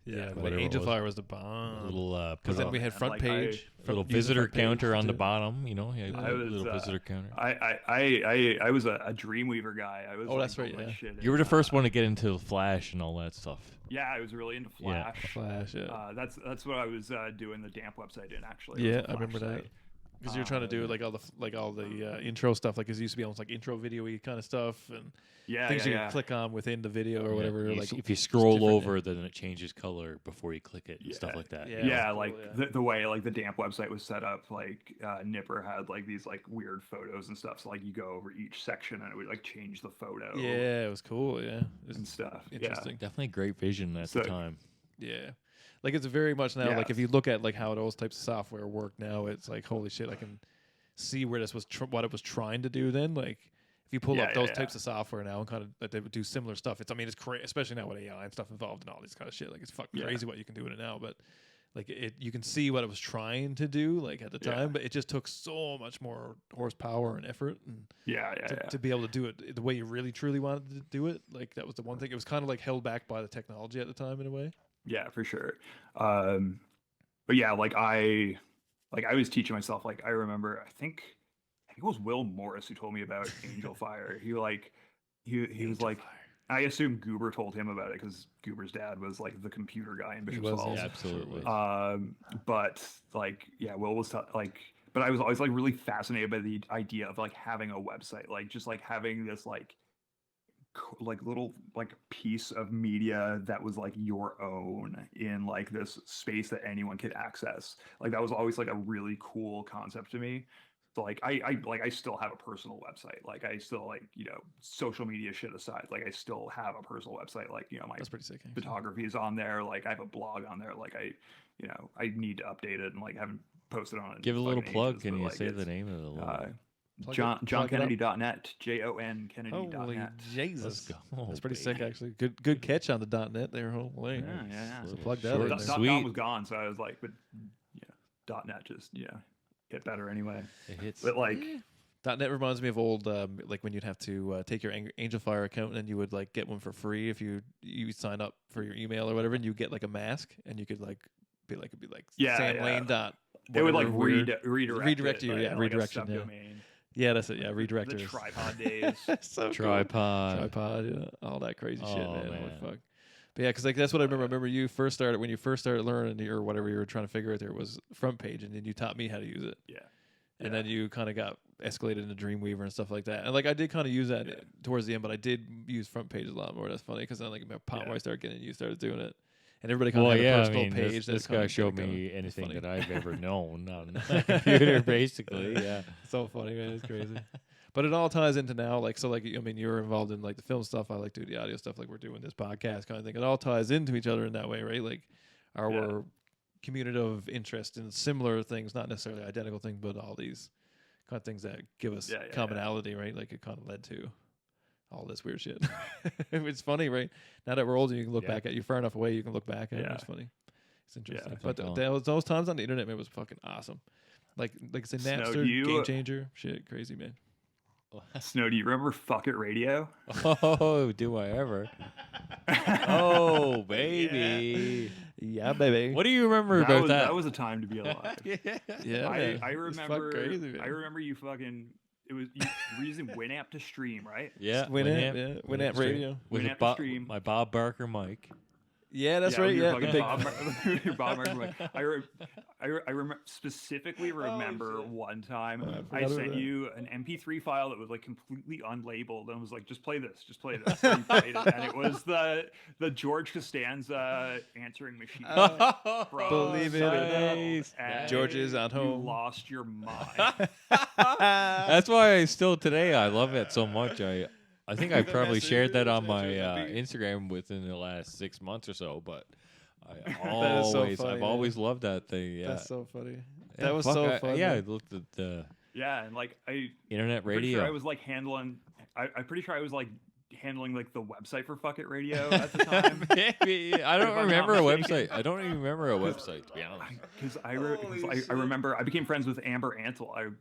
Yeah, but Angel Fire was the bomb. A little because then we had front page, a little visitor counter on the bottom. You know, a little visitor counter. I was a Dreamweaver guy. I was that's right. Yeah. You were the first one to get into Flash and all that stuff. Yeah, I was really into Flash. Yeah, Flash. Yeah. That's what I was doing the damp website in actually. Yeah, I remember that. Because you're trying to do like all the intro stuff, like it used to be almost like intro video-y kind of stuff, and things you can click on within the video or whatever. Like if you scroll over, then it changes color before you click it and stuff like that. The way like the damp website was set up, like Nipper had like these like weird photos and stuff. So like you go over each section and it would like change the photo. Yeah, it was cool. Yeah, and stuff. Interesting. Definitely great vision at the time. Yeah. Like it's very much now. Like if you look at like how those types of software work now, it's like holy shit. I can see where this was what it was trying to do then. Like if you pull up those types of software now and kind of that they would do similar stuff. It's it's crazy, especially now with AI and stuff involved and all this kind of shit. Like it's fucking crazy what you can do with it now. But like you can see what it was trying to do like at the time, but it just took so much more horsepower and effort and to be able to do it the way you really truly wanted to do it. Like that was the one thing. It was kind of like held back by the technology at the time in a way. Yeah, for sure. But yeah, like I was teaching myself. Like I remember, I think it was Will Morris who told me about Angel Fire. He was like, I assume Goober told him about it because Goober's dad was like the computer guy in Bishop's Falls. Yeah, absolutely. But like, yeah, Will was like, but I was always like really fascinated by the idea of like having a website, like just like having this like little like piece of media that was like your own in like this space that anyone could access. Like that was always like a really cool concept to me. So like I still have a personal website. Like I still like, you know, social media shit aside, like I still have a personal website. Like, you know, my That's pretty sick, photography is on there. Like I have a blog on there. Like I need to update it and like haven't posted on it. Give a little plug. Can you say the name of the logo? JonKennedy.net, JonKennedy.net. Holy Jesus! Let's go, that's pretty sick, actually. Good catch on the .net there. Holy, yeah. So plug that in there. .com was gone, so I was like, but .net just hit better anyway. It hits, but like. .net reminds me of old, like when you'd have to take your Angel Fire account and then you would like get one for free if you sign up for your email or whatever, and you get like a mask and you could like be like Sam Lane dot. It would like redirect you, redirection, domain. Yeah, that's it. Yeah, redirectors. The tripod days. So tripod, yeah, all that crazy shit, man. Holy fuck. But yeah, because like that's what I remember. I remember when you first started learning or whatever you were trying to figure out there was front page, and then you taught me how to use it. Yeah. And then you kind of got escalated into Dreamweaver and stuff like that. And like I did kind of use that towards the end, but I did use front page a lot more. That's funny because then like when I started getting you started doing it. And everybody kind of had a personal page. This guy showed me anything that I've ever known on the computer, basically. Yeah. So funny, man. It's crazy. But it all ties into now, like, so, like, I mean, you're involved in, like, the film stuff. I like to do the audio stuff, like we're doing this podcast kind of thing. It all ties into each other in that way, right? Like, our community of interest in similar things, not necessarily identical things, but all these kind of things that give us commonality, right? Like, it kind of led to all this weird shit. It's funny, right? Now that we're older, you can look back at you far enough away, you can look back at it. It's funny. It's interesting. But those times on the internet, man, was fucking awesome. Like it's a Napster, game changer. Shit, crazy, man. Snow, do you remember Fuck It Radio? Oh, do I ever? Oh, baby. Yeah, baby. What do you remember about that? That was a time to be alive. Yeah, I remember. Crazy, I remember you fucking. It was you were using Winamp to stream, right? Yeah, Winamp radio with Winamp to stream. my Bob Barker mic. Yeah, that's right. Yeah, your Bob Mark. I specifically remember one time I sent you an MP3 file that was like completely unlabeled and was like, just play this. And you played it, and it was the George Costanza answering machine. Believe it or not, George is at home. You lost your mind. That's why I love it so much. I think I probably shared that on my Instagram within the last 6 months or so, but I've always loved that thing. Yeah, that's so funny. That was so funny. I looked at the and like internet radio. Sure I was like handling. I'm pretty sure I was like handling like the website for Fuck It Radio at the time. Maybe I don't remember a website. I don't even remember a website, to be honest. Because I remember I became friends with Amber Antle.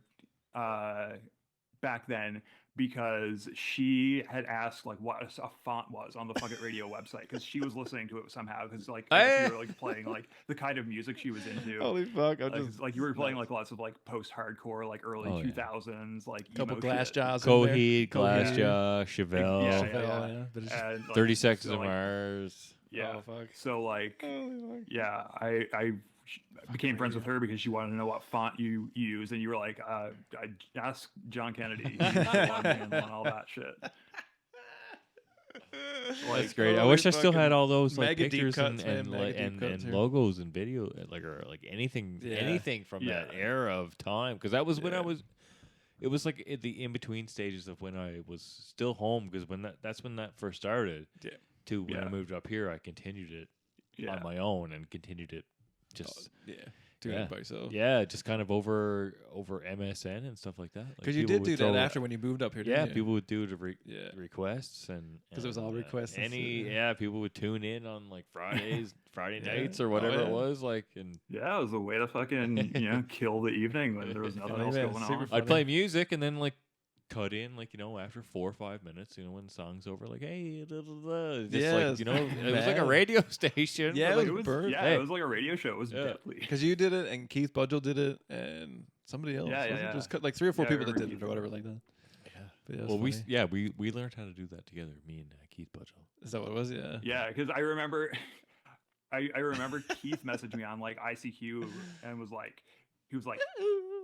Back then. Because she had asked like what a font was on the Fuck It Radio website, because she was listening to it somehow, because like you were like playing like the kind of music she was into. Holy fuck! Like you were playing like lots of like post-hardcore, like early 2000s, like a couple Glassjaws, Coheed, Glassjaw, Chevelle, yeah. And, like, 30 Seconds of Mars. Yeah. Oh, fuck. So like, yeah, I became friends with her because she wanted to know what font you use, and you were like, I asked Jon Kennedy and all that shit. That's great. I wish I still had all those like pictures cuts, and logos and video, or anything from that era of time, because that was when it was like at the in between stages of when I was still home, because that's when that first started. Yeah. To when I moved up here, I continued it on my own and continued it. Just doing it by yourself. Yeah, just kind of over MSN and stuff like that. Because you did do that after when you moved up here. Didn't you? People would do the requests because it was all requests. People would tune in on like Friday nights or whatever it was like, and it was a way to fucking kill the evening when there was nothing else going on. I'd play music and then like cut in like after 4 or 5 minutes when the song's over, like hey like it was like a radio station. It was like a radio show. It was deadly because you did it and Keith Budgell did it and somebody else. Just like 3 or 4 people that did it or whatever like that. Well, we learned how to do that together, me and Keith Budgell. Is that what it was? Yeah, because I remember Keith messaged me on like ICQ and was like, he was like,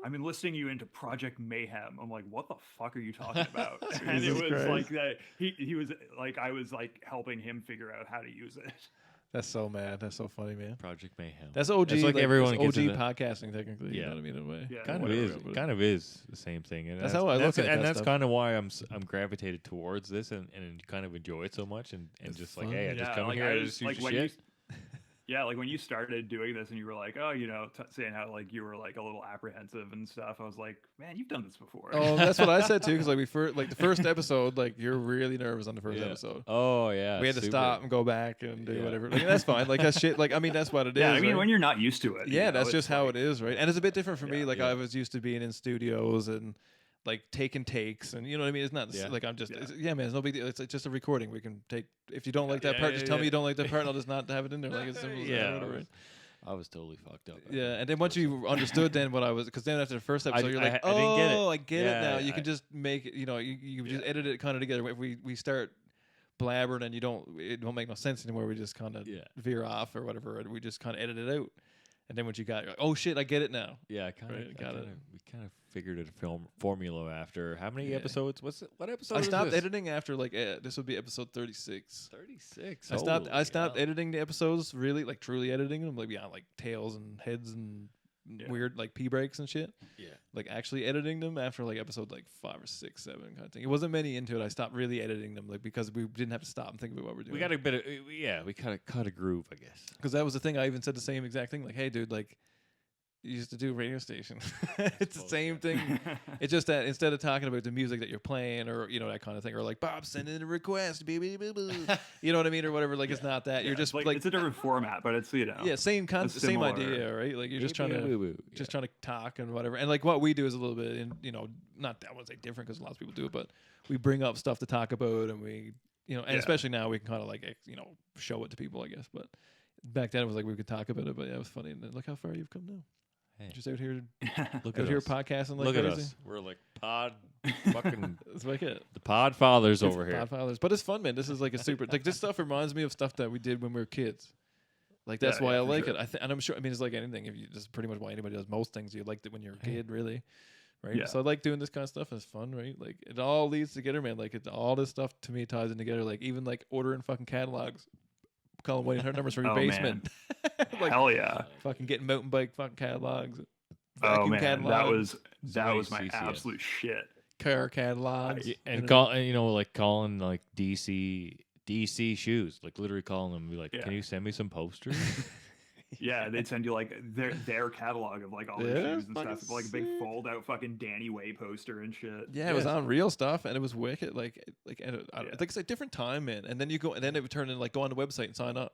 I'm enlisting you into Project Mayhem. I'm like, what the fuck are you talking about? And it was like that. He was like, I was like helping him figure out how to use it. That's so mad. That's so funny, man. Project Mayhem. That's OG. It's like everyone OG podcasting, technically. Yeah. You know what I mean? In a way. Yeah, kind of is the same thing. And that's how I look at it. And that's kind of why I'm gravitated towards this and kind of enjoy it so much and just fun. Like, hey, I just come here and just shoot shit. Yeah, like when you started doing this and you were like, oh, saying how like you were like a little apprehensive and stuff. I was like, man, you've done this before. Oh, that's what I said too. Because like the first episode, like you're really nervous on the first episode. Oh yeah, we had to stop and go back and do whatever. Like, that's fine. Like that's shit. Like I mean, that's what it is. Yeah, I mean, when you're not used to it. Yeah, that's just how it is, right? And it's a bit different for me. Like I was used to being in studios and like taking takes, and you know what I mean. It's not like I'm just man. It's no big deal. It's just a recording. We can take if you don't like that part, just tell me you don't like that part, and I'll just not have it in there. Like it's simple as that. Right? I was totally fucked up. Yeah, and then once you understood then what I was, because then after the first episode, you're like, oh, I get it now. You can just make it. You just edit it kind of together. If we start blabbering and it don't make no sense anymore. We just kind of veer off or whatever, and we just kind of edit it out. And then once you got, you're like, oh shit, I get it now. Yeah, we kind of figured it a formula after how many episodes? What episode? I stopped editing after like this would be episode 36. 36. I stopped editing the episodes, really like truly editing them, like beyond like tails and heads and weird like pee breaks and shit. Yeah, like actually editing them after like episode like 5 or 6, 7 kind of thing. It wasn't many into it. I stopped really editing them like because we didn't have to stop and think about what we're doing. We got a bit of we kind of cut a groove, I guess. Because that was the thing. I even said the same exact thing. Like, hey, dude, like. You used to do radio station. It's the same thing. It's just that instead of talking about the music that you're playing or that kind of thing, or like Bob sending in a request, you know what I mean, or whatever. Like it's not that. You're just like it's a different format, but it's same same idea, right? Like you're just trying to talk and whatever. And like what we do is a little bit, not that one's like different because lots of people do it, but we bring up stuff to talk about, and we and especially now we can kind of like show it to people, I guess, but. back then it was like we could talk about it, but yeah, it was funny. And then look how far you've come now. Hey, Just out here, look out at here us. podcasting like Look crazy. at us. We're like pod fucking It's like it. the pod fathers over here. Podfathers. But it's fun, man. This is like a super like this stuff reminds me of stuff that we did when we were kids. Like that's why I like it. And I'm sure. I mean, it's like anything. If you that's pretty much why anybody does most things. You liked it when you were a kid, really, right? Yeah. So I like doing this kind of stuff. It's fun, right? Like it all leads together, man. Like it's all this stuff to me ties in together. Like even like ordering fucking catalogs, calling waiting her numbers for your basement. Like, hell yeah! Fucking getting mountain bike fucking catalogs. Oh man, catalogs, that was my absolute shit. Car catalogs and calling like DC shoes, like literally calling them, and be like, can you send me some posters? Yeah, they'd send you like their catalog of like all their shoes and stuff, like a big fold out fucking Danny Way poster and shit. Yeah, it was on real stuff, and it was wicked. I think it's a different time, man. And then you go, and then it would turn into like go on the website and sign up.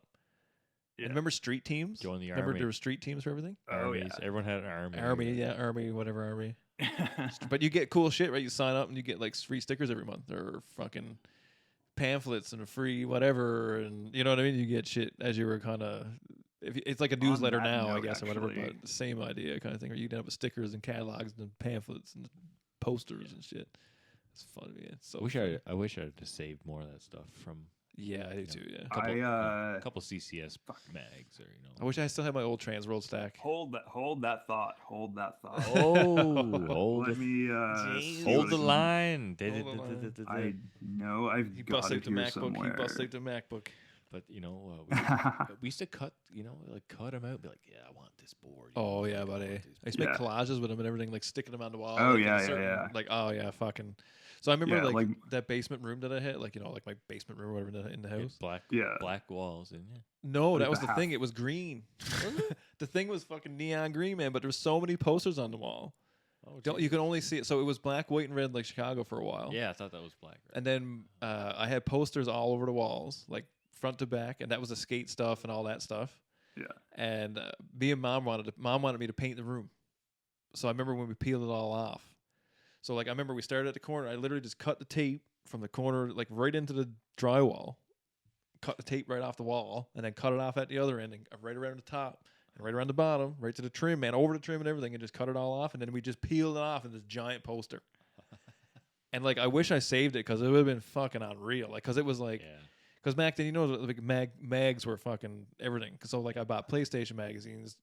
Yeah. And remember street teams? Join the remember army. There were street teams for everything? Armies. Yeah. Everyone had an army. Army, whatever army. But you get cool shit, right? You sign up and you get like free stickers every month or fucking pamphlets and a free whatever. And you know what I mean? You get shit as you were kind of... It's like a newsletter now, I guess, or whatever, but the same idea kind of thing. Or you can have stickers and catalogs and pamphlets and posters and shit. It's fun, man. It's so I wish I had just saved more of that stuff from... Yeah, I do too. Yeah, a couple CCS mags, or I wish I still had my old Transworld stack. Hold that thought. Oh, let me hold the line. I know I've got it here somewhere. He busted the MacBook. But we used to cut, cut them out. Be like, yeah, I want this board. Oh yeah, buddy. I used to make collages with them and everything, like sticking them on the wall. Oh like, yeah. Like fucking. So I remember like that basement room that I had, like like my basement room or whatever in the house. Black walls, and No, that was the thing. It was green. The thing was fucking neon green, man. But there was so many posters on the wall. Oh, you could only see it. So it was black, white, and red, like Chicago for a while. Yeah, I thought that was black. Right? And then I had posters all over the walls, like front to back, and that was the skate stuff and all that stuff. Yeah. And me and mom wanted me to paint the room. So I remember when we peeled it all off. So like I remember we started at the corner. I literally just cut the tape from the corner, like right into the drywall. Cut the tape right off the wall, and then cut it off at the other end, and right around the top, and right around the bottom, right to the trim, man, over the trim and everything, and just cut it all off, and then we just peeled it off in this giant poster. And like I wish I saved it because it would have been fucking unreal. Like because it was like. Yeah. Because back then, like mags were fucking everything. So like I bought PlayStation magazines,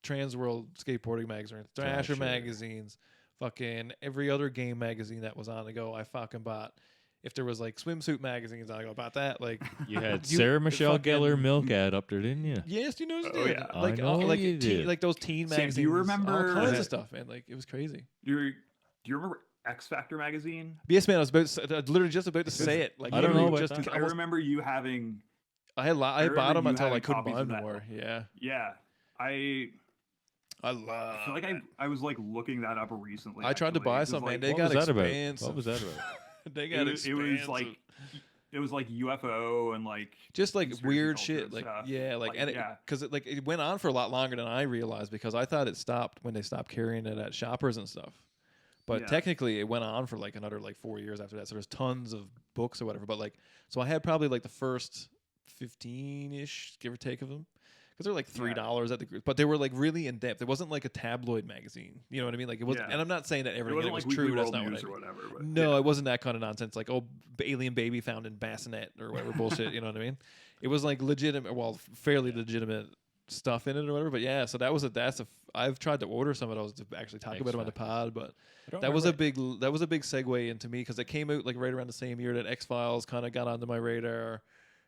Transworld skateboarding magazines, Thrasher magazines, fucking every other game magazine that was on the go. I fucking bought. If there was like swimsuit magazines, I go about that. Like you had Sarah Michelle Gellar milk ad up there, didn't you? Yes, you know you did. Yeah. Like you did. Like those teen magazines. Do you remember all kinds of stuff, man? Like it was crazy. Do you remember X Factor magazine? Yes, man. I was literally just about to say it. Like I don't know. Just I remember you having. I bought them until I couldn't buy them anymore. Yeah. Yeah. I feel like I was like looking that up recently. I tried to buy some, man. They got expansive. What was that about? They got expansive. It was like UFO and like just like weird shit. Like because it went on for a lot longer than I realized because I thought it stopped when they stopped carrying it at Shoppers and stuff. But technically, it went on for like another like 4 years after that. So there's tons of books or whatever. But like, so I had probably like the first 15-ish, give or take, of them, because they're like $3 at the group. But they were like really in depth. It wasn't like a tabloid magazine. You know what I mean? Like it wasn't. And I'm not saying that everything was true. That's not what I mean. Or whatever, but no, it wasn't that kind of nonsense. Like alien baby found in bassinet or whatever bullshit. You know what I mean? It was like legitimate. Well, fairly legitimate stuff in it or whatever. But yeah, so I've tried to order some of those to actually talk about them on the pod, but that was a big segue into me because it came out like right around the same year that X-Files kind of got onto my radar.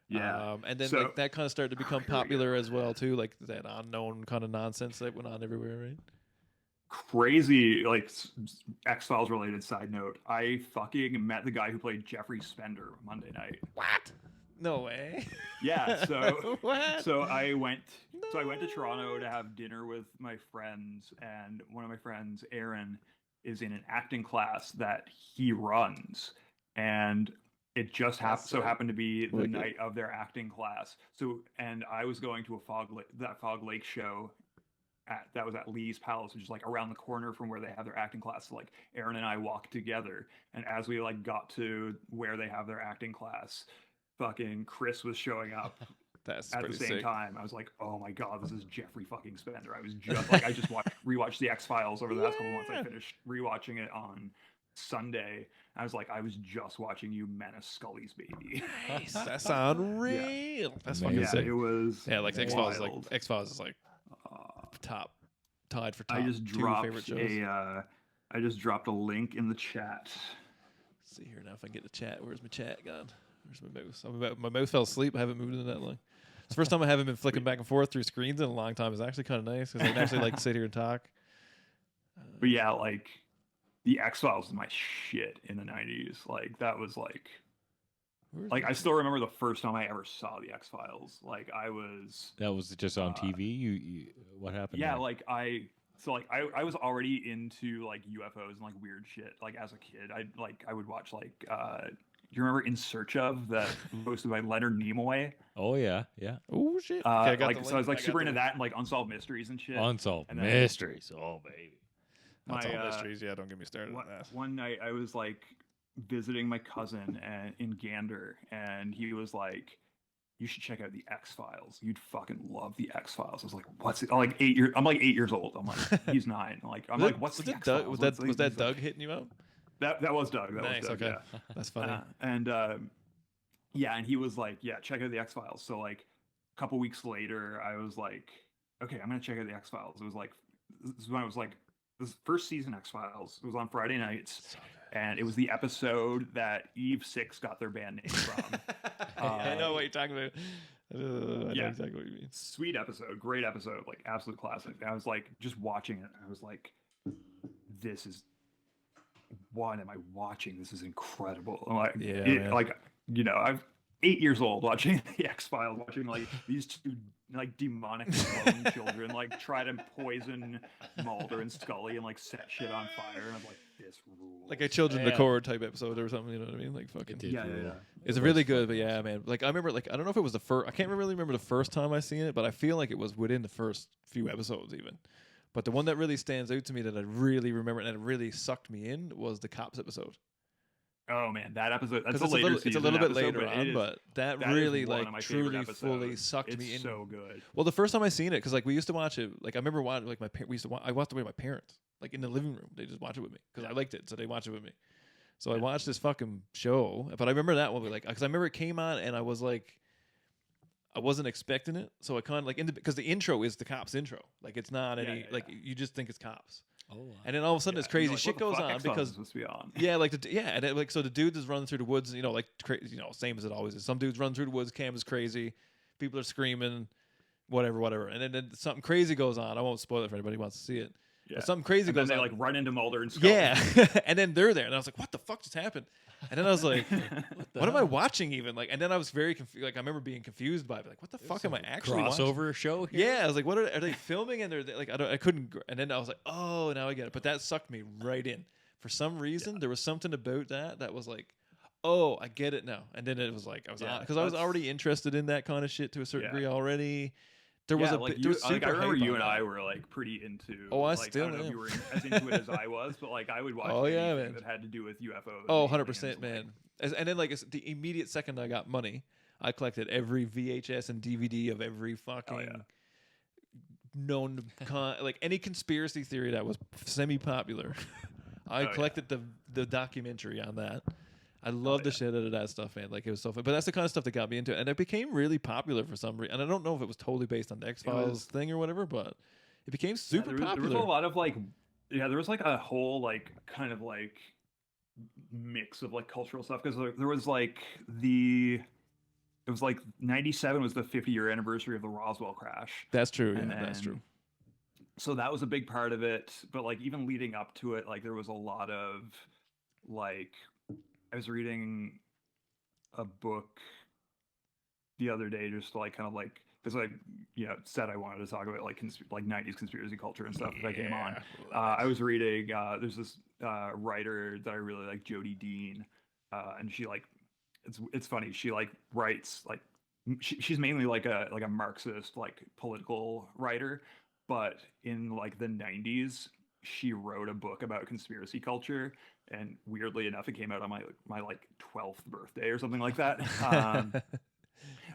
Yeah. And then like that kind of started to become popular as well too, like that unknown kind of nonsense that went on everywhere, right? Crazy like X-Files related side note. I fucking met the guy who played Jeffrey Spender Monday night. What? No way. Yeah, so I went to Toronto to have dinner with my friends, and one of my friends, Aaron, is in an acting class that he runs, and it just happened to be the night of their acting class. So, and I was going to a Fog Lake show that was at Lee's Palace, which is like around the corner from where they have their acting class. So like Aaron and I walked together, and as we like got to where they have their acting class, fucking Chris was showing up at the same time, I was like, oh my god, this is Jeffrey fucking Spender. I was just like, I just rewatched the X-Files over the last couple months. I finished rewatching it on Sunday. I was like, I was just watching you menace Scully's baby. Nice. That's unreal. That's fucking sick. It was like X-Files. Like X-Files is like tied for top. I just two favorite shows. I just dropped a link in the chat. Let's see here now if I can get the chat. Where's my chat gone? Where's my mouse? My mouse fell asleep. I haven't moved it that long. It's the first time I haven't been flicking back and forth through screens in a long time. It's actually kind of nice because I can actually like sit here and talk. But yeah, like the X-Files was my shit in the 90s. Like that was like I still remember the first time I ever saw the X-Files. Like that was just on TV. You what happened? Yeah, there? like I was already into like UFOs and like weird shit. Like as a kid, I would watch like you remember In Search Of, that hosted by Leonard Nimoy? Oh yeah. Oh shit. So I was like super into that and like Unsolved Mysteries and shit. Unsolved Mysteries. Oh baby. Unsolved Mysteries. Yeah, don't get me started on that. One night I was like visiting my cousin in Gander, and he was like, you should check out the X-Files. You'd fucking love the X-Files. I was like, what's it? I'm like 8 years old. I'm like, he's 9. I'm like, what's the X-Files? Was that Doug hitting you out? That was Doug. Nice. Was Doug, okay. Yeah. That's funny. And he was like, yeah, check out the X-Files. So like a couple weeks later, I was like, okay, I'm gonna check out the X-Files. It was like, this is when I was like, this first season X-Files. It was on Friday nights. And it was the episode that Eve 6 got their band name from. I know what you're talking about. I know exactly what you mean. Sweet episode, great episode, like absolute classic. And I was like, just watching it, I was like, what am I watching? This is incredible. I'm like, I'm 8 years old watching the X-Files, watching like these two like demonic clone children like try to poison Mulder and Scully and like set shit on fire, and I'm like, this rules. Like a Children of the Corps type episode or something, you know what I mean? Like fucking yeah. It's really good, but yeah, man. Like I remember, like I don't know if it was the first. I can't really remember the first time I seen it, but I feel like it was within the first few episodes even. But the one that really stands out to me that I really remember and it really sucked me in was the Cops episode. Oh man, that episode. That's it's a little bit later on, but that really like truly fully sucked me in. It's so good. Well, the first time I seen it, because like we used to watch it. Like I remember watching, like I watched it with my parents, like in the living room. They just watch it with me because I liked it, so they watch it with me. So I watched this fucking show, but I remember that one, like because I remember it came on and I was like, I wasn't expecting it, so I kind of like because the intro is the Cops intro, like it's not any like you just think it's Cops. Oh, wow. And then all of a sudden, this crazy shit goes on because and then like so the dude is running through the woods, same as it always is. Some dudes run through the woods, cam is crazy, people are screaming, whatever, and then something crazy goes on. I won't spoil it for anybody who wants to see it. Yeah. But something crazy goes on. They like run into Mulder and Scully. Yeah, and then they're there, and I was like, "What the fuck just happened?" And then I was like, "What am I watching?" Even like, and then I was very confused. Like, I remember being confused by it. Like, what the fuck am I actually crossover watching? Show? Here? Yeah, I was like, "What are they filming?" And they're like, I couldn't. And then I was like, "Oh, now I get it." But that sucked me right in. For some reason, there was something about that was like, "Oh, I get it now." And then it was like I was because I was already interested in that kind of shit to a certain degree already. There was I remember you and I were like pretty into. Oh, I still don't know if you were as into it as I was, but like I would watch anything that had to do with UFOs. Oh, 100%, man. And then like the immediate second I got money, I collected every VHS and DVD of every fucking known like any conspiracy theory that was semi-popular. I collected the documentary on that. I love the shit out of that stuff, man. Like it was so fun. But that's the kind of stuff that got me into it. And it became really popular for some reason. And I don't know if it was totally based on the X-Files thing or whatever, but it became super popular. There was a lot of like, there was like a whole like kind of like mix of like cultural stuff. Because there was like it was like 97 was the 50-year anniversary of the Roswell crash. That's true. Yeah, that's true. So that was a big part of it. But like even leading up to it, like there was a lot of like, I was reading a book the other day, just like kind of like because I said I wanted to talk about like 90s conspiracy culture and stuff. If I came on, I was reading. There's this writer that I really like, Jodie Dean, and she like it's funny. She like writes like she's mainly like a Marxist like political writer, but in like the 90s. She wrote a book about conspiracy culture, and weirdly enough, it came out on my like 12th birthday or something like that.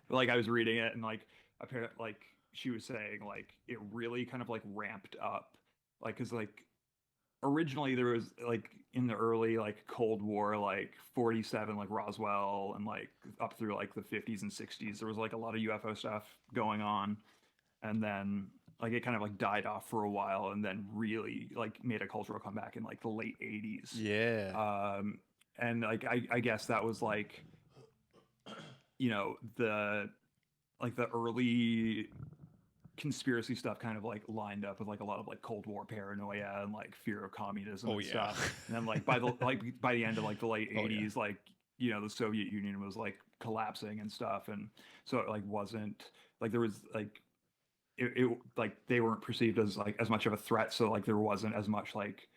like I was reading it and like apparently like she was saying like it really kind of like ramped up like because like originally there was like in the early like Cold War like 47 like Roswell and like up through like the 50s and 60s there was like a lot of UFO stuff going on and then like it kind of like died off for a while and then really like made a cultural comeback in like the late 80s. And like I guess that was like you know the early conspiracy stuff kind of like lined up with like a lot of like Cold War paranoia and like fear of communism and stuff. And then like by the end of like the late 80s, like you know the Soviet Union was like collapsing and stuff, and so it like wasn't like there was like it like they weren't perceived as like as much of a threat, so like there wasn't as much like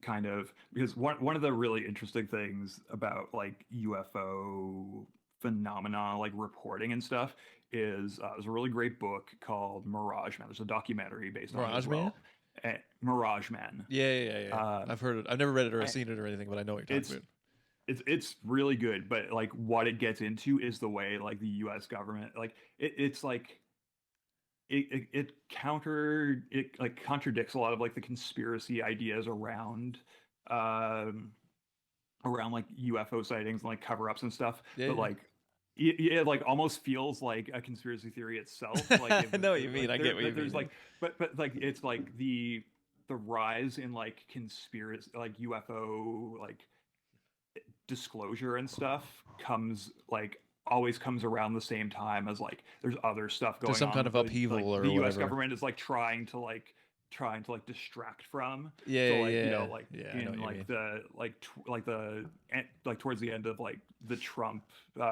kind of because one of the really interesting things about like UFO phenomena like reporting and stuff is there's a really great book called Mirage Man. There's a documentary based on it as well. Mirage Man. Yeah. I've heard it. I've never read it or seen it or anything, but I know what you're talking about. It's really good, but like what it gets into is the way like the U.S. government like it's like it contradicts a lot of like the conspiracy ideas around like UFO sightings and like cover-ups and stuff. But like it like almost feels like a conspiracy theory itself. Like I know what you mean. Like, I get what you mean. There's like but like it's like the rise in like conspiracy like UFO like disclosure and stuff always comes around the same time as like there's other stuff going on. There's some kind of upheaval like, or the whatever. US government is like trying to distract from. Yeah, so like yeah, you know like yeah, in like the towards the end of like the Trump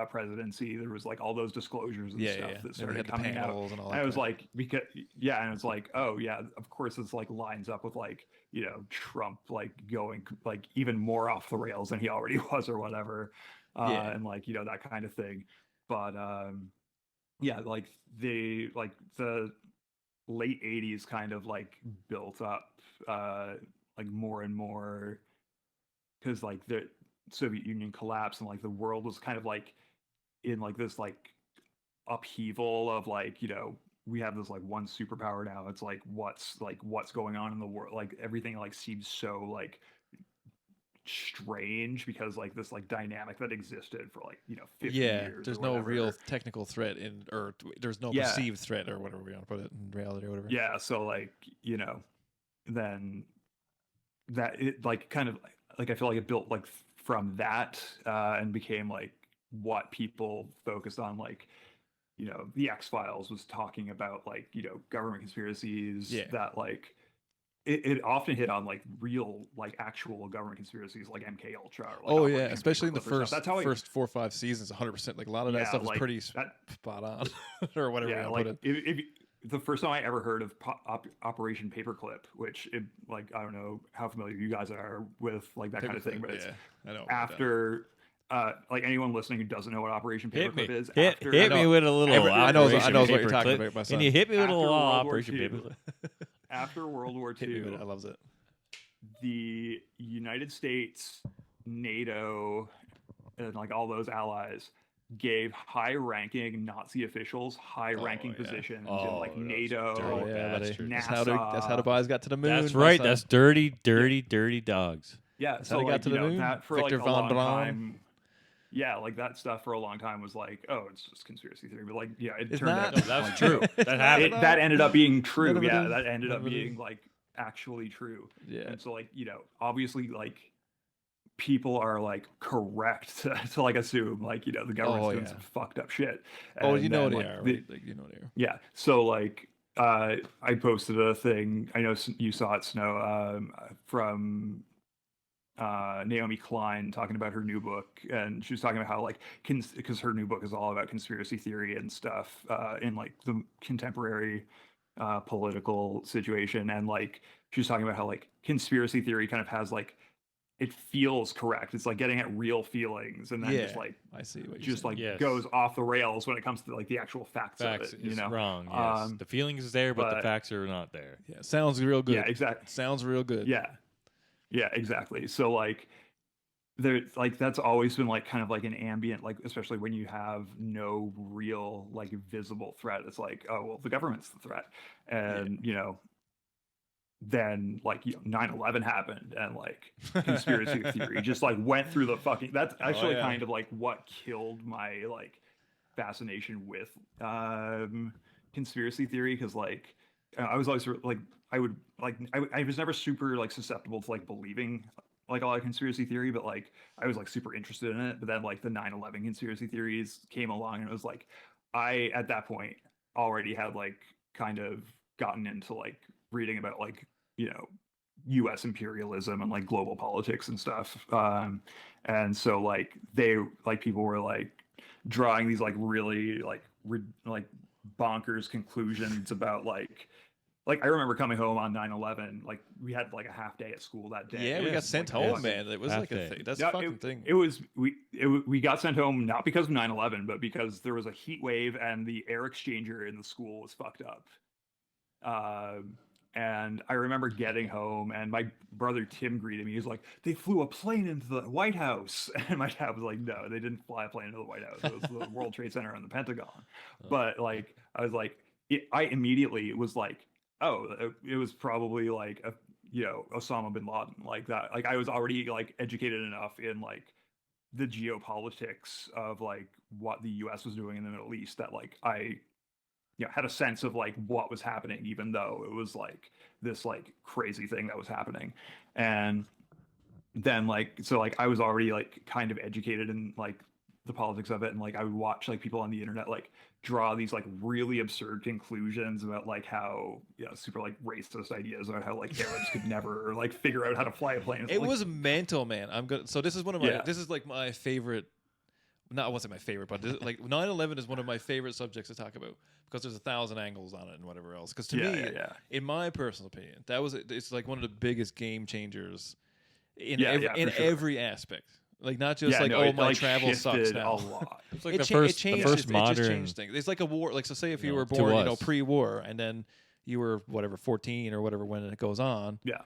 presidency there was like all those disclosures and stuff that started coming out and all that. And it was like because and it's like oh yeah of course it's like lines up with like you know Trump like going like even more off the rails than he already was or whatever. And like you know that kind of thing, but like the late 80s kind of like built up like more and more because like the Soviet Union collapsed and like the world was kind of like in like this like upheaval of like you know we have this like one superpower now. It's like what's going on in the world, like everything like seems so like strange because like this like dynamic that existed for like you know 50 years there's no real technical threat or there's no perceived threat or whatever we want to put it in reality or whatever. So like you know then that it like kind of like I feel like it built like from that and became like what people focused on, like you know the X-Files was talking about like you know government conspiracies that like it often hit on like real like actual government conspiracies like MK Ultra or, like, especially in the first 4 or 5 seasons 100%. Like a lot of that stuff is like, pretty spot on or whatever you like put it. If the first time I ever heard of Operation Paperclip, which like I don't know how familiar you guys are with like that kind of thing, but it's I know after like anyone listening who doesn't know what Operation Paperclip is, hit me with a little. I know what you're talking about. My son. Can you hit me with a little Operation Paperclip? After World War II, I loves it. The United States, NATO, and like all those allies gave high-ranking Nazi officials high-ranking positions in like NATO, NASA. That's how the boys got to the moon. That's right. That's dirty dogs. Yeah, that's so how they got to the moon. That for Victor like von a long Braun. time. Yeah, like that stuff for a long time was like, oh, it's just conspiracy theory. But like, yeah, it It's turned not. out No, that's true. That happened. that ended up being true. None of it Yeah, is. that ended None up of it being is. like actually true. Yeah. And so like, you know, obviously like people are like correct to like assume like, you know, the government's doing some fucked up shit. Oh, And you know then, they like, are. Right? Like, you know they are. Yeah. So like I posted a thing. I know you saw it, Snow, from Naomi Klein talking about her new book, and she was talking about how like because her new book is all about conspiracy theory and stuff in like the contemporary political situation, and like she was talking about how like conspiracy theory kind of has like it feels correct. It's like getting at real feelings, and then just like I see what just saying. like goes off the rails when it comes to like the actual facts of it. You know, wrong. Yes, the feelings is there, but the facts are not there. Yeah, sounds real good. Yeah, exactly. Sounds real good. Yeah, exactly. So like there, like, that's always been like kind of like an ambient, like, especially when you have no real like visible threat. It's like, oh well, the government's the threat. Yeah. And then like 9/11 happened, and like conspiracy theory just like went through the fucking, that's actually kind of like what killed my like fascination with conspiracy theory, because like I was always like, I would like I was never super like susceptible to like believing like a lot of conspiracy theory, but like I was like super interested in it. But then like the 9/11 conspiracy theories came along, and it was like I at that point already had like kind of gotten into like reading about like US imperialism and like global politics and stuff. And so like they like people were like drawing these like really like bonkers conclusions about like I remember coming home on 9/11, like we had like a half day at school that day. Yeah, we got sent home, man. It was like a thing. That's a fucking thing. We got sent home not because of 9/11, but because there was a heat wave and the air exchanger in the school was fucked up. And I remember getting home, and my brother Tim greeted me. He was like, "They flew a plane into the White House," and my dad was like, "No, they didn't fly a plane into the White House. It was the World Trade Center and the Pentagon." But like, I was like, I immediately was like, "Oh, it was probably like a Osama bin Laden, like that." Like I was already like educated enough in like the geopolitics of like what the U.S. was doing in the Middle East that like I had a sense of like what was happening, even though it was like this like crazy thing that was happening. And then like, so like I was already like kind of educated in like the politics of it, and like I would watch like people on the internet like draw these like really absurd conclusions about like how super like racist ideas about how like Arabs could never like figure out how to fly a plane. It like, was mental, man. I'm good. So this is one of my this is like my favorite. Not, I won't say my favorite, but this, like 9/11 is one of my favorite subjects to talk about because there's 1,000 angles on it and whatever else. Because to me, in my personal opinion, it's like one of the biggest game changers in every aspect. Like not just my like travel sucks now. A lot. It's like it just changed things. It's like a war. Like so, say if you were born, pre-war, and then you were whatever 14 or whatever when it goes on. Yeah,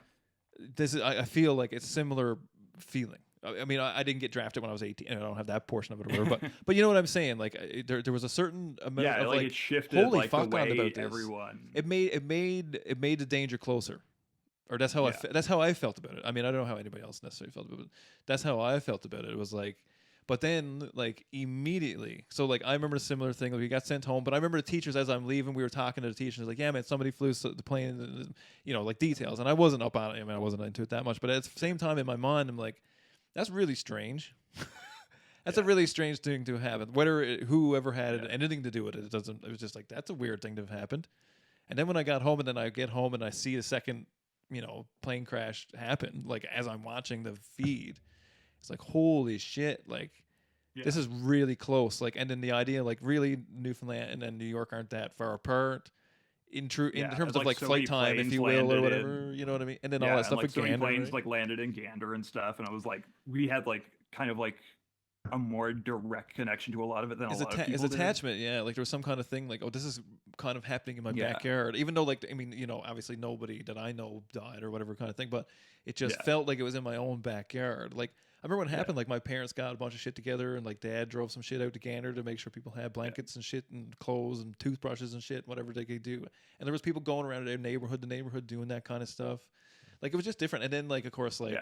this is. I feel like it's similar feeling. I mean, I didn't get drafted when I was 18, and I don't have that portion of it or whatever. But you know what I'm saying? Like, there was a certain amount of like it shifted. Holy like, fuck, the way about this. Everyone. It made the danger closer, or that's how that's how I felt about it. I mean, I don't know how anybody else necessarily felt about it. But that's how I felt about it. It was like, but then like immediately. So like I remember a similar thing. Like we got sent home, but I remember the teachers as I'm leaving, we were talking to the teachers like, yeah, man, somebody flew the plane, like details, and I wasn't up on it. I mean, I wasn't into it that much, but at the same time in my mind, I'm like, that's really strange. That's a really strange thing to happen. Whoever had anything to do with it, it doesn't. It was just like that's a weird thing to have happened. And then when I got home, and then I get home and I see the second, plane crash happen. Like as I'm watching the feed, it's like holy shit! Like this is really close. Like and then the idea, like really Newfoundland and New York aren't that far apart. In terms of like flight time, if you will, or whatever, you know what I mean, and then all that stuff. Like so many planes like landed in Gander and stuff, and I was like, we had like kind of like a more direct connection to a lot of it than a lot of people His attachment, like there was some kind of thing like, oh, this is kind of happening in my backyard, even though like I mean, obviously nobody that I know died or whatever kind of thing, but it just felt like it was in my own backyard. Like I remember when it happened, like my parents got a bunch of shit together and like dad drove some shit out to Gander to make sure people had blankets and shit and clothes and toothbrushes and shit, whatever they could do. And there was people going around the neighborhood doing that kind of stuff. Like it was just different. And then like, of course, like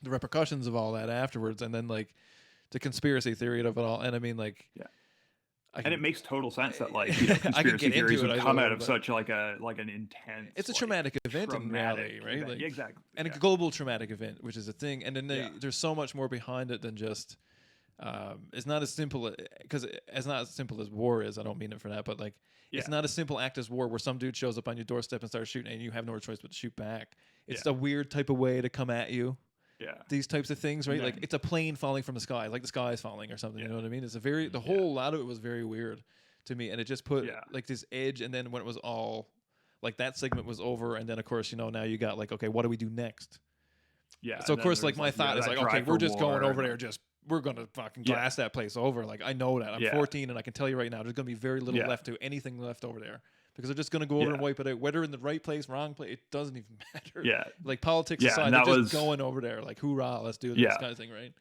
the repercussions of all that afterwards. And then like the conspiracy theory of it all. And I mean like, and it makes total sense that like conspiracy theories would come out of such like an intense. It's a traumatic event in reality, right? Like, exactly, and a global traumatic event, which is a thing. And then there's so much more behind it than just. It's not as simple because it's not as simple as war is. I don't mean it for that, but like it's not a simple act as war where some dude shows up on your doorstep and starts shooting, and you have no choice but to shoot back. It's a weird type of way to come at you. Yeah. These types of things, right? Like it's a plane falling from the sky, like the sky is falling or something. You know what I mean? It's the whole lot of it was very weird to me, and it just put like this edge. And then when it was all like that segment was over, and then of course now you got like, okay, what do we do next? Yeah. So of course, like my thought is like, okay, we're just going over there, just we're gonna fucking glass that place over. Like I know that. I'm 14, and I can tell you right now, there's gonna be very little anything left over there. Because they're just going to go over and wipe it out. Whether in the right place, wrong place, it doesn't even matter. Yeah. Like politics aside, they're just going over there. Like, hoorah, let's do this kind of thing, right?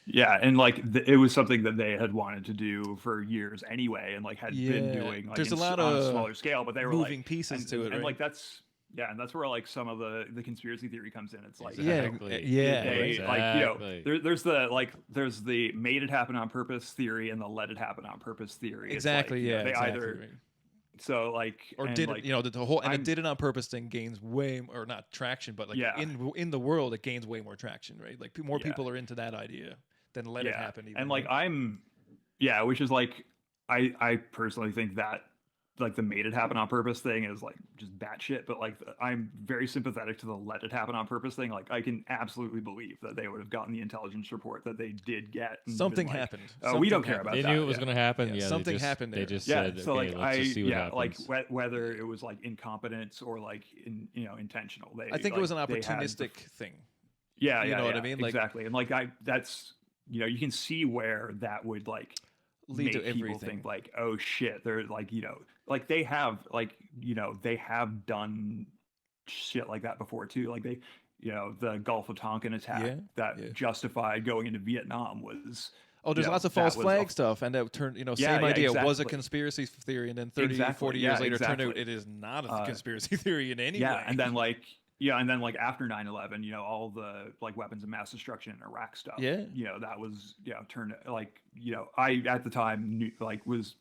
Yeah, and like it was something that they had wanted to do for years anyway, and like had been doing. Like, there's a lot on of a smaller scale, but they were moving like, pieces to it, and right? like that's where like some of the conspiracy theory comes in. It's like exactly. Like there's the made it happen on purpose theory and the let it happen on purpose theory. Exactly. It's like, they either. either. So like, or did like, the whole it did it on purpose thing gains way or not traction, but like in the world it gains way more traction, right? Like more people are into that idea than let it happen. Even, and like which is like I personally think that like the made it happen on purpose thing is like just batshit, but like I'm very sympathetic to the let it happen on purpose thing. Like I can absolutely believe that they would have gotten the intelligence report that they did get. Something happened. We don't care about that. They knew it was going to happen. Yeah, something happened there. They just said, so okay, like let's just see what happens. like whether it was like incompetence or like intentional. I think it was an opportunistic thing. Yeah, you know what I mean? Like, exactly. And like that's you can see where that would like lead to people everything. Think like, oh shit, they're like like they have they have done shit like that before too. Like they the Gulf of Tonkin attack that justified going into Vietnam was. Oh, there's lots of false flag stuff, and that turned, same idea was a conspiracy theory, and then 30, 40 years later turned out it is not a conspiracy theory in any way. And then like after 9/11, all the like weapons of mass destruction in Iraq stuff. That was turned like I at the time knew, like was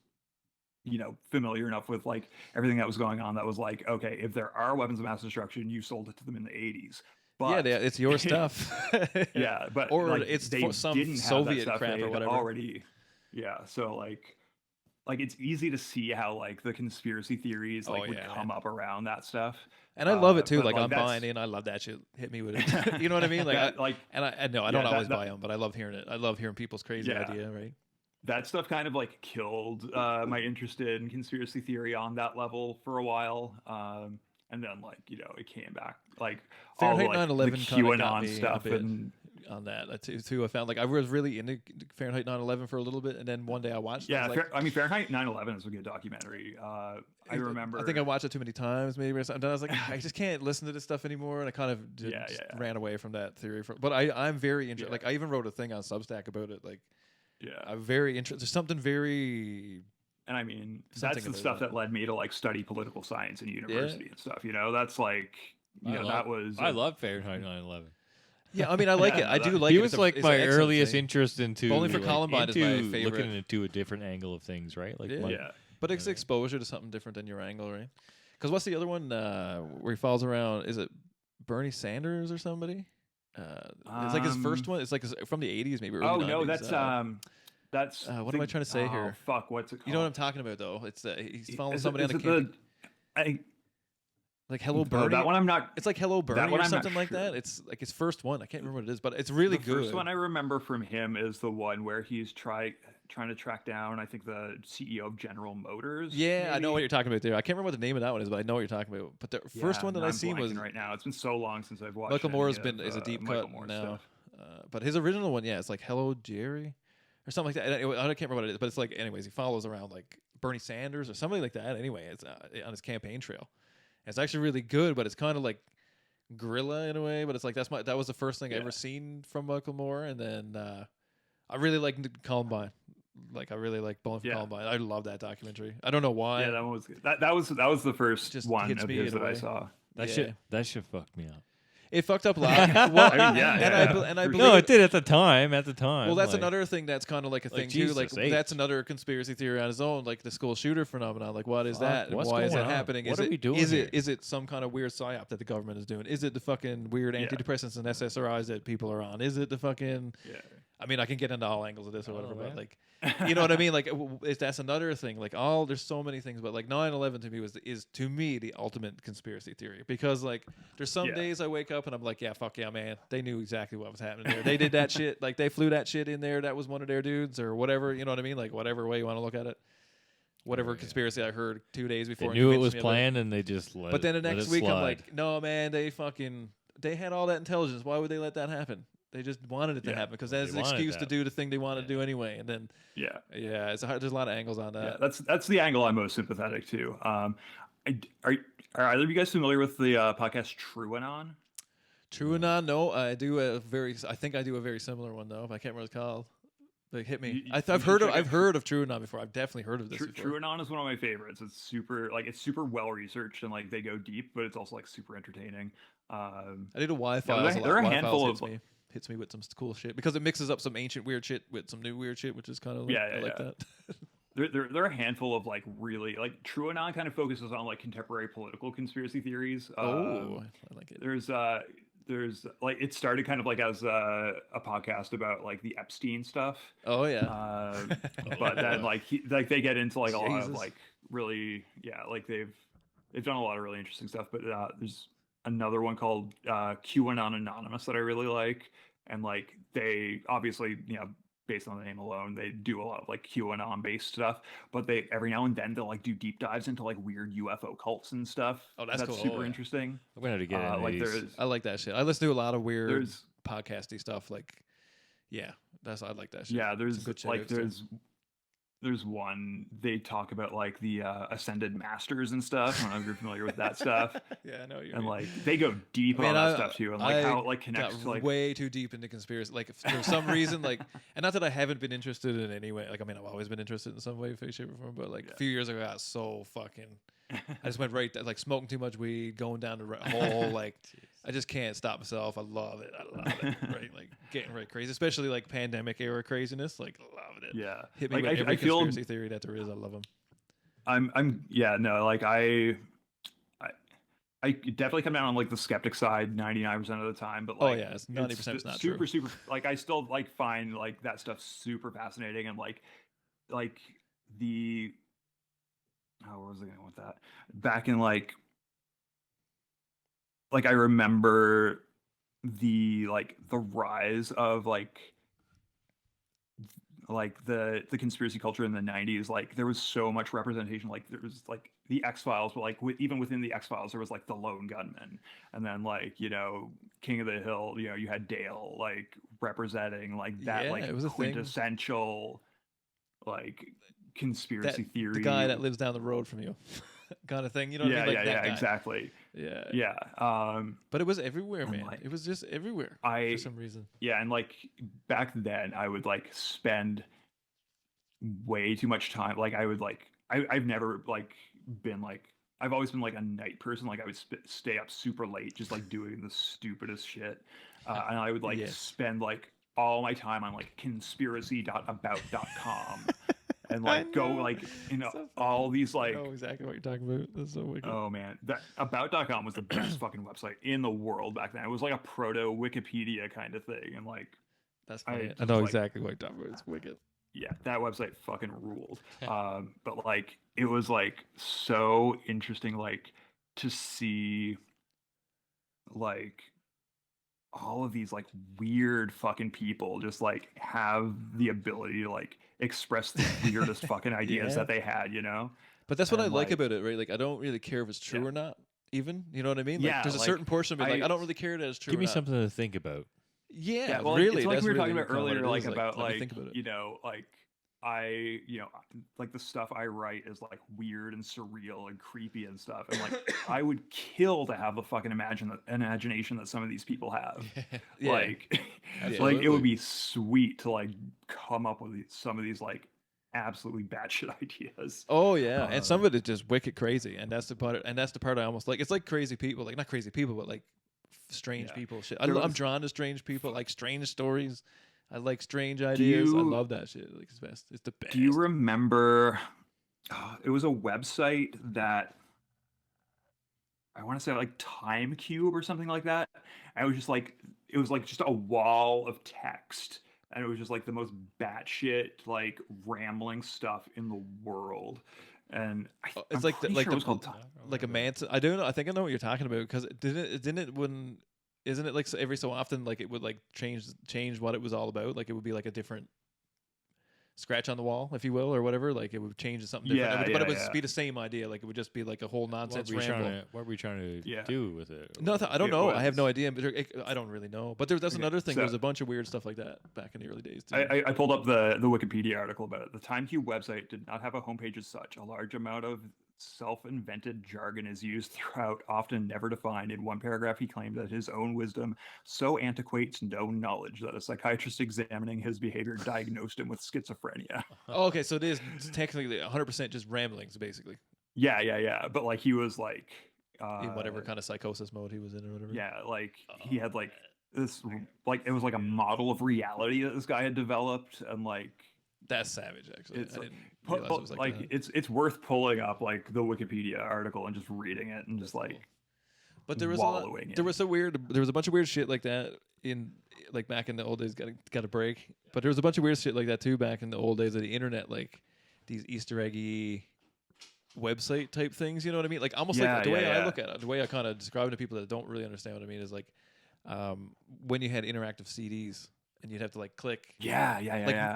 familiar enough with like everything that was going on. That was like, okay, if there are weapons of mass destruction, you sold it to them in the 80s. But it's your stuff. But or like, it's they some didn't Soviet have that crap or whatever. Already, so like it's easy to see how like the conspiracy theories would come up around that stuff. And I love it too. Like I'm buying in. I love that shit. Hit me with it. You know what I mean? Like, I know I don't always buy them, but I love hearing it. I love hearing people's crazy idea. Right. That stuff kind of like killed my interest in conspiracy theory on that level for a while. And then like, it came back like Fahrenheit all like 9/11 the QAnon stuff and on that too. I found like I was really into Fahrenheit 9/11 for a little bit, and then one day I watched. Yeah, Fahrenheit 9/11 is a good documentary. I remember. I think I watched it too many times, maybe or something. And I was like, I just can't listen to this stuff anymore, and I kind of ran away from that theory. But I'm very interested. Like I even wrote a thing on Substack about it. Like, I'm very interested. There's something very. And I mean, that's the stuff that led me to like study political science in university and stuff. That's like, that was. I love Fahrenheit 9/11. Yeah, I mean, I like it. I do like it. He was like my earliest interest into. Only for Columbine is my favorite. Looking into a different angle of things, right? Like, but it's exposure to something different than your angle, right? Because what's the other one where he falls around? Is it Bernie Sanders or somebody? It's like his first one. It's like from the 80s, maybe. Oh no, that's what am I trying to say here? Fuck, what's it called? You know what I'm talking about, though. It's he's following somebody on the campaign. Like Hello Bernie. That one I'm not. It's like Hello Bernie or something like that. It's like his first one. I can't remember what it is, but it's really good. The first one I remember from him is the one where he's trying to track down, I think, the CEO of General Motors. Yeah, maybe? I know what you're talking about there. I can't remember what the name of that one is, but I know what you're talking about. But the first one that I seen was right now. It's been so long since I've watched. Michael Moore is a deep cut now. But his original one, it's like Hello Jerry or something like that. I can't remember what it is, but it's like, anyways, he follows around like Bernie Sanders or somebody like that. Anyway, it's on his campaign trail. It's actually really good, but it's kind of like guerrilla in a way. But it's like that was the first thing I ever seen from Michael Moore, and then I really like Columbine. Like I really like Bowling for Columbine. I love that documentary. I don't know why. Yeah, that one was good. That was the first one of his that I saw. That shit fucked me up. It fucked up loud. Well, and I believe no, it did at the time. Well, that's another thing that's kind of like a thing too. Like that's another conspiracy theory on its own. Like the school shooter phenomenon. Like what is that? And why is that happening? What are we doing? Is it some kind of weird psyop that the government is doing? Is it the fucking weird antidepressants and SSRIs that people are on? Is it the fucking? Yeah. I mean, I can get into all angles of this or whatever, but like, you know what I mean? Like, that's another thing. Like, there's so many things, but like 9/11 to me is to me the ultimate conspiracy theory, because like there's some days I wake up and I'm like, yeah, fuck yeah, man, they knew exactly what was happening there. They did that shit. Like they flew that shit in there. That was one of their dudes or whatever. You know what I mean? Like whatever way you want to look at it. Whatever conspiracy I heard 2 days before. They knew it was planned and they just let. But then the next week I'm like, no, man, they had all that intelligence. Why would they let that happen? They just wanted it to happen because that's an excuse to do the thing they want to do anyway. And then it's hard. There's a lot of angles on that. Yeah, that's the angle I'm most sympathetic to. Are either of you guys familiar with the podcast TrueAnon? TrueAnon? No, I think I do a very similar one though. But I can't remember what it's called. Like, hit me. I've heard of TrueAnon before. I've definitely heard of this before. TrueAnon is one of my favorites. It's super well researched and like they go deep, but it's also like super entertaining. I did a Wi-Fi. There are a handful of hits me with some cool shit because it mixes up some ancient weird shit with some new weird shit, which is kind of like that. There are a handful of like really like TrueAnon kind of focuses on like contemporary political conspiracy theories. I like it. There's like it started kind of like as a podcast about like the Epstein stuff. Oh yeah. But then like they get into like a lot of like really like they've done a lot of really interesting stuff. But there's another one called QAnon Anonymous that I really like, and like they obviously based on the name alone they do a lot of like QAnon based stuff, but they every now and then they'll like do deep dives into like weird UFO cults and stuff. Oh, that's cool. Super interesting. I'm gonna have to get into these. I like that shit. I listen to a lot of weird podcasty stuff. Like, I like that shit. Yeah, there's one they talk about like the ascended masters and stuff. I don't know if you're familiar with that stuff. Yeah, I know you. And like they go deep on that stuff too, and like how it like connects to like way too deep into conspiracy. Like for some reason, like, and not that I haven't been interested in any way. Like I mean, I've always been interested in some way, shape, or form. But like a few years ago, I got so fucking. I just went right like smoking too much weed, going down the hole. Like I just can't stop myself. I love it. Right, like getting right crazy, especially like pandemic era craziness. Like loved it. Yeah, hit me with every conspiracy theory that there is. I love them. I definitely come down on like the skeptic side 99% of the time, but like it's 90% is not super like I still like find like that stuff super fascinating, and like the where was I going with that? Back in like I remember the rise of like the conspiracy culture in the 90s. Like there was so much representation. Like there was like the X-Files, but like even within the X-Files there was like the lone gunman, and then like King of the Hill, you had Dale like representing like that it was quintessential like conspiracy theory, the guy that lives down the road from you kind of thing, you know what I mean? Like that guy. Exactly. But it was everywhere, man. Like, it was just everywhere for some reason. And like back then I would like spend way too much time, like I would like I've never like been like I've always been like a night person. Like I would stay up super late just like doing the stupidest shit, and I would like spend like all my time on like conspiracy.about.com and like go like so all these like I know exactly what you're talking about. That's so wicked. Oh man, that about.com was the best fucking website in the world back then. It was like a proto Wikipedia kind of thing, and like that's funny. I know exactly what you're talking about. It's wicked. Yeah, that website fucking ruled. But like it was like so interesting like to see like all of these like weird fucking people just like have the ability to like express the weirdest fucking ideas that they had, But that's what I like about it, right? Like I don't really care if it's true or not, even. You know what I mean? Like there's a certain portion of me like I don't really care that it's true. Give me something to think about. Yeah, well, really. It's like that's we were really talking about earlier, like about like think about it. like like the stuff I write is like weird and surreal and creepy and stuff, and like I would kill to have the fucking imagination that some of these people have. Like it would be sweet to like come up with some of these like absolutely batshit ideas. Oh yeah, and some of it is just wicked crazy, and that's the part. And that's the part I almost like. It's like crazy people, like not crazy people, but like strange people. Shit, I'm drawn to strange people, like strange stories. I like strange ideas. I love that shit. Like it's best. It's the best. Do you remember? It was a website that I want to say like Time Cube or something like that. And it was just like just a wall of text, and it was just like the most batshit like rambling stuff in the world. And it's like it was called like a man. I don't know. I think I know what you're talking about because didn't it when. Isn't it like every so often like it would like change what it was all about? Like it would be like a different scratch on the wall, if you will, or whatever. Like it would change to something different, but it would be the same idea. Like it would just be like a whole nonsense ramble. What were we trying to do with it? No, I don't know. I have no idea. But I don't really know. But that's another thing. There's a bunch of weird stuff like that back in the early days too. I pulled up the Wikipedia article about it. The TimeCube website did not have a homepage as such. A large amount of self-invented jargon is used throughout, often never defined. In one paragraph, he claimed that his own wisdom so antiquates known knowledge that a psychiatrist examining his behavior diagnosed him with schizophrenia. Oh, okay, so it is technically 100% just ramblings, basically. Yeah. But like he was like in whatever kind of psychosis mode he was in or whatever. Yeah, like he had like this, like it was like a model of reality that this guy had developed, and like. That's savage, actually. It's it's worth pulling up like the Wikipedia article and just reading it and just like. But there was there was a bunch of weird shit like that in like back in the old days. Got a break. But there was a bunch of weird shit like that too back in the old days of the internet, like these Easter eggy website type things. You know what I mean? Like almost like the way I look at it, the way I kind of describe it to people that don't really understand what I mean is like when you had interactive CDs. And you'd have to like click.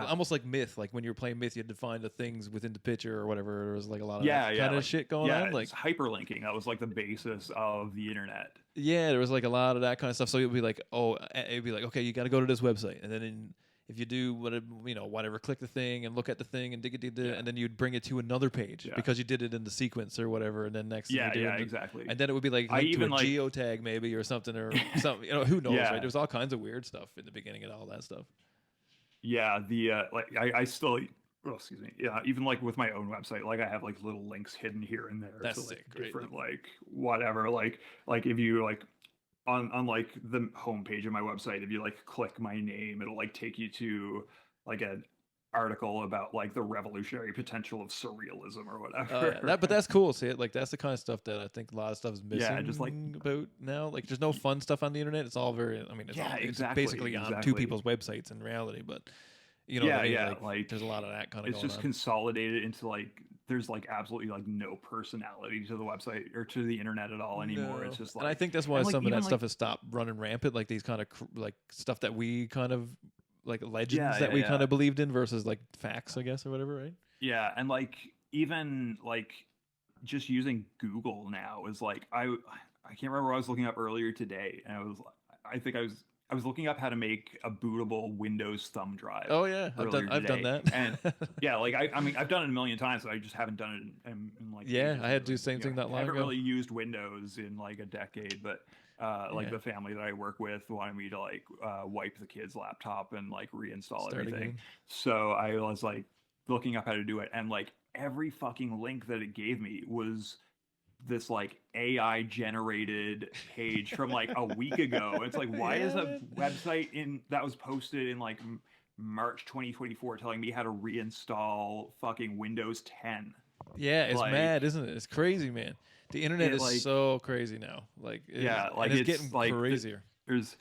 Almost like Myth. Like when you were playing Myth, you had to find the things within the picture or whatever. There was like a lot of kind of shit going on. Like hyperlinking. That was like the basis of the internet. Yeah, there was like a lot of that kind of stuff. So it'd be like, okay, you got to go to this website, and then if you do whatever, click the thing and look at the thing and dig, and then you'd bring it to another page because you did it in the sequence or whatever, and then next exactly. And then it would be like linked to a geotag maybe or something or something. Who knows? Right? There was all kinds of weird stuff in the beginning and all that stuff. Yeah, I still. Oh, excuse me. Yeah, even like with my own website, like I have like little links hidden here and there. That's to, like, sick. Different like whatever. Like if you like. On like the homepage of my website, if you like click my name, it'll like take you to like an article about like the revolutionary potential of surrealism or whatever. But that's cool. See it like that's the kind of stuff that I think a lot of stuff is missing. Yeah, just like about now. Like there's no fun stuff on the internet. It's all very. I mean, it's basically on two people's websites in reality, but. Like there's a lot of that kind of. It's just consolidated into like there's like absolutely like no personality to the website or to the internet at all anymore. It's just like, and I think that's why some of that stuff has stopped running rampant. Like these kind of like stuff that we kind of like legends that we kind of believed in versus like facts, I guess, or whatever, right? Yeah, and like even like just using Google now is like I can't remember what I was looking up earlier today, and I was looking up how to make a bootable Windows thumb drive. Oh yeah, I've done that. And yeah, like I mean I've done it a million times, but I just haven't done it in like I had to do the same thing that long ago. I haven't really used Windows in like a decade, but the family that I work with wanted me to like wipe the kid's laptop and like reinstall everything. Again. So I was like looking up how to do it, and like every fucking link that it gave me was this like AI generated page from like a week ago. It's like, why is a website that was posted in like March 2024 telling me how to reinstall fucking Windows 10? Yeah, it's mad, isn't it? It's crazy, man. The internet is so crazy now. Like, it's getting like crazier. There's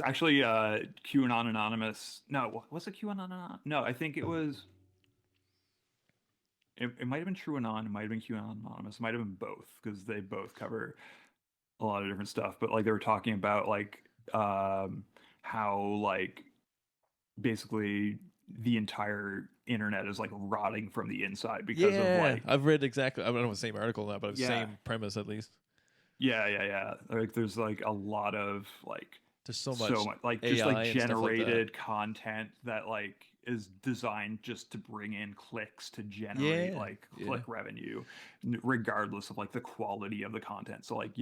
actually QAnon Anonymous. No, was it QAnon Anonymous? No, I think it was. It might have been TrueAnon, it might have been QAnon Anonymous, it might have been both because they both cover a lot of different stuff. But like they were talking about like how like basically the entire internet is like rotting from the inside because of like I've read exactly. I don't know the same article now, but the same premise at least. Yeah. Like there's like a lot of like there's so much like AI just like generated content that like is designed just to bring in clicks to generate click revenue regardless of like the quality of the content. So like,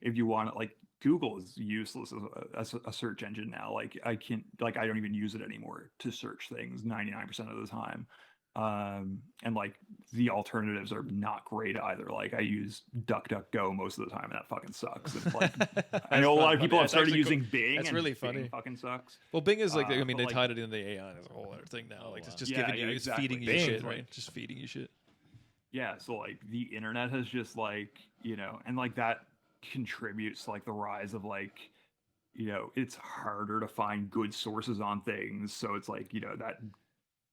if you want it, like Google is useless as a search engine now. Like I don't even use it anymore to search things 99% of the time. And like the alternatives are not great either. Like I use DuckDuckGo most of the time, and that fucking sucks. And like, I know a lot of people have started using Bing. That's really funny. Bing fucking sucks. Well, Bing is like, I mean, they tied it into the AI as a whole other thing now. Like it's just giving you, it's feeding you shit, right? Just feeding you shit. Yeah. So like the internet has just like, and like that contributes to like the rise of like, it's harder to find good sources on things. So it's like, that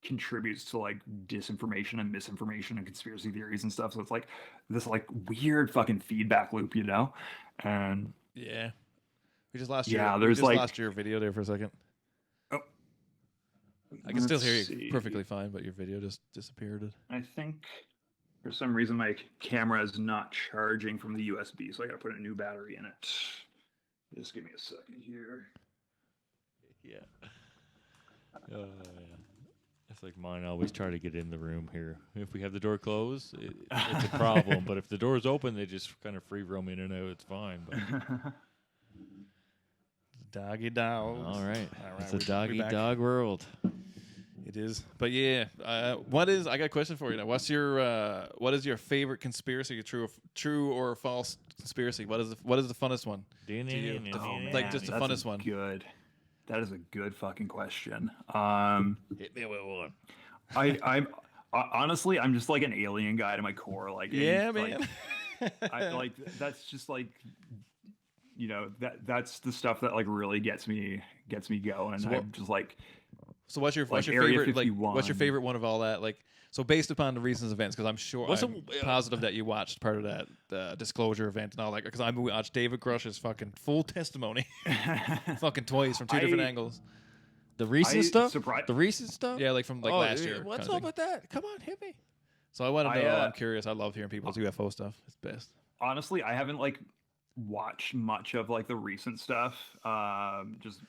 contributes to like disinformation and misinformation and conspiracy theories and stuff. So it's like this like weird fucking feedback loop, and we just lost lost your video there for a second. I can still hear you perfectly fine, but your video just disappeared. I think for some reason my camera is not charging from the USB, so I gotta put a new battery in it. Just give me a second here. Yeah. Yeah. It's like mine always try to get in the room here. If we have the door closed, it's a problem. But if the door's open, they just kind of free roam in and out. It's fine. But doggy dog. All right. It's a doggy dog world. It is. But yeah, I got a question for you now. What is your favorite conspiracy, true or false conspiracy? What is the funnest one? Like just the funnest one. Good. That is a good fucking question. Hit me with one. I'm honestly, I'm just like an alien guy to my core. Like, yeah, man. Like, that's just like, that's the stuff that like really gets me going. And I'm just like, so what's your favorite? Like, what's your favorite one of all that? Like, so based upon the recent events, because I'm sure I'm positive that you watched part of that disclosure event and all that. Because I watched David Grush's fucking full testimony, fucking twice from two different angles. The recent stuff. The recent stuff. Yeah, like from last year. What's up with that? Come on, hit me. So I want to know. I'm curious. I love hearing people's UFO stuff. It's best. Honestly, I haven't like watched much of like the recent stuff. Just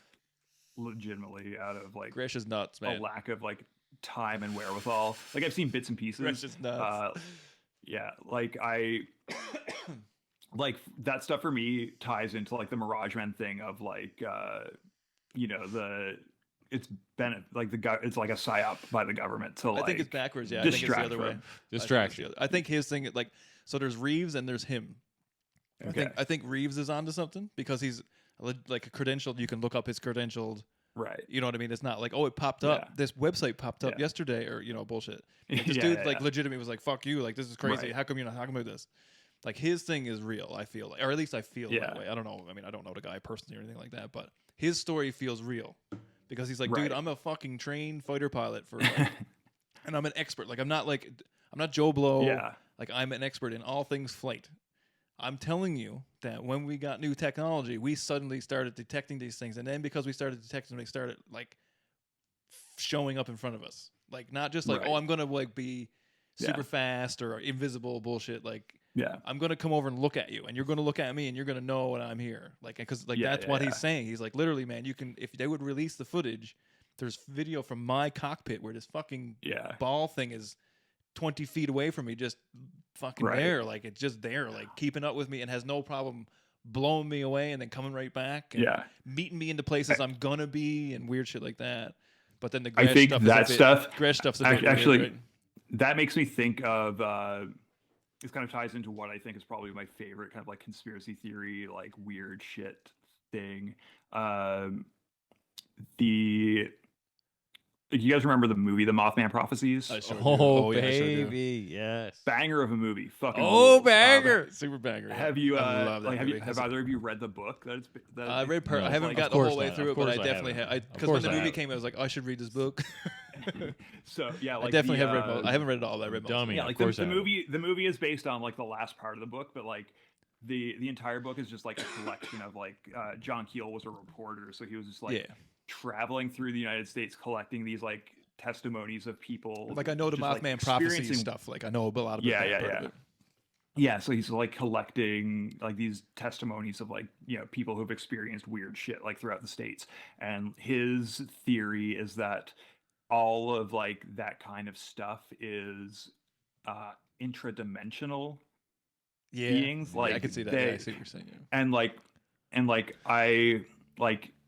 legitimately out of like Gresh is nuts, man. A lack of like time and wherewithal. Like I've seen bits and pieces. Gresh is nuts. Yeah, like I like that stuff for me ties into like the Mirage Men thing of like it's been like it's like a psyop by the government to like I think it's backwards. Yeah, I think it's the other way. Distraction. I think his thing like so there's Reeves and there's him. Okay. I think Reeves is onto something because he's like a credentialed. You can look up his credentialed. Right. You know what I mean? It's not like, oh, it popped up. Yeah. This website popped up yesterday or, bullshit. Like, this dude legitimately was like, fuck you. Like, this is crazy. Right. How come you're not talking about this? Like, his thing is real, I feel like. Or at least I feel that way. I don't know. I mean, I don't know the guy personally or anything like that. But his story feels real. Because he's like, dude, I'm a fucking trained fighter pilot for like, and I'm an expert. Like, I'm not Joe Blow. Yeah. Like, I'm an expert in all things flight. I'm telling you that when we got new technology, we suddenly started detecting these things. And then because we started detecting them, they started like showing up in front of us. Like not just like, oh, I'm going to like be super fast or invisible bullshit. Like, I'm going to come over and look at you and you're going to look at me and you're going to know when I'm here. Like, because like that's what he's saying. He's like, literally, man, you can, if they would release the footage, there's video from my cockpit where this fucking ball thing is 20 feet away from me, just fucking there, like it's just there, like keeping up with me and has no problem blowing me away and then coming right back and meeting me into places I'm gonna be and weird shit like that. But then the Gresh I think stuff Gresh stuff's actually weird, right? That makes me think of this kind of ties into what I think is probably my favorite kind of like conspiracy theory, like weird shit thing. You guys remember the movie, The Mothman Prophecies? Baby, yes. Banger of a movie. Fucking banger. Super banger. Yeah. Have you have either of you read the book? I read part. I haven't got the whole way through it, but I definitely have. Because when the movie came, I was like, I should read this book. So yeah, like I definitely have read most. I haven't read it all, but I read most. Dummy. Yeah, like the movie is based on like the last part of the book, but like the entire book is just like a collection of like John Keel was a reporter, so he was just like traveling through the United States collecting these like testimonies of people. Like I know the Mothman prophecy stuff. Like I know a lot about that. Yeah, so he's like collecting like these testimonies of like, people who've experienced weird shit like throughout the States. And his theory is that all of like that kind of stuff is intradimensional beings. Like I can see that. I see what you're saying. And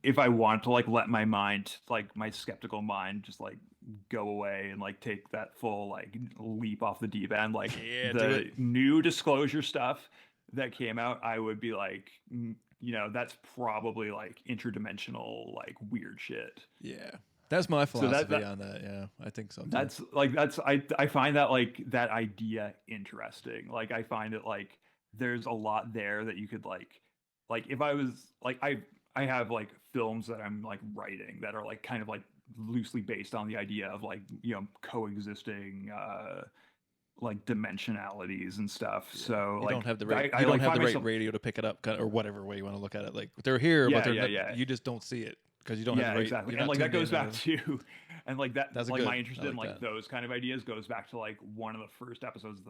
if I want to like let my mind, like my skeptical mind, just like go away and like take that full like leap off the deep end, like the new disclosure stuff that came out, I would be like, that's probably like interdimensional, like weird shit. Yeah, that's my philosophy on that. Yeah, I think so. I find that like that idea interesting. Like I find it like there's a lot there that you could like if I was like I have like films that I'm like writing that are like kind of like loosely based on the idea of like, coexisting like dimensionalities and stuff. Yeah. So you like don't have the right, right radio to pick it up or whatever way you want to look at it. Like they're here, but they're not, you just don't see it because you don't have the right. Exactly. And like that goes back to And like that's like good. my interest in like that. those kind of ideas goes back to like one of the first episodes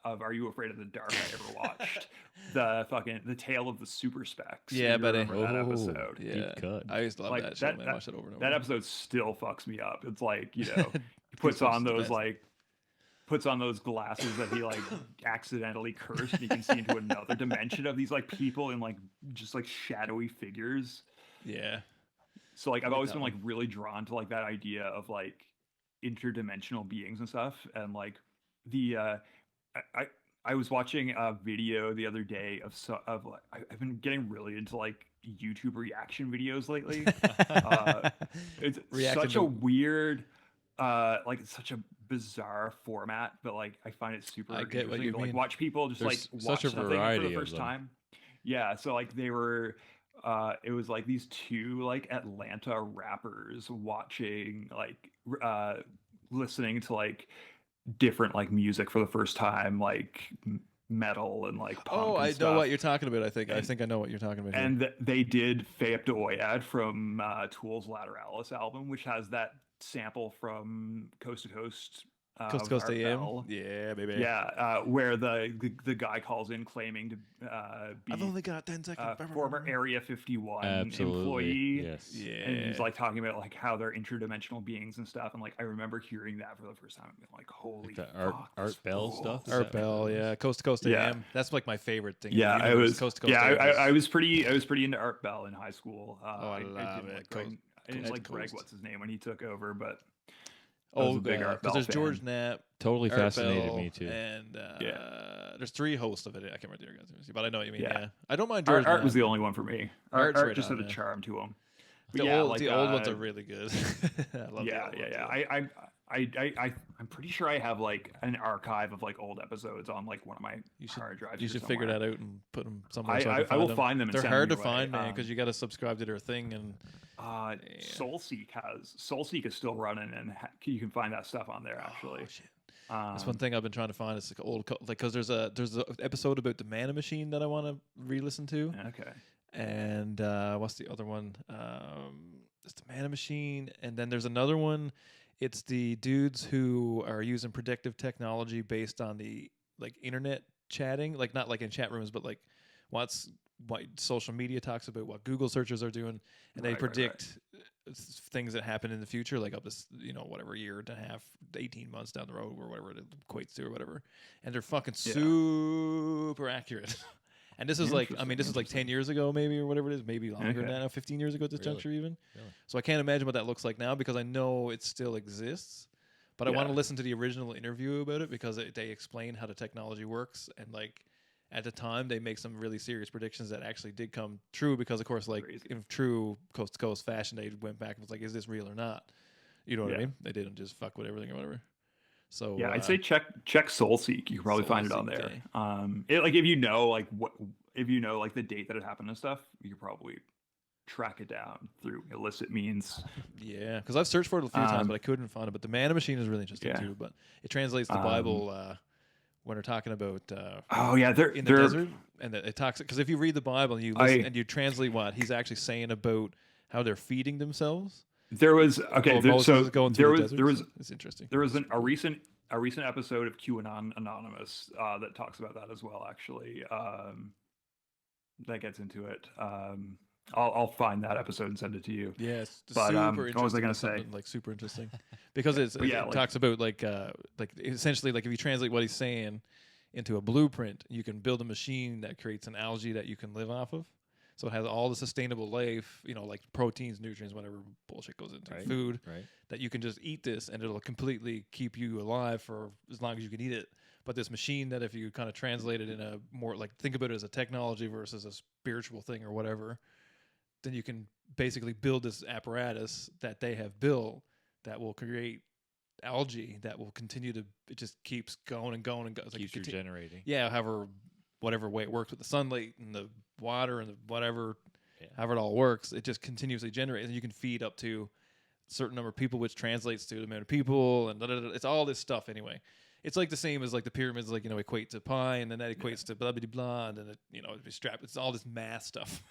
of Are You Afraid of the Dark I ever watched. The Tale of the Super Specs. Yeah, buddy. Remember that episode? Yeah, deep cut. I used to love Like that show, man. I watched it over and over. That episode still fucks me up. It's like, you know, he puts on those glasses that he like accidentally cursed, and you can see into another dimension of these like people in like just like shadowy figures. Yeah. So like I've always been like really drawn to like that idea of like interdimensional beings and stuff. And like I was watching a video the other day of like I've been getting really into like YouTube reaction videos lately. It's such a weird like it's such a bizarre format, but like I find it super interesting to like watch people just like watch something for the first time. Yeah, so like they were it was like these two like Atlanta rappers watching like listening to like different like music for the first time, like metal and like punk and know what you're talking about. I think I know what you're talking about. And they did Fayep de Oyad from Tool's Lateralis album, which has that sample from Coast to Coast. Coast to Coast AM. Yeah, baby. Yeah, where the guy calls in claiming to be I've only got 10 seconds. Former Area 51 employee. Yes. Yeah. And he's like talking about like how they're interdimensional beings and stuff. And like I remember hearing that for the first time and being like, holy like fuck. Art Bell stuff. Art Bell, yeah. Coast to Coast AM. That's like my favorite thing. Yeah, I was Coast to Coast. Yeah, I was pretty into Art Bell in high school. I love it. I didn't like Greg, what's his name, when he took over, but because there's George Knapp. Totally Art fascinated Bell, me too. And there's 3 hosts of it. I can't remember the other guys, but I know what you mean. Yeah, I don't mind George. Art was the only one for me. Art right just had a charm to him. But the old ones are really good. I love I'm pretty sure I have like an archive of like old episodes on like one of my hard drives. You should figure that out and put them somewhere. I will find them. They're hard to find, man, because you got to subscribe to their thing. And SoulSeek is still running, and you can find that stuff on there actually. Oh, shit. That's one thing I've been trying to find. It's like old, like because there's an episode about the Mana Machine that I want to re-listen to. Okay. And what's the other one? It's the Mana Machine, and then there's another one. It's the dudes who are using predictive technology based on the like internet chatting, like not like in chat rooms, but like what social media talks about, what Google searches are doing, and they predict things that happen in the future, like up this, whatever year and a half, 18 months down the road, or whatever it equates to, or whatever. And they're fucking super accurate. And this is like, this is like 10 years ago, maybe, or whatever it is, maybe longer now, 15 years ago at this juncture even. Really? So I can't imagine what that looks like now, because I know it still exists. But I want to listen to the original interview about it, because they explain how the technology works. And like at the time, they make some really serious predictions that actually did come true, because of course, like in true coast to coast fashion, they went back and was like, is this real or not? You know what I mean? They didn't just fuck with everything or whatever. So I'd say check SoulSeek. You can probably find it on there. If you know like the date that it happened and stuff, you could probably track it down through illicit means. Yeah, because I've searched for it a few times, but I couldn't find it. But the Mana Machine is really interesting too. But it translates the Bible when they're talking about they're in the desert, and it talks, because if you read the Bible and you listen, and you translate what he's actually saying about how they're feeding themselves. There was it's interesting. There was a recent episode of QAnon Anonymous that talks about that as well. Actually, that gets into it. I'll find that episode and send it to you. Yes, but what was I going to say? Like super interesting, because it talks about like essentially like if you translate what he's saying into a blueprint, you can build a machine that creates an algae that you can live off of. So it has all the sustainable life, like proteins, nutrients, whatever bullshit goes into food, that you can just eat this and it'll completely keep you alive for as long as you can eat it. But this machine that if you kind of translate it in a more like, think about it as a technology versus a spiritual thing or whatever, then you can basically build this apparatus that they have built that will create algae that will continue to, it just keeps going and going and goes. Keeps regenerating. Yeah, whatever way it works with the sunlight and the water and the whatever, however it all works, it just continuously generates, and you can feed up to a certain number of people, which translates to the amount of people, and it's all this stuff anyway. it's like the same as like the pyramids, like, equate to pi, and then that equates to blah, blah, blah, and then it's all this math stuff.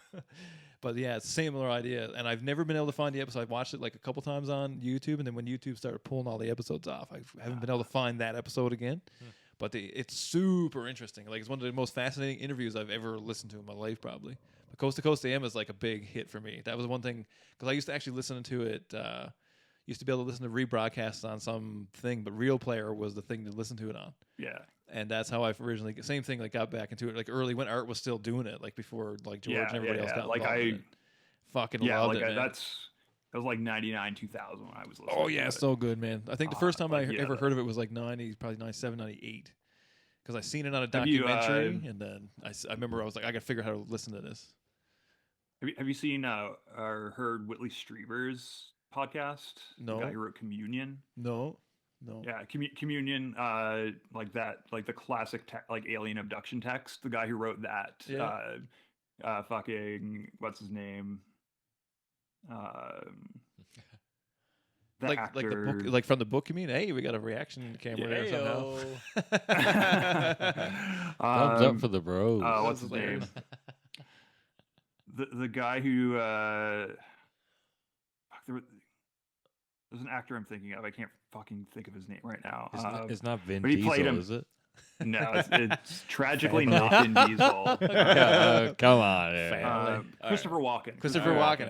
But yeah, it's a similar idea. And I've never been able to find the episode. I've watched it like a couple times on YouTube, and then when YouTube started pulling all the episodes off, I haven't been able to find that episode again. But it's super interesting. Like, it's one of the most fascinating interviews I've ever listened to in my life, probably. But Coast to Coast AM is like a big hit for me. That was one thing, because I used to actually listen to it. Used to be able to listen to rebroadcasts on something, but Real Player was the thing to listen to it on. Yeah. And that's how I originally, same thing, like got back into it, like early when Art was still doing it, like before like George and everybody else got involved in it. Fucking loved it, man. That was like 99, 2000 when I was listening. Oh yeah, so good, man. I think the first time I ever heard of it was like probably 97, 98. Because I seen it on a documentary, and then I remember I was like, I got to figure out how to listen to this. Have you seen or heard Whitley Strieber's podcast? No. The guy who wrote Communion? No. Yeah, Communion, like that, like the classic like alien abduction text. The guy who wrote that, fucking what's his name? Like the book, like from the book. You mean? Hey, we got a reaction camera there somehow. Thumbs up for the bros. What's his name? The guy who there's an actor I'm thinking of. I can't fucking think of his name right now. It's not Vin Diesel, is it? No, it's tragically not Vin Diesel. Come on, Christopher Walken. Christopher Walken.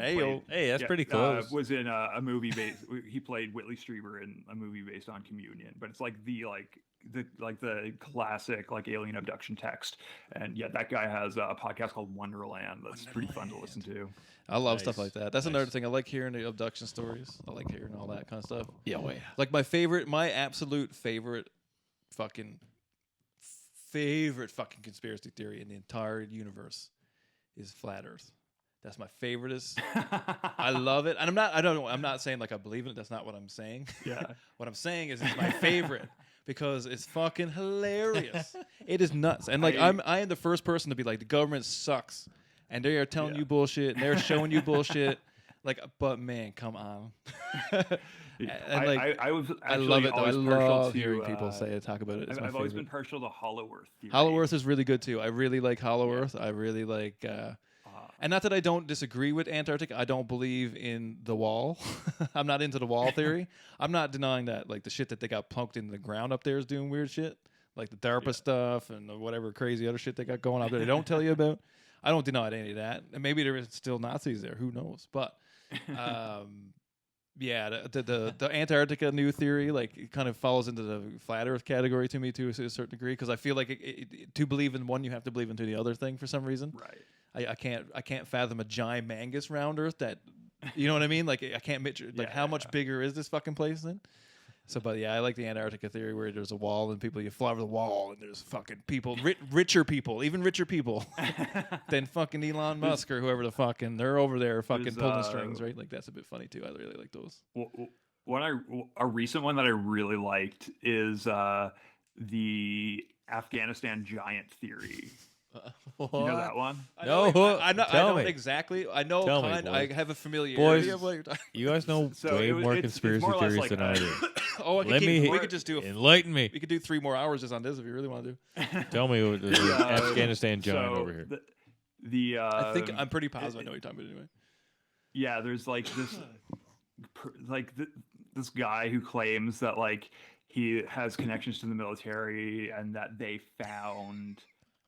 Hey, that's pretty close. Was in a movie based. He played Whitley Strieber in a movie based on Communion, but it's like the classic like alien abduction text. And yeah, that guy has a podcast called Wonderland. That's pretty fun to listen to. I love stuff like that. That's another thing. I like hearing the abduction stories. I like hearing all that kind of stuff. Yeah, like my absolute favorite fucking conspiracy theory in the entire universe is flat Earth. That's my favoriteest. I love it. And I'm not saying like I believe in it. That's not what I'm saying. Yeah. What I'm saying is it's my favorite because it's fucking hilarious. It is nuts. And like I am the first person to be like, the government sucks. And they are telling you bullshit and they're showing you bullshit. Like, but man, come on. And like, I love it though. I love hearing people talk about it. I've always been partial to Hollow Earth theory. Hollow Earth is really good too. I really like Hollow Earth. I really like, and not that I don't disagree with Antarctica. I don't believe in the wall. I'm not into the wall theory. I'm not denying that like the shit that they got plunked into the ground up there is doing weird shit, like the DARPA stuff and whatever crazy other shit they got going on there. They don't tell you about. I don't deny any of that. And maybe there is still Nazis there. Who knows? But. Yeah, the Antarctica new theory, like, it kind of falls into the flat Earth category to me to a certain degree, because I feel like to believe in one, you have to believe into the other thing for some reason. Right. I can't fathom a giant mangus round Earth that, you know what I mean? Like, I can't how much bigger is this fucking place then? So, but yeah, I like the Antarctica theory where there's a wall and you fly over the wall and there's fucking people, richer people, even richer people than fucking Elon Musk or whoever the fucking, they're over there fucking pulling strings, right? Like, that's a bit funny too. I really like those. A recent one that I really liked is the Afghanistan giant theory. You know that one? I don't exactly. I know I have a familiarity of what you're talking. You guys know way more conspiracy theories like than I do. We could just do enlighten me. We could do 3 more hours just on this if you really want to. Tell me what the Afghanistan giant over here. I think I'm pretty positive I know what you're talking about anyway. Yeah, there's like this, this guy who claims that like he has connections to the military and that they found.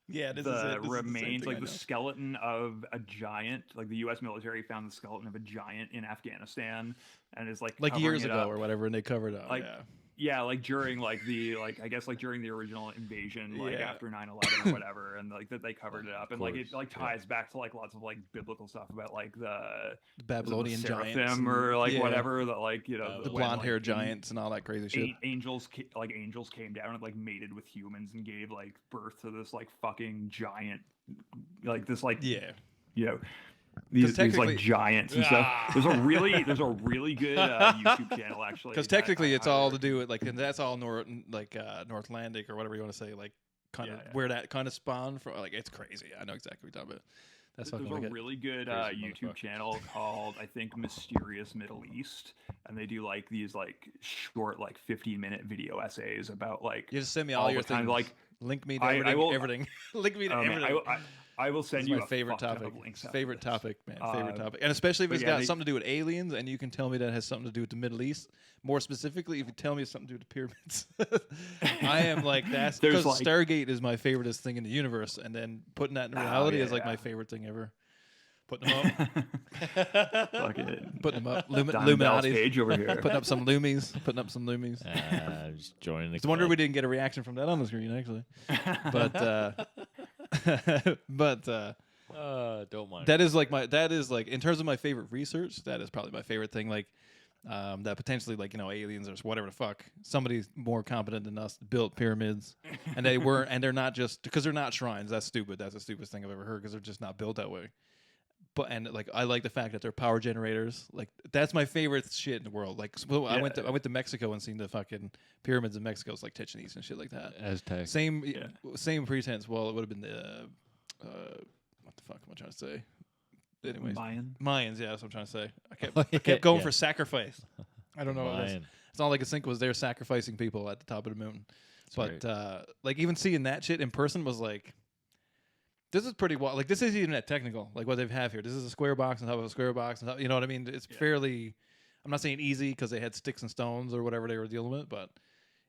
Yeah, this remains, is like the skeleton of a giant. Like the U.S. military found the skeleton of a giant in Afghanistan, and is like years ago or whatever, and they covered up. Like during like I guess during the original invasion, after 9/11 or whatever, and like that they covered it up, and like it like ties back to like lots of like biblical stuff about like the Babylonian giants or like whatever that like the blonde haired giants and all that crazy shit. Angels came down and like mated with humans and gave like birth to this like fucking giant, like this like these like giants and stuff. There's a really good YouTube channel actually. Because technically, it's all to do with like, and that's all Northlandic or whatever you want to say, like kind of where that kind of spawned from. Like, it's crazy. I know exactly what you're talking about. That's There's a really good YouTube channel called, I think, Mysterious Middle East, and they do like these like short, like 15-minute video essays about like. You just send me all your things. Like, link me to everything. Everything. Link me to everything. I will send you my favorite topic. Favorite topic, man. Favorite topic, and especially if it's got something to do with aliens, and you can tell me that has something to do with the Middle East. More specifically, if you tell me it's something to do with the pyramids, I am like that's because Stargate is my favoriteest thing in the universe, and then putting that in reality is like my favorite thing ever. Putting them up, putting them up. Illuminati page over here. Putting up some loomies. Just joining the. It's a wonder we didn't get a reaction from that on the screen, actually. But don't mind. That is like in terms of my favorite research, that is probably my favorite thing. Like that potentially like aliens or whatever the fuck, somebody more competent than us built pyramids, and they're not just because they're not shrines. That's stupid. That's the stupidest thing I've ever heard because they're just not built that way. But like I like the fact that they're power generators. Like that's my favorite shit in the world. Like I went to Mexico and seen the fucking pyramids in Mexico. It's like Chichen Itza and shit like that. Aztec. Same pretense. Well, it would have been the what the fuck am I trying to say? Anyways, Mayans. Yeah, that's what I'm trying to say. I kept going for sacrifice. I don't know what it is. It's not like a sink was there sacrificing people at the top of the mountain. That's but like even seeing that shit in person was like. This is pretty wild. Like, this isn't even that technical, like what they have here. This is a square box on top of a square box. On top, you know what I mean? It's fairly, I'm not saying easy because they had sticks and stones or whatever they were dealing with, but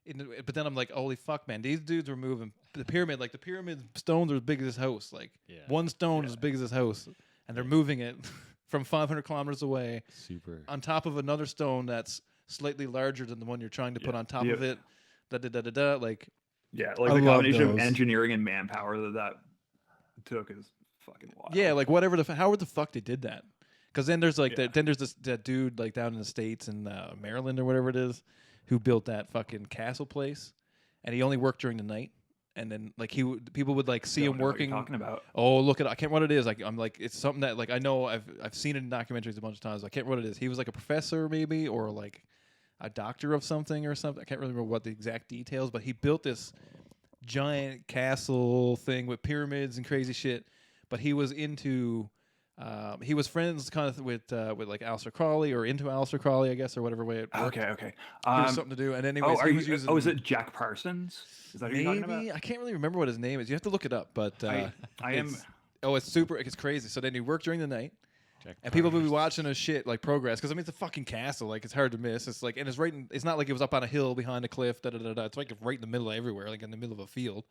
then I'm like, holy fuck, man. These dudes were moving the pyramid. Like, the pyramid stones are as big as this house. Like, one stone is as big as this house. And they're moving it from 500 kilometers away. Super. On top of another stone that's slightly larger than the one you're trying to put on top of it. Like, the combination of engineering and manpower that took is fucking wild. Yeah, like whatever however the fuck they did that. Because then there's like that dude like down in the States in Maryland or whatever it is who built that fucking castle place, and he only worked during the night. And then like people would like see him working. What you're talking about? Oh, look at I can't remember what it is. Like I'm like it's something that like I know I've seen it in documentaries a bunch of times. I can't remember what it is. He was like a professor maybe or like a doctor of something or something. I can't really remember what the exact details, but he built this giant castle thing with pyramids and crazy shit. But he was into he was friends kind of with like Aleister Crowley or into Aleister Crowley, I guess, or whatever way it worked. Okay. Something to do. And anyways, is it Jack Parsons? Is that who you're talking about? I can't really remember what his name is. You have to look it up. But I am. Oh, it's crazy. So then he worked during the night. And people will be watching his shit like progress because I mean it's a fucking castle, like it's hard to miss. It's like and it's right. It's not like it was up on a hill behind a cliff. It's like right in the middle of everywhere, like in the middle of a field.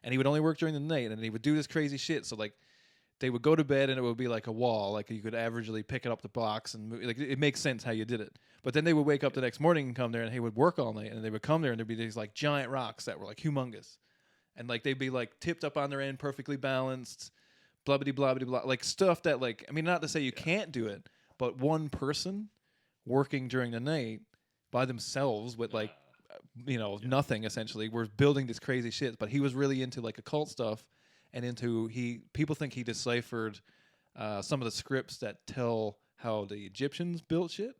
And he would only work during the night, and then he would do this crazy shit. So like they would go to bed, and it would be like a wall, like you could averagely pick it up the blocks and move. Like it makes sense how you did it. But then they would wake up the next morning and come there, and he would work all night, and they would come there, and there'd be these like giant rocks that were like humongous, and like they'd be like tipped up on their end, perfectly balanced. Blah blah blah, like stuff that like I mean not to say you can't do it, but one person working during the night by themselves with like nothing essentially were building this crazy shit. But he was really into like occult stuff and into people think he deciphered some of the scripts that tell how the Egyptians built shit.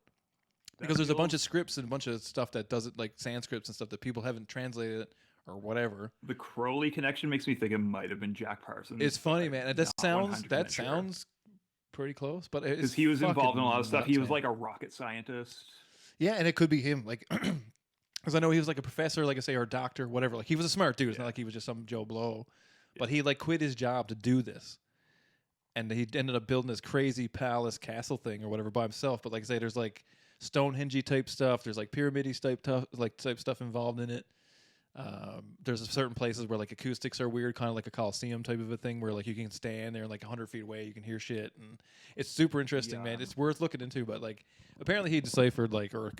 Because there's a bunch of scripts and a bunch of stuff that does it like Sanskrit and stuff that people haven't translated it. Or whatever. The Crowley connection makes me think it might have been Jack Parsons. It's funny, man. That sounds pretty close, but because he was involved in a lot of stuff. He was like a rocket scientist. Yeah, and it could be him, like because I know he was like a professor, like I say, or a doctor, whatever. Like he was a smart dude. It's not like he was just some Joe Blow, but he like quit his job to do this, and he ended up building this crazy palace castle thing or whatever by himself. But like I say, there's like Stonehenge type stuff. There's like pyramid type stuff involved in it. There's certain places where like acoustics are weird, kind of like a Coliseum type of a thing where like you can stand there and like 100 feet away you can hear shit, and it's super interesting, man. It's worth looking into. But like apparently he deciphered like, or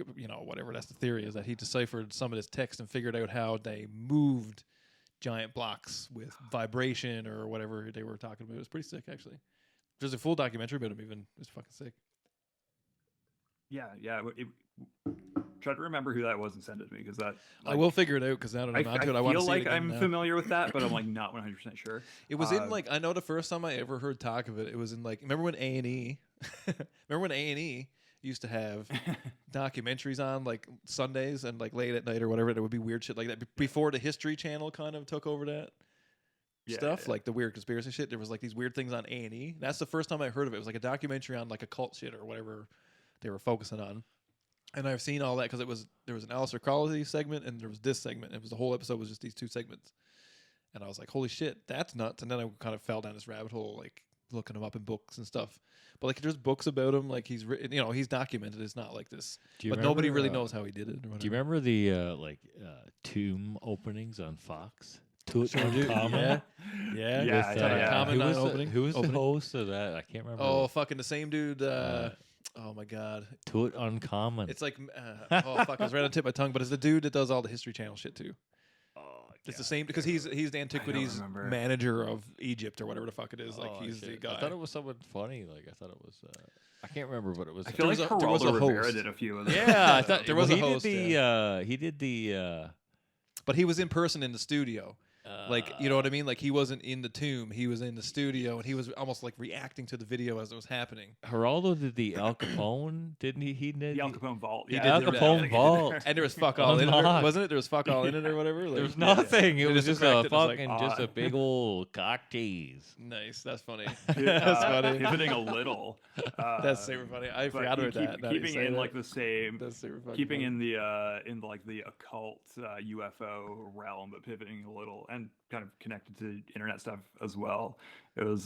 whatever, that's the theory, is that he deciphered some of this text and figured out how they moved giant blocks with vibration or whatever they were talking about. It was pretty sick, actually. There's a full documentary about him even. It's fucking sick. Yeah. Try to remember who that was and send it to me because that. Like, I will figure it out because now that I'm onto it, I want to see it again. I'm familiar with that, but I'm like not 100% sure. It was in like I know the first time I ever heard talk of it, it was in like remember when A&E, used to have documentaries on like Sundays and like late at night or whatever. It would be weird shit like that before the History Channel kind of took over that. stuff, like the weird conspiracy shit. There was like these weird things on A&E. That's the first time I heard of it. It was like a documentary on like occult shit or whatever they were focusing on. And I've seen all that because there was an Aleister Crowley segment and there was this segment. It was the whole episode was just these two segments. And I was like, holy shit, that's nuts. And then I kind of fell down this rabbit hole, like looking him up in books and stuff. But like there's books about him, like he's written, he's documented. It's not like this. But nobody really knows how he did it. Do you remember the tomb openings on Fox? Yeah. Who was the host of that? I can't remember. Oh, fucking the same dude. Oh my god. Tutankhamun. It's like oh fuck, I was right on the tip of my tongue, but it's the dude that does all the History Channel shit too. It's the same because he's the antiquities manager of Egypt or whatever the fuck it is. Like he's the guy. I thought it was someone funny. Like I thought it was. I can't remember what it was. I feel like Geraldo Rivera did a few of them. Yeah, I thought there was a host. He did the. But he was in person in the studio. Like, you know what I mean? Like, he wasn't in the tomb. He was in the studio, and he was almost like reacting to the video as it was happening. Geraldo did the Al Capone, didn't he? He did the Al Capone vault. Yeah, Al Capone vault. And there was fuck all in it, wasn't it? There was fuck all in it or whatever. Like, there was nothing. It was just a fucking, like, just a big old cock tease. Nice. That's funny. That's funny. Pivoting a little. That's super funny. I forgot about that. Keeping in like the same. That's super funny. Keeping in the occult UFO realm, but pivoting a little and kind of connected to internet stuff as well. It was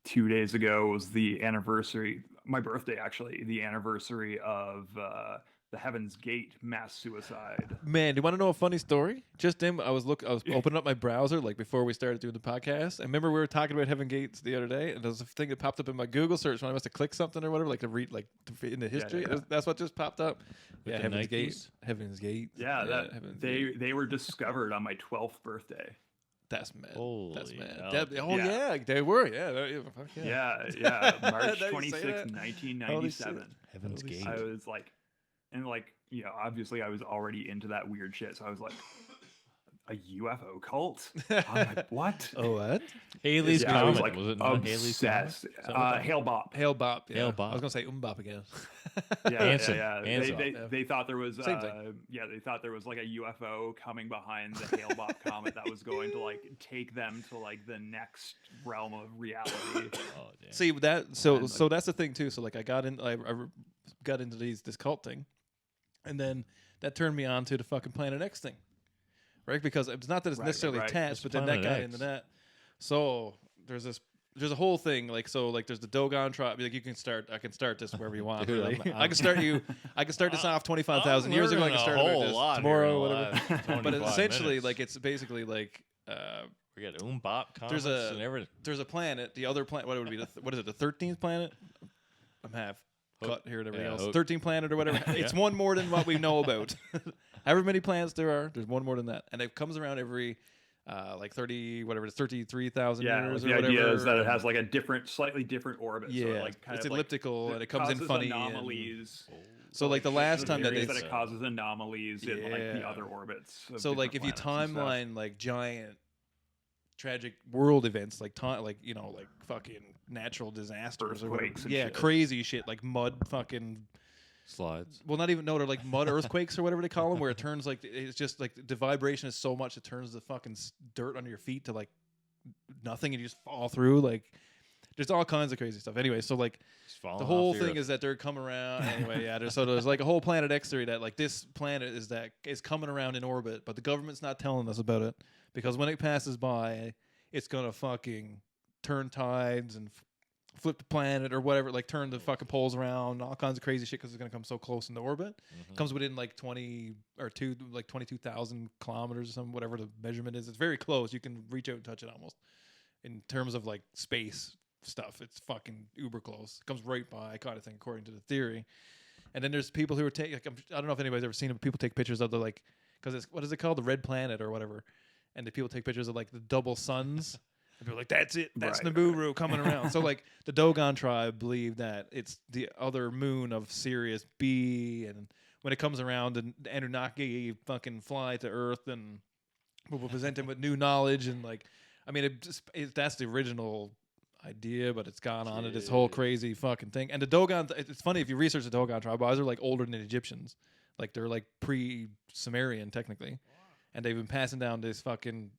2 days ago was the anniversary, my birthday actually, the anniversary of the Heaven's Gate mass suicide. Man, do you want to know a funny story? Just then, I was opening up my browser like before we started doing the podcast. I remember we were talking about Heaven Gates the other day, and there was a thing that popped up in my Google search when I must have clicked something or whatever, like to read, like in the history. Yeah. That's what just popped up. Yeah, Heaven's Gate. Heaven's Gate. Yeah, they were discovered on my 12th birthday. That's mad. Holy that's mad. Yeah, they were. Yeah. March 26th, 1997. Heaven's Gate. I was like. And like, obviously I was already into that weird shit. So I was like, a UFO cult? I'm like, what? Oh, what? Haley's Comet. Was it not Haley's Comet? Hale Bop. Hale Bop. Yeah. Hale Bop. I was going to say Bop again. They thought there was they thought there was like a UFO coming behind the Hale Bop comet that was going to like take them to like the next realm of reality. Oh, damn. See that so that's the thing too. So like I got into this cult thing. And then that turned me on to the fucking Planet X thing, right? Because it's not that it's necessarily attached, but then that got into that. So there's a whole thing like there's the Dogon tribe. Like I can start this wherever you want. Really. I can start this off 25,000 years ago. I can start this tomorrow, whatever. But essentially, like it's basically like. We got Bop comets and everything. There's a planet. The other planet. What would it be? What is it? The 13th planet? I'm half. Cut here and everything else. 13 planet or whatever. It's one more than what we know about. However many planets there are, there's one more than that, and it comes around every 33,000 years. The or whatever. idea is that it has like a slightly different orbit. Yeah, so like it's elliptical and it comes in funny anomalies. So like the last time that it causes anomalies in like the other orbits. So like if you timeline like giant tragic world events like fucking natural disasters earthquakes or whatever. Crazy shit like mud fucking slides. Well, not even they're like mud earthquakes or whatever they call them, where it turns like it's just like the vibration is so much it turns the fucking dirt under your feet to like nothing and you just fall through. Like there's all kinds of crazy stuff. Anyway, so like the whole thing is that they're coming around. Anyway, yeah. There's like a whole Planet X theory that like this planet is coming around in orbit, but the government's not telling us about it because when it passes by, it's gonna fucking turn tides and flip the planet or whatever, like turn the fucking poles around, all kinds of crazy shit because it's gonna come so close into orbit. It comes within like 22,000 kilometers or something, whatever the measurement is. It's very close. You can reach out and touch it almost. In terms of like space stuff, it's fucking uber close. It comes right by, kind of thing, according to the theory. And then there's people who are taking, like, I don't know if anybody's ever seen it, but people take pictures of the like, because it's, what is it called? The red planet or whatever. And the people take pictures of like the double suns. And people are like, that's it. That's Nibiru coming around. So like the Dogon tribe believe that it's the other moon of Sirius B. And when it comes around, the Anunnaki fucking fly to Earth and will present them with new knowledge. And like, I mean, that's the original idea, but it's gone on to this whole crazy fucking thing. And the Dogon, it's funny if you research the Dogon tribe, they're like older than the Egyptians. Like they're like pre-Sumerian technically. And they've been passing down this fucking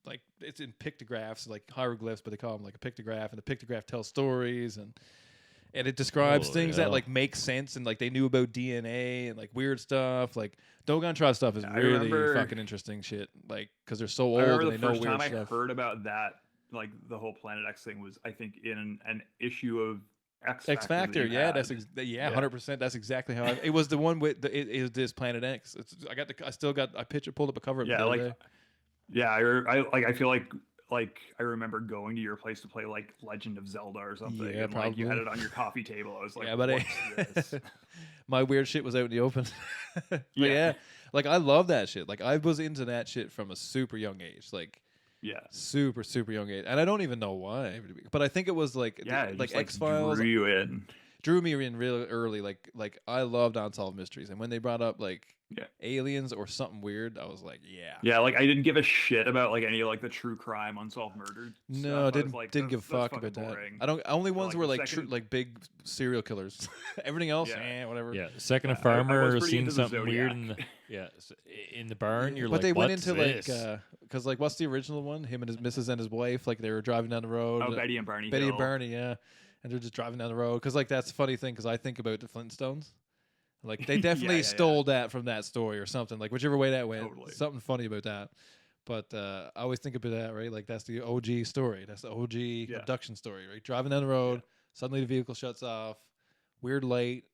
like it's in pictographs, like hieroglyphs, but they call them like a pictograph, and the pictograph tells stories and it describes things that like make sense, and like they knew about DNA and like weird stuff. Like Dogon Tribe stuff is really fucking interesting shit. Like because they're so old and they know weird stuff. The first time I heard about that, like the whole Planet X thing, was I think in an issue of X Factor. Yeah, 100%. That's exactly how it was. The one with it is this Planet X. I pulled up a cover of it. I feel like I remember going to your place to play like Legend of Zelda or something. Yeah, and probably. Like you had it on your coffee table. I was like, what's this? My weird shit was out in the open. Yeah, like I love that shit. Like I was into that shit from a super young age. Like super young age, and I don't even know why. But I think it was like X-Files drew me in real early. Like I loved Unsolved Mysteries, and when they brought up like aliens or something weird, I was like, like I didn't give a shit about like any of like the true crime unsolved murder no stuff. didn't give a fuck about boring. that. Only ones were like true, like big serial killers. Everything else whatever. Second a farmer seen something weird in the barn. You're but like, they went into this? Like because like what's the original one, him and his missus and his wife, like they were driving down the road. Betty and Barney and they're just driving down the road, because like that's the funny thing, because I think about the Flintstones. Like they definitely stole that from that story or something. Like whichever way that went, something funny about that. But I always think about that, right? Like that's the OG story. That's the OG abduction story, right? Driving down the road, suddenly the vehicle shuts off, weird light,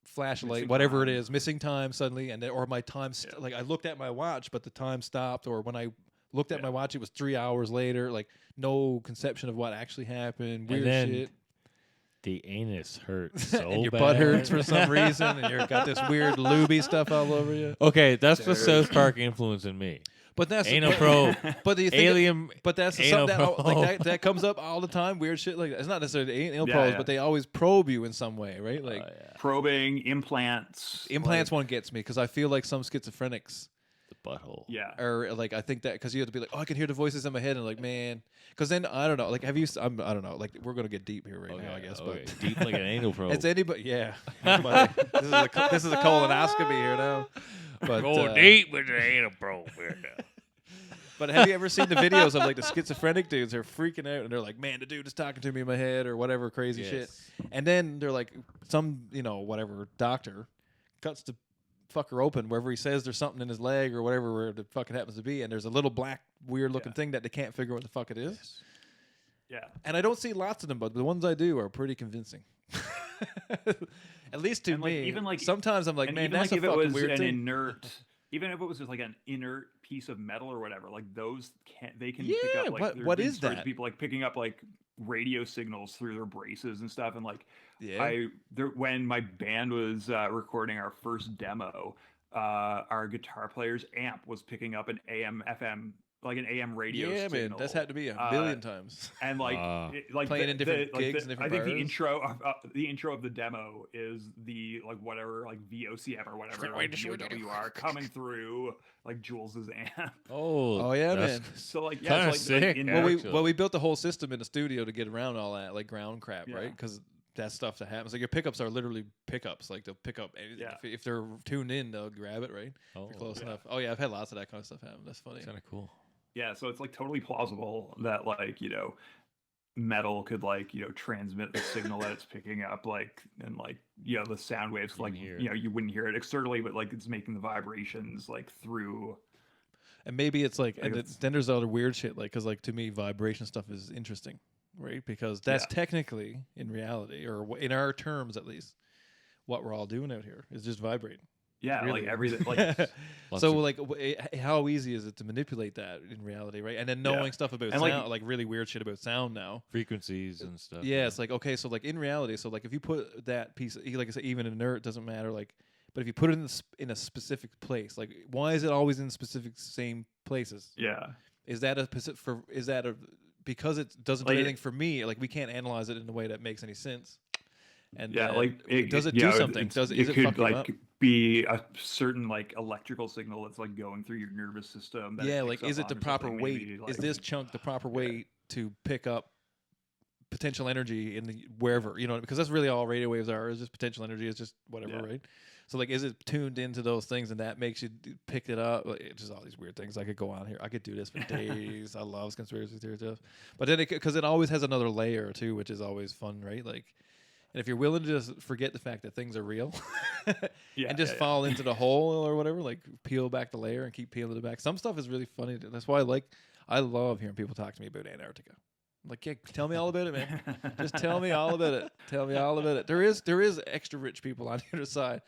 flashlight, whatever it is, missing time suddenly, and then, or my time. Like I looked at my watch, but the time stopped. Or when I looked at my watch, it was 3 hours later. Like no conception of what actually happened. Weird shit. The anus hurts so and your bad. butt hurts for some reason, and you've got this weird looby stuff all over you. Okay, that's the South Park influencing me. But that's anal probe. But you think alien. But that's something that comes up all the time. Weird shit like that. It's not necessarily anal probes, but they always probe you in some way, right? Like probing, implants. Implants one gets me, because I feel like some schizophrenics. The butthole. Yeah. Or like I think that because you have to be like, oh, I can hear the voices in my head, and like, man, because then I don't know. Like, have you? I don't know. Like, we're gonna get deep here now, I guess. Okay. But deep like an anal probe. It's anybody. Yeah. This is a colonoscopy here now. But go deep with the anal probe here now. But have you ever seen the videos of like the schizophrenic dudes? They're freaking out and they're like, man, the dude is talking to me in my head or whatever crazy shit. And then they're like, some whatever doctor cuts the fucker open wherever he says there's something in his leg or whatever where the fuck it happens to be, and there's a little black weird looking thing that they can't figure out what the fuck it is. Yeah. And I don't see lots of them, but the ones I do are pretty convincing. At least to me. Even like sometimes I'm like, man, that's a fucking weird thing. Even if it was just like an inert piece of metal or whatever, like those they can pick up like what is that? People like picking up like radio signals through their braces and stuff, and like when my band was recording our first demo, our guitar player's amp was picking up an AM FM, like an AM radio signal. Man, that's had to be a billion times. And like playing in different gigs and different I think bars. the intro of the demo is the like whatever like VOCM or whatever like VOWR coming through like Jules's amp. Oh yeah, man. So like kind of sick. We built the whole system in the studio to get around all that like ground crap, right? Because that stuff that happens. Like your pickups are literally pickups. Like they'll pick up anything. If they're tuned in, they'll grab it, right? If you're close enough. Oh yeah, I've had lots of that kind of stuff happen. That's funny. Kind of cool. Yeah, so it's like totally plausible that like, metal could like, transmit the signal that it's picking up, like, and like, the sound waves, like, you wouldn't hear it externally, but like it's making the vibrations like through. And maybe it's like, and then there's other weird shit, like, because like to me, vibration stuff is interesting, right? Because that's technically in reality, or in our terms at least, what we're all doing out here is just vibrating. Yeah, really. Like everything. Like so, like, how easy is it to manipulate that in reality, right? And then knowing stuff about sound, like really weird shit about sound now, frequencies and stuff. Yeah, it's like okay, so like in reality, so like if you put that piece, like I said, even inert doesn't matter, like, but if you put it in a specific place, like why is it always in specific same places? Yeah, is that because it doesn't do anything for me? Like we can't analyze it in a way that makes any sense. And does it do something? Is it could fucking like up? Be a certain like electrical signal that's like going through your nervous system. That like is it the proper weight? Is this chunk the proper weight to pick up potential energy in the wherever, because that's really all radio waves are, is just potential energy, is just whatever, right? So like, is it tuned into those things, and that makes you pick it up? Like, it's just all these weird things. I could go on here. I could do this for days. I love conspiracy theory stuff, but then because it always has another layer too, which is always fun, right? Like, and if you're willing to just forget the fact that things are real, and just fall into the hole or whatever, like peel back the layer and keep peeling it back. Some stuff is really funny. That's why I love hearing people talk to me about Antarctica. I'm like, yeah, tell me all about it, man. Just tell me all about it. Tell me all about it. There is extra rich people on the other side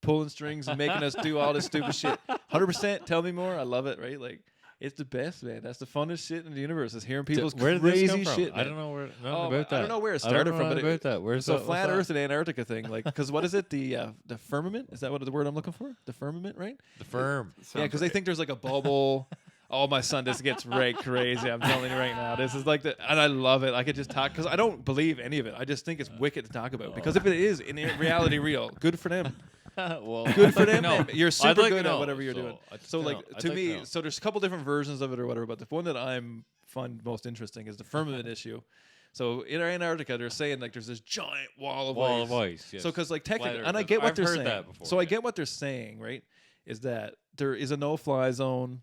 pulling strings and making us do all this stupid shit. 100%. Tell me more. I love it. Right? Like, it's the best, man. That's the funnest shit in the universe. Is hearing people's crazy shit. Man. I don't know where. About that. I don't know where it started from. But about that. Where's so flat Earth and Antarctica thing? Like, because what is it? The firmament? Is that what the word I'm looking for? The firmament, right? The firm. Yeah, because they think there's like a bubble. Oh, my son, this gets right crazy. I'm telling you right now. This is like and I love it. I could just talk because I don't believe any of it. I just think it's wicked to talk about because if it is in reality real, good for them. Well, good for them. Man. You're super like good at whatever you're doing. So like to me, so there's a couple different versions of it or whatever, but the one that I'm find most interesting is the firmament issue. So in Antarctica, they're saying like there's this giant wall of ice. Yes. So because like technically, and I get what they're saying. That before, so I get what they're saying, right? Is that there is a no-fly zone.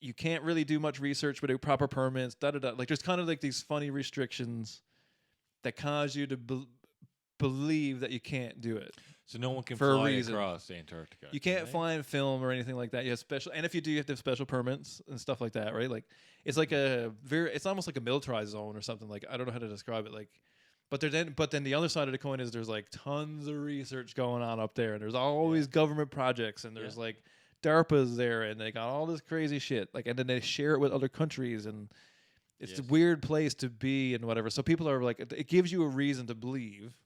You can't really do much research without proper permits. Like there's kind of like these funny restrictions that cause you to believe that you can't do it. So no one can for fly a reason. Across Antarctica. You can't fly and film or anything like that. You have special, and if you do, you have to have special permits and stuff like that, right? Like it's like it's almost like a militarized zone or something. Like I don't know how to describe it. Like, but then the other side of the coin is there's like tons of research going on up there, and there's always government projects, and there's like DARPA's there, and they got all this crazy shit. Like, and then they share it with other countries, and it's a weird place to be and whatever. So people are like, it gives you a reason to believe.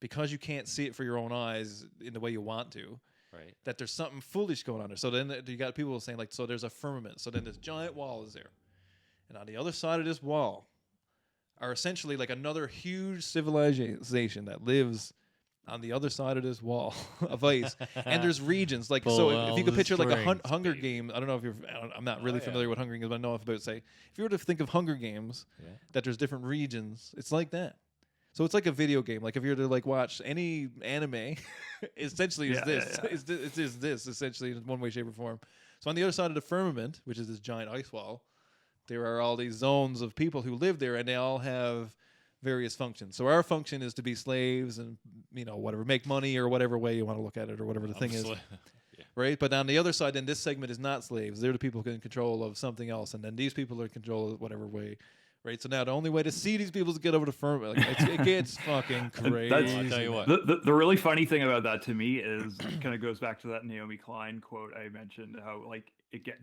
Because you can't see it for your own eyes in the way you want to, right? That there's something foolish going on there. So then you got people saying like, so there's a firmament. So then this giant wall is there, and on the other side of this wall are essentially like another huge civilization that lives on the other side of this wall of ice. And there's regions like if you could picture like a Hunger Game. I don't know if I'm not really familiar with Hunger Games, but I know enough about it. Say if you were to think of Hunger Games, that there's different regions. It's like that. So it's like a video game. Like if you were to like watch any anime, essentially is this essentially in one way, shape, or form. So on the other side of the firmament, which is this giant ice wall, there are all these zones of people who live there, and they all have various functions. So our function is to be slaves and whatever, make money or whatever way you want to look at it or whatever the thing is. Right? But on the other side, then this segment is not slaves. They're the people in control of something else, and then these people are in control of whatever way. Right, so now the only way to see these people is to get over to firmament. Like, it gets fucking crazy. I'll tell you what. The really funny thing about that to me is it kind of goes back to that Naomi Klein quote I mentioned. How like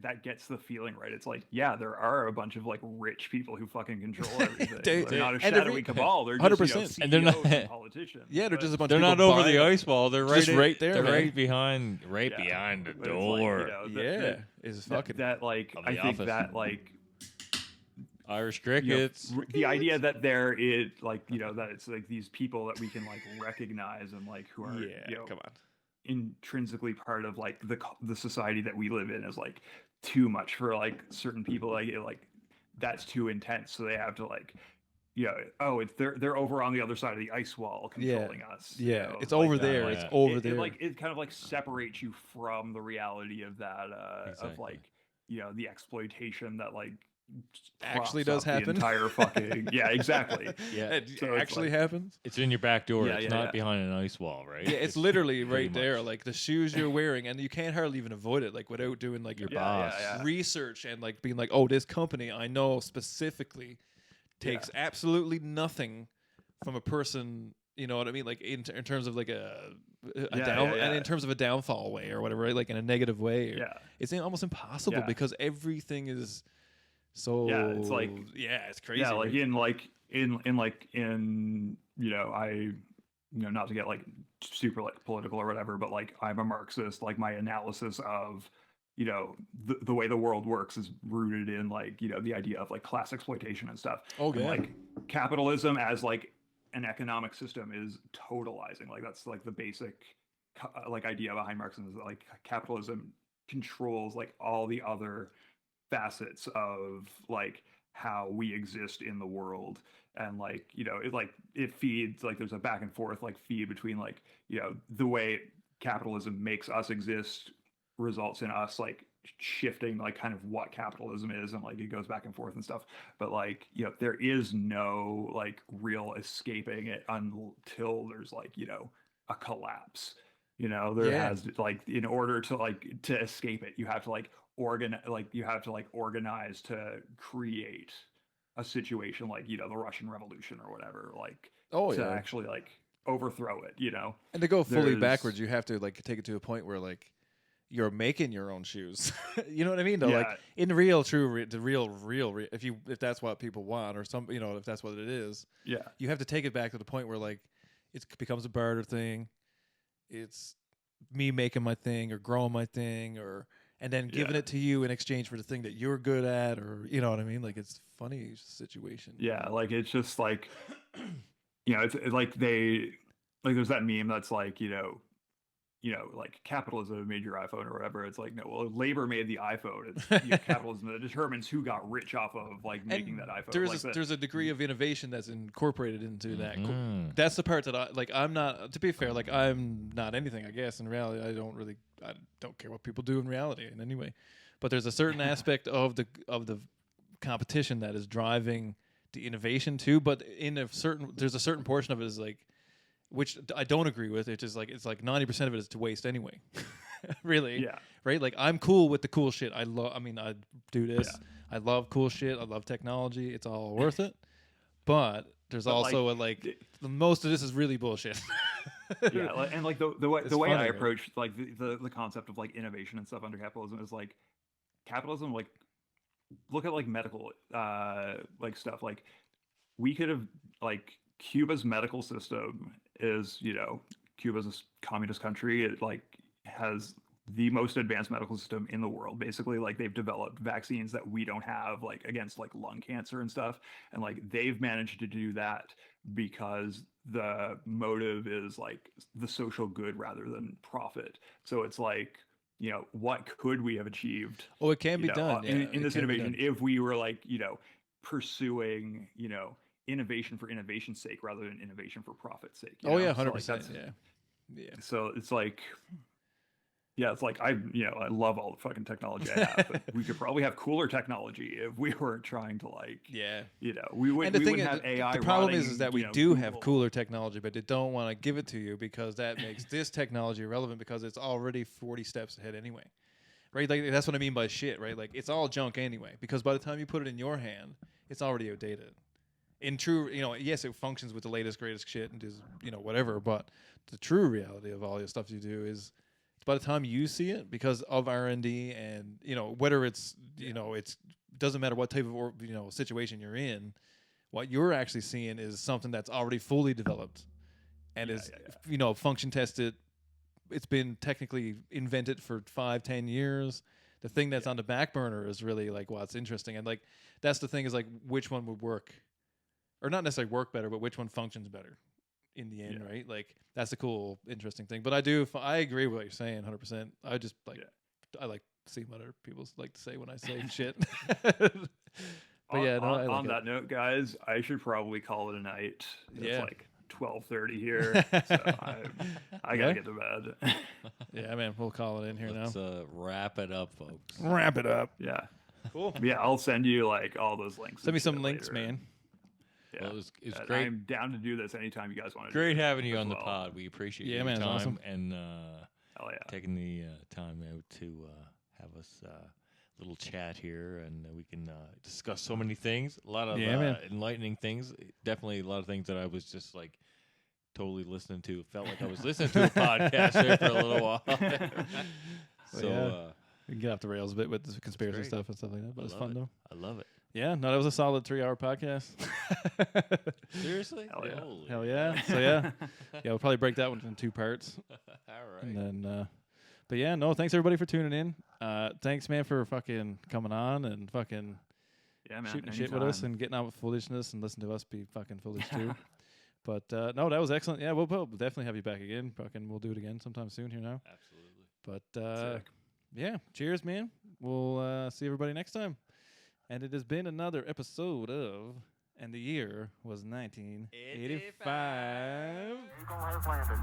that gets the feeling right. It's like there are a bunch of like rich people who fucking control everything. They're not a shadowy cabal. They're 100%, just and they're not politicians. Yeah, they're just a bunch. They're of not over the ice wall. They're right there. They're right behind the door. Is fucking that like I think that like. Irish crickets. The idea that there is like that it's like these people that we can like recognize and like who are come on, intrinsically part of like the society that we live in is like too much for like certain people. Like that's too intense, so they have to like they're over on the other side of the ice wall controlling us. Yeah, it's over there. It's over there. It kind of like separates you from the reality of that of like the exploitation that like actually does happen. The entire fucking exactly. It actually happens. It's in your back door. It's not behind an ice wall, right? Yeah, it's literally right there. Like the shoes you're wearing, and you can't hardly even avoid it. Like without doing like your boss research and like being like, oh, this company I know specifically takes absolutely nothing from a person. You know what I mean? Like in terms of like and in terms of a downfall way or whatever, right? Like in a negative way. It's almost impossible because everything is. So it's like it's crazy. Yeah, like in I not to get like super like political or whatever, but like I'm a Marxist. Like my analysis of the way the world works is rooted in like the idea of like class exploitation and stuff. And, like capitalism as like an economic system is totalizing. Like that's like the basic like idea behind Marxism is that like capitalism controls like all the other facets of like how we exist in the world, and like it feeds like there's a back and forth like feed between like the way capitalism makes us exist results in us like shifting like kind of what capitalism is, and like it goes back and forth and stuff. But like, you know, there is no like real escaping it until there's like, you know, a collapse. You know, there has like, in order to like to escape it, you have to like organize to create a situation like, you know, the Russian Revolution or whatever, like to actually like overthrow it, you know. And to go fully backwards, you have to like take it to a point where like you're making your own shoes. You know what I mean? Though, like in the real, if that's what people want, or some, you know, if that's what it is, you have to take it back to the point where like it becomes a barter thing. It's me making my thing or growing my thing, or and then giving it to you in exchange for the thing that you're good at, or you know what I mean? Like it's a funny situation. Yeah, like it's just like, you know, it's like they like there's that meme that's like, you know, like capitalism made your iPhone or whatever. It's like, no, well, labor made the iPhone. It's capitalism that determines who got rich off of like making that iPhone. There's a degree of innovation that's incorporated into that. That's the part that I like. I'm not, to be fair, like I'm not anything, I guess. In reality, I don't care what people do in reality in any way. But there's a certain aspect of the competition that is driving the innovation too. But there's a certain portion of it is like, which I don't agree with. It's just like, it's like 90% of it is to waste anyway. Really? Yeah. Right? Like I'm cool with the cool shit. I do this. Yeah. I love cool shit. I love technology. It's all worth it. But there's also most of this is really bullshit. Yeah. And like the way I approach like the concept of like innovation and stuff under capitalism is like capitalism, like look at like medical like stuff. Like we could have like Cuba's medical system is, you know, Cuba's a communist country. It like has the most advanced medical system in the world. Basically, like they've developed vaccines that we don't have, like against like lung cancer and stuff. And like they've managed to do that because the motive is like the social good rather than profit. So it's like, you know, what could we have achieved? Oh, it can be done in this innovation if we were like, you know, pursuing, you know, innovation for innovation's sake rather than innovation for profit's sake. Oh yeah, 100%. Yeah. So it's like, yeah, it's like I love all the fucking technology I have, but we could probably have cooler technology if we weren't trying to like, you know, we wouldn't have AI. The problem is that we do have cooler technology, but they don't want to give it to you because that makes this technology irrelevant because it's already 40 steps ahead anyway. Right? Like that's what I mean by shit, right? Like it's all junk anyway, because by the time you put it in your hand, it's already outdated. In true, you know, yes, it functions with the latest, greatest shit and does, you know, whatever. But the true reality of all the stuff you do is, by the time you see it, because of R&D and you know, whether it's you know, it's doesn't matter what type of you know situation you're in, what you're actually seeing is something that's already fully developed and is you know, function tested. It's been technically invented for 5-10 years. The thing that's on the back burner is really like what's interesting, and like that's the thing is like which one would work. Or not necessarily work better, but which one functions better in the end, right? Like that's the cool, interesting thing. But I agree with what you're saying, 100%. I just like, I like seeing what other people like to say when I say shit. But on that note, guys, I should probably call it a night. It's like 12:30 here, so I gotta get to bed. Yeah, man, we'll call it in here now. Let's wrap it up, folks. Wrap it up. Yeah, cool. Yeah, I'll send you like all those links. Send me some links, man. Yeah, well, it's great. I'm down to do this anytime you guys want to. Great having you on the pod. We appreciate your time awesome. And taking the time out to have us a little chat here, and we can discuss so many things. A lot of enlightening things. Definitely a lot of things that I was just like totally listening to. Felt like I was listening to a podcast there for a little while. So we can get off the rails a bit with the conspiracy stuff and stuff like that, but it's fun though. I love it. Yeah, no, that was a solid 3-hour podcast. Seriously? Hell yeah. So we'll probably break that one into 2 parts. All right. And then, but yeah, no, thanks everybody for tuning in. Thanks, man, for fucking coming on and fucking shooting shit with us and getting out with foolishness and listening to us be fucking foolish too. But no, that was excellent. Yeah, we'll definitely have you back again. Fucking, we'll do it again sometime soon here now. Absolutely. But yeah, cheers, man. We'll see everybody next time. And it has been another episode of, and the year was 1985. Eagle has landed.